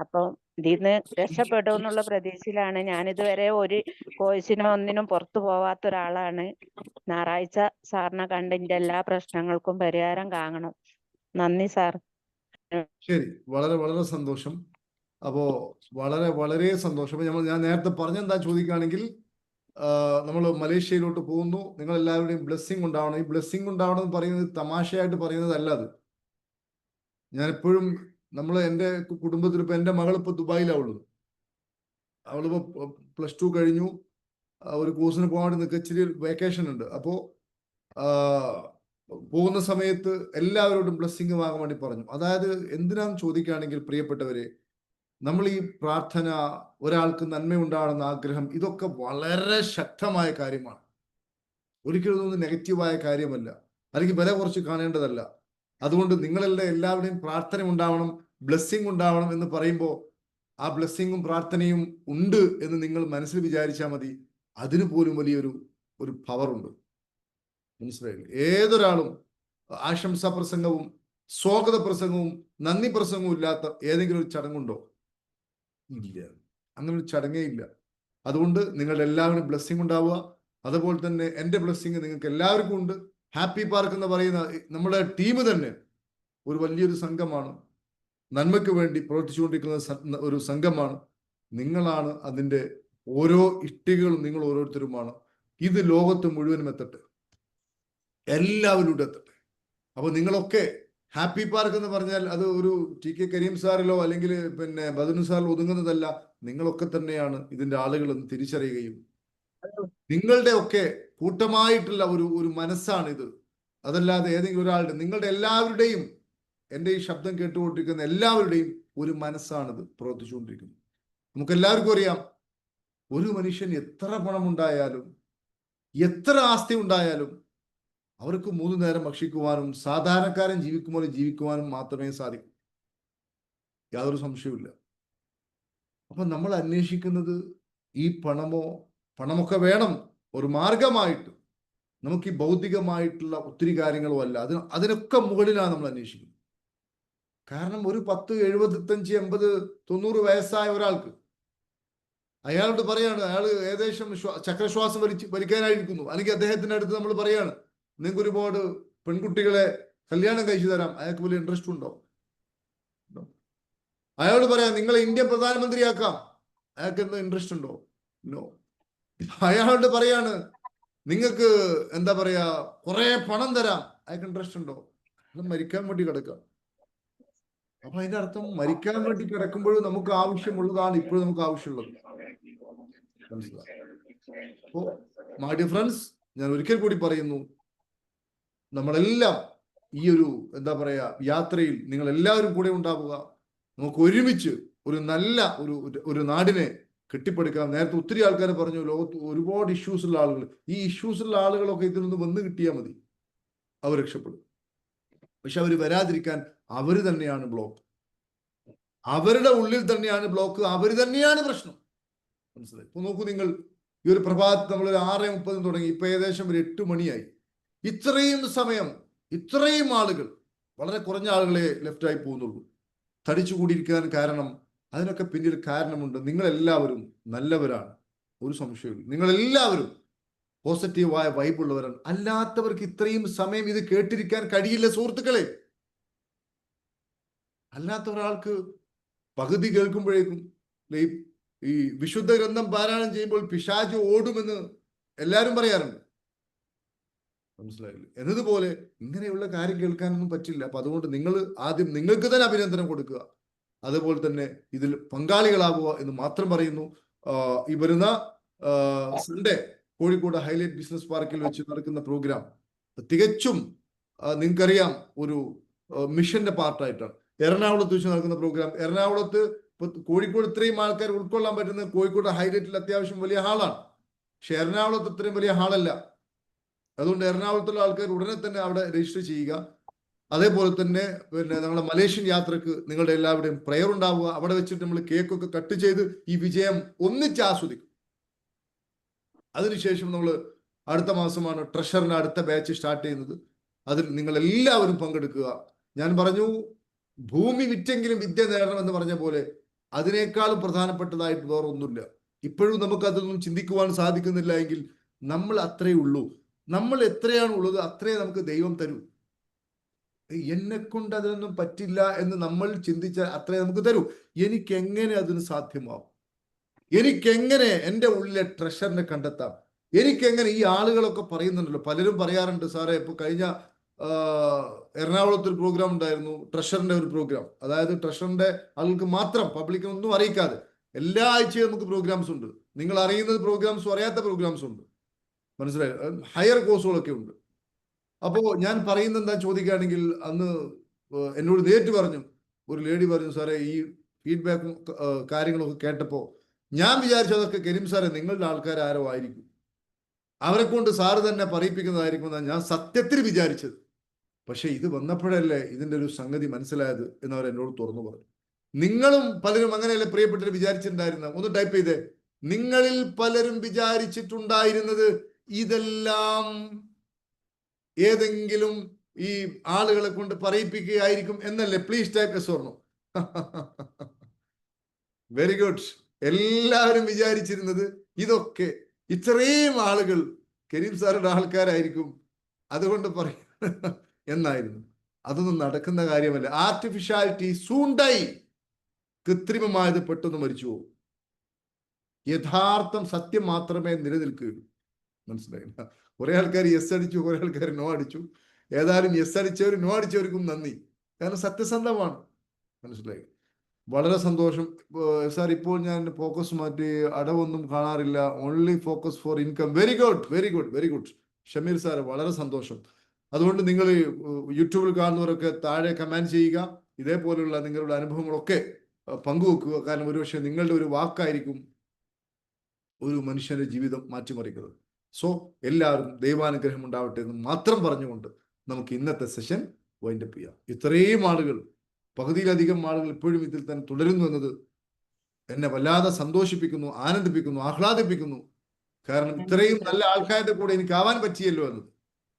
അപ്പൊ ഇതിന്ന് രക്ഷപ്പെടും എന്നുള്ള പ്രതീക്ഷയിലാണ്. ഞാൻ ഇതുവരെ ഒരു കോഴ്സിനോ ഒന്നിനും പുറത്തു പോവാത്ത ഒരാളാണ്. ഞായറാഴ്ച സാറിനെ കണ്ട് എന്റെ എല്ലാ പ്രശ്നങ്ങൾക്കും പരിഹാരം കാണണം. നന്ദി സാർ. ശരി, വളരെ സന്തോഷം. അപ്പോ വളരെ സന്തോഷം. ഞാൻ നേരത്തെ പറഞ്ഞെന്താ ചോദിക്കുകയാണെങ്കിൽ, നമ്മൾ മലേഷ്യയിലോട്ട് പോകുന്നു. നിങ്ങൾ എല്ലാവരുടെയും ബ്ലെസ്സിങ് ഉണ്ടാവണം. ഈ ബ്ലെസ്സിങ് ഉണ്ടാവണം എന്ന് പറയുന്നത് തമാശയായിട്ട് പറയുന്നതല്ല. അത് ഞാൻ എപ്പോഴും എൻ്റെ കുടുംബത്തിൽ ഇപ്പൊ എൻ്റെ മകളിപ്പോ ദുബായിലാവുള്ളത്. അവളിപ്പോ +2 കഴിഞ്ഞു. ഒരു കോഴ്സിന് പോകാൻ വേണ്ടി നിൽക്കുക. ഇച്ചിരി വെക്കേഷൻ ഉണ്ട്. അപ്പോ പോകുന്ന സമയത്ത് എല്ലാവരോടും ബ്ലെസ്സിങ് വാങ്ങാൻ വേണ്ടി പറഞ്ഞു. അതായത് എന്തിനാന്ന് ചോദിക്കുകയാണെങ്കിൽ, പ്രിയപ്പെട്ടവരെ, നമ്മൾ ഈ പ്രാർത്ഥന, ഒരാൾക്ക് നന്മയുണ്ടാകണമെന്ന ആഗ്രഹം, ഇതൊക്കെ വളരെ ശക്തമായ കാര്യമാണ്. ഒരിക്കലും ഇതൊന്നും നെഗറ്റീവായ കാര്യമല്ല, അല്ലെങ്കിൽ വില കുറച്ച് കാണേണ്ടതല്ല. അതുകൊണ്ട് എല്ലാവരുടെയും പ്രാർത്ഥന ഉണ്ടാവണം, ബ്ലെസ്സിങ് ഉണ്ടാവണം എന്ന് പറയുമ്പോൾ ആ ബ്ലെസ്സിങ്ങും പ്രാർത്ഥനയും ഉണ്ട് എന്ന് നിങ്ങൾ മനസ്സിൽ വിചാരിച്ചാൽ മതി. അതിന് പോലും വലിയൊരു പവറുണ്ട്. മനസ്സിലായില്ലേ? ഏതൊരാളും ആശംസാ പ്രസംഗവും സ്വാഗത പ്രസംഗവും നന്ദി പ്രസംഗവും ഇല്ലാത്ത ഏതെങ്കിലും ഒരു ചടങ്ങുണ്ടോ? ഇല്ല, അങ്ങനെ ഒരു ചടങ്ങേ ഇല്ല. അതുകൊണ്ട് നിങ്ങളുടെ എല്ലാവരും ബ്ലെസ്സിങ് ഉണ്ടാവുക. അതുപോലെ തന്നെ എൻ്റെ ബ്ലെസ്സിങ് നിങ്ങൾക്ക് എല്ലാവർക്കും ഉണ്ട്. ഹാപ്പി പാർക്ക് എന്ന് പറയുന്ന നമ്മുടെ ടീം തന്നെ ഒരു വലിയൊരു സംഘമാണ്. നന്മയ്ക്ക് വേണ്ടി പ്രവർത്തിച്ചുകൊണ്ടിരിക്കുന്ന ഒരു സംഘമാണ്. നിങ്ങളാണ് അതിൻ്റെ ഓരോ ഇഷ്ടികകളും, നിങ്ങൾ ഓരോരുത്തരുമാണ്. ഇത് ലോകത്ത് മുഴുവനും എത്തട്ടെ, എല്ലാവരും എത്തട്ടെ. അപ്പൊ നിങ്ങളൊക്കെ ഹാപ്പി പാർക്ക് എന്ന് പറഞ്ഞാൽ അത് ഒരു TK കരീം സാറിലോ അല്ലെങ്കിൽ പിന്നെ ബദനു സാറിലോ ഒതുങ്ങുന്നതല്ല. നിങ്ങളൊക്കെ തന്നെയാണ് ഇതിന്റെ ആളുകളെന്ന് തിരിച്ചറിയുകയും നിങ്ങളുടെ ഒക്കെ കൂട്ടമായിട്ടുള്ള ഒരു മനസ്സാണിത്. അതല്ലാതെ ഏതെങ്കിലും ഒരാളുടെ, നിങ്ങളുടെ എല്ലാവരുടെയും, എൻ്റെ ഈ ശബ്ദം കേട്ടുകൊണ്ടിരിക്കുന്ന എല്ലാവരുടെയും ഒരു മനസ്സാണിത് പ്രവർത്തിച്ചുകൊണ്ടിരിക്കുന്നത്. നമുക്ക് എല്ലാവർക്കും അറിയാം, ഒരു മനുഷ്യൻ എത്ര പണമുണ്ടായാലും എത്ര ആസ്തി ഉണ്ടായാലും അവർക്ക് 3 നേരം ഭക്ഷിക്കുവാനും സാധാരണക്കാരൻ ജീവിക്കുവാനും മാത്രമേ സാധിക്കൂ. യാതൊരു സംശയവുമില്ല. അപ്പൊ നമ്മൾ അന്വേഷിക്കുന്നത് ഈ പണമൊക്കെ വേണം ഒരു മാർഗമായിട്ട്. നമുക്ക് ഈ ഭൗതികമായിട്ടുള്ള ഒത്തിരി കാര്യങ്ങളോ അല്ല, അതിനൊക്കെ മുകളിലാണ് നമ്മൾ അന്വേഷിക്കുന്നത്. കാരണം ഒരു 10, 75, 80, 90 വയസ്സായ ഒരാൾക്ക് അയാളോട് പറയാണ്, അയാൾ ഏകദേശം ചക്രശ്വാസം വലിക്കാനായിരിക്കുന്നു, അല്ലെങ്കിൽ അദ്ദേഹത്തിന്റെ അടുത്ത് നമ്മൾ പറയാണ് നിങ്ങൾക്ക് ഒരുപാട് പെൺകുട്ടികളെ കല്യാണം കഴിച്ചു തരാം, അയാൾക്ക് വലിയ ഇൻട്രസ്റ്റ് ഉണ്ടോ? അയാളോട് പറയാം നിങ്ങളെ ഇന്ത്യൻ പ്രധാനമന്ത്രിയാക്കാം, അയാൾക്ക് എന്താ ഇൻട്രസ്റ്റ് ഉണ്ടോ? നോ. അയാളോട് പറയാണ് നിങ്ങൾക്ക് എന്താ പറയാ കുറെ പണം തരാം, അയാൾക്ക് ഇൻട്രസ്റ്റ് ഉണ്ടോ? അയാൾ മരിക്കാൻ വേണ്ടി കിടക്കാം. അപ്പൊ അതിന്റെ അർത്ഥം മരിക്കാൻ വേണ്ടി കിടക്കുമ്പോഴും നമുക്ക് ആവശ്യമുള്ളതാണ് ഇപ്പോഴും നമുക്ക് ആവശ്യമുള്ളത്. മനസ്സിലായി? അപ്പോ മൈ ഡിയർ ഫ്രണ്ട്സ്, ഞാൻ ഒരിക്കൽ കൂടി പറയുന്നു, നമ്മളെല്ലാം ഈ ഒരു എന്താ പറയാ യാത്രയിൽ നിങ്ങൾ എല്ലാവരും കൂടെ ഉണ്ടാവുക. നമുക്ക് ഒരുമിച്ച് ഒരു നല്ല ഒരു നാടിനെ കെട്ടിപ്പടുക്കാം. നേരത്തെ ഒത്തിരി ആൾക്കാർ പറഞ്ഞു ലോകത്ത് ഒരുപാട് ഇഷ്യൂസ് ഉള്ള ആളുകൾ, ഈ ഇഷ്യൂസ് ഉള്ള ആളുകളൊക്കെ ഇതിൽ നിന്ന് വന്ന് കിട്ടിയാൽ മതി, അവർ രക്ഷപ്പെടും. പക്ഷെ അവർ വരാതിരിക്കാൻ അവർ തന്നെയാണ് ബ്ലോക്ക്, അവരുടെ ഉള്ളിൽ തന്നെയാണ് ബ്ലോക്ക്, അവർ തന്നെയാണ് പ്രശ്നം. മനസ്സിലായി? ഇപ്പൊ നോക്കൂ, നിങ്ങൾ ഈ ഒരു പ്രഭാതത്തിൽ നമ്മൾ 6:30 തുടങ്ങി, ഇപ്പൊ ഏകദേശം ഒരു 8 മണിയായി. ഇത്രയും സമയം ഇത്രയും ആളുകൾ, വളരെ കുറഞ്ഞ ആളുകളെ ലെഫ്റ്റായി പോകുന്നുള്ളൂ. തടിച്ചു കൂടിയിരിക്കാൻ കാരണം, അതിനൊക്കെ പിന്നിൽ കാരണമുണ്ട്. നിങ്ങളെല്ലാവരും നല്ലവരാണ്, ഒരു സംശയമില്ല. നിങ്ങളെല്ലാവരും പോസിറ്റീവായ വൈബുള്ളവരാണ്. അല്ലാത്തവർക്ക് ഇത്രയും സമയം ഇത് കേട്ടിരിക്കാൻ കഴിയില്ല സുഹൃത്തുക്കളെ. അല്ലാത്ത ഒരാൾക്ക് പകുതി കേൾക്കുമ്പോഴേക്കും ഈ വിശുദ്ധ ഗ്രന്ഥം പാരായണം ചെയ്യുമ്പോൾ പിശാച് ഓടുമെന്ന് എല്ലാവരും പറയാറുണ്ട്. മനസ്സിലായില്ലേ? എന്നതുപോലെ ഇങ്ങനെയുള്ള കാര്യം കേൾക്കാനൊന്നും പറ്റില്ല. അപ്പൊ അതുകൊണ്ട് നിങ്ങൾ ആദ്യം നിങ്ങൾക്ക് തന്നെ അഭിനന്ദനം കൊടുക്കുക, അതുപോലെ തന്നെ ഇതിൽ പങ്കാളികളാവുക എന്ന് മാത്രം പറയുന്നു. ഈ വരുന്ന സൺഡേ കോഴിക്കോട് ഹൈലൈറ്റ് ബിസിനസ് പാർക്കിൽ വെച്ച് നടക്കുന്ന പ്രോഗ്രാം തികച്ചും നിങ്ങൾക്കറിയാം ഒരു മിഷന്റെ പാർട്ടായിട്ടാണ്. എറണാകുളത്ത് വെച്ച് നടക്കുന്ന പ്രോഗ്രാം, എറണാകുളത്ത് കോഴിക്കോട് ഇത്രയും ആൾക്കാർ ഉൾക്കൊള്ളാൻ പറ്റുന്ന കോഴിക്കോട് ഹൈലൈറ്റിൽ അത്യാവശ്യം വലിയ ഹാളാണ്, പക്ഷെ എറണാകുളത്ത് ഇത്രയും വലിയ ഹാളല്ല. അതുകൊണ്ട് എറണാകുളത്തുള്ള ആൾക്കാർ ഉടനെ തന്നെ അവിടെ രജിസ്റ്റർ ചെയ്യുക. അതേപോലെ തന്നെ പിന്നെ ഞങ്ങളുടെ മലേഷ്യൻ യാത്രക്ക് നിങ്ങളുടെ എല്ലാവരുടെയും പ്രയർ ഉണ്ടാവുക. അവിടെ വെച്ചിട്ട് നമ്മൾ കേക്കൊക്കെ കട്ട് ചെയ്ത് ഈ വിജയം ഒന്നിച്ച് ആസ്വദിക്കും. അതിനുശേഷം നമ്മൾ അടുത്ത മാസമാണ് ട്രഷറിന്റെ അടുത്ത ബാച്ച് സ്റ്റാർട്ട് ചെയ്യുന്നത്. അതിൽ നിങ്ങൾ എല്ലാവരും പങ്കെടുക്കുക. ഞാൻ പറഞ്ഞു, ഭൂമി വിറ്റെങ്കിലും വിദ്യ നേടണമെന്ന് പറഞ്ഞ പോലെ അതിനേക്കാളും പ്രധാനപ്പെട്ടതായിട്ട് വേറെ ഒന്നുമില്ല. ഇപ്പോഴും നമുക്ക് അതൊന്നും ചിന്തിക്കുവാൻ സാധിക്കുന്നില്ല എങ്കിൽ നമ്മൾ അത്രയേ ഉള്ളൂ. നമ്മൾ എത്രയാണ് ഉള്ളത് അത്രേ നമുക്ക് ദൈവം തരൂ. എന്നെ കൊണ്ട് അതിനൊന്നും പറ്റില്ല എന്ന് നമ്മൾ ചിന്തിച്ചാൽ അത്രേ നമുക്ക് തരൂ. എനിക്കെങ്ങനെ അതിന് സാധ്യമാവും? എനിക്കെങ്ങനെ എൻ്റെ ഉള്ളിലെ ട്രഷറിനെ കണ്ടെത്താം? എനിക്കെങ്ങനെ? ഈ ആളുകളൊക്കെ പറയുന്നുണ്ടല്ലോ, പലരും പറയാറുണ്ട്, സാറേ ഇപ്പൊ കഴിഞ്ഞ എറണാകുളത്ത് ഒരു പ്രോഗ്രാം ഉണ്ടായിരുന്നു, ട്രഷറിന്റെ ഒരു പ്രോഗ്രാം. അതായത് ട്രഷറിന്റെ ആളുകൾക്ക് മാത്രം, പബ്ലിക്കിനൊന്നും അറിയിക്കാതെ എല്ലാ ആഴ്ചയും നമുക്ക് പ്രോഗ്രാംസ് ഉണ്ട്. നിങ്ങൾ അറിയുന്നത് പ്രോഗ്രാംസും അറിയാത്ത പ്രോഗ്രാംസും ഉണ്ട്. മനസ്സിലായി? ഹയർ കോഴ്സുകളൊക്കെ ഉണ്ട്. അപ്പോൾ ഞാൻ പറയുന്നത് എന്താ ചോദിക്കുകയാണെങ്കിൽ, അന്ന് എന്നോട് നേരിട്ട് പറഞ്ഞു, ഒരു ലേഡി പറഞ്ഞു, സാറേ ഈ ഫീഡ്ബാക്കും കാര്യങ്ങളൊക്കെ കേട്ടപ്പോൾ ഞാൻ വിചാരിച്ചു അതൊക്കെ കരീം സാറേ നിങ്ങളുടെ ആൾക്കാർ ആരോ ആയിരിക്കും, അവരെ കൊണ്ട് സാറ് തന്നെ പറയിപ്പിക്കുന്നതായിരിക്കും എന്നാണ് ഞാൻ സത്യത്തിൽ വിചാരിച്ചത്. പക്ഷെ ഇത് വന്നപ്പോഴല്ലേ ഇതിൻ്റെ ഒരു സംഗതി മനസ്സിലായത് എന്ന് അവർ എന്നോട് തുറന്നു പറഞ്ഞു. നിങ്ങളും പലരും അങ്ങനെയല്ലേ പ്രിയപ്പെട്ടവർ വിചാരിച്ചിട്ടുണ്ടായിരുന്ന? ഒന്ന് ടൈപ്പ് ചെയ്തേ. നിങ്ങളിൽ പലരും വിചാരിച്ചിട്ടുണ്ടായിരുന്നത് ഇതെല്ലാം ഏതെങ്കിലും ഈ ആളുകളെ കൊണ്ട് പറയിപ്പിക്കുകയായിരിക്കും എന്നല്ലേ? Please type yes or no. Very good. എല്ലാവരും വിചാരിച്ചിരുന്നത് ഇതൊക്കെ ഇത്രയും ആളുകൾ കരീം സാറുടെ ആൾക്കാരായിരിക്കും, അതുകൊണ്ട് പറയും എന്നായിരുന്നു. അതൊന്നും നടക്കുന്ന കാര്യമല്ല. ആർട്ടിഫിഷ്യാലിറ്റി സൂണ്ടായി, കൃത്രിമമായത് പെട്ടെന്ന് മരിച്ചു പോകും. യഥാർത്ഥം സത്യം മാത്രമേ നിലനിൽക്കുകയുള്ളൂ. മനസ്സിലായില്ല? കുറെ ആൾക്കാർ യെസ് അടിച്ചു, കുറെ ആൾക്കാർ നോ അടിച്ചു. ഏതായാലും യെസ് അടിച്ചവരും നോ അടിച്ചവർക്കും നന്ദി, കാരണം സത്യസന്ധമാണ്. മനസ്സിലായി? വളരെ സന്തോഷം സാർ. ഇപ്പോൾ ഞാൻ ഫോക്കസ് മാറ്റി, അടവൊന്നും കാണാറില്ല, only focus four income. Very good, very good, very good Shameer sir, വളരെ സന്തോഷം. അതുകൊണ്ട് നിങ്ങൾ യൂട്യൂബിൽ കാണുന്നവരൊക്കെ താഴെ കമന്റ് ചെയ്യുക, ഇതേപോലെയുള്ള നിങ്ങളുടെ അനുഭവങ്ങളൊക്കെ പങ്കുവെക്കുക. കാരണം ഒരുപക്ഷെ നിങ്ങളുടെ ഒരു വാക്കായിരിക്കും ഒരു മനുഷ്യന്റെ ജീവിതം മാറ്റിമറിക്കുന്നത്. സോ എല്ലാവരും ദൈവാനുഗ്രഹം ഉണ്ടാവട്ടെ എന്ന് മാത്രം പറഞ്ഞുകൊണ്ട് നമുക്ക് ഇന്നത്തെ സെഷൻ വൈൻഡപ്പ് ചെയ്യാം. ഇത്രയും ആളുകൾ, പകുതിയിലധികം ആളുകൾ ഇപ്പോഴും ഇതിൽ തന്നെ തുടരുന്നു എന്നത് എന്നെ വല്ലാതെ സന്തോഷിപ്പിക്കുന്നു, ആനന്ദിപ്പിക്കുന്നു, ആഹ്ലാദിപ്പിക്കുന്നു. കാരണം ഇത്രയും നല്ല ആൾക്കാരുടെ കൂടെ എനിക്ക് ആവാൻ പറ്റിയല്ലോ എന്ന്.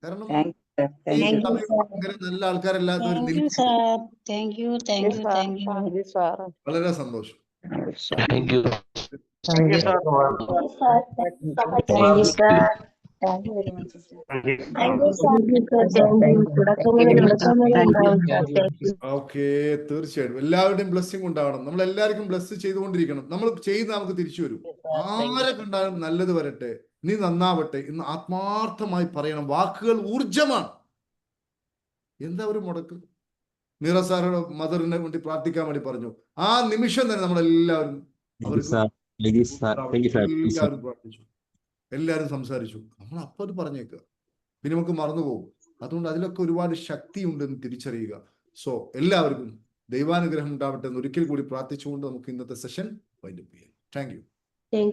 കാരണം ഈ സഭയിൽ അങ്ങനെ നല്ല ആൾക്കാരല്ലാത്തവർ വളരെ സന്തോഷം. ഓക്കെ, തീർച്ചയായിട്ടും എല്ലാവരുടെയും ബ്ലെസ്സിങ് ഉണ്ടാവണം. നമ്മൾ എല്ലാവർക്കും ബ്ലെസ് ചെയ്തുകൊണ്ടിരിക്കണം. നമ്മൾ ചെയ്ത് നമുക്ക് തിരിച്ചു വരും. ആരെ കണ്ടാലും നല്ലത് വരട്ടെ, നീ നന്നാവട്ടെ എന്ന് ആത്മാർത്ഥമായി പറയണം. വാക്കുകൾ ഊർജമാണ്. എന്താ ഒരു മുടക്ക്? മീറ സാറുടെ മദറിനെ വേണ്ടി പ്രാർത്ഥിക്കാൻ വേണ്ടി പറഞ്ഞു. ആ നിമിഷം തന്നെ നമ്മളെല്ലാവരും എല്ലാവരും പ്രാർത്ഥിച്ചു, എല്ലാവരും സംസാരിച്ചു. നമ്മൾ അപ്പോൾ അത് പറഞ്ഞേക്കുക, പിന്നെ നമുക്ക് മറന്നുപോകും. അതുകൊണ്ട് അതിലൊക്കെ ഒരുപാട് ശക്തിയുണ്ടെന്ന് തിരിച്ചറിയുക. സോ എല്ലാവർക്കും ദൈവാനുഗ്രഹം ഉണ്ടാവട്ടെ എന്ന് ഒരിക്കൽ കൂടി പ്രാർത്ഥിച്ചുകൊണ്ട് നമുക്ക് ഇന്നത്തെ സെഷൻ വൈൻഡപ്പ് ചെയ്യാം. Thank you.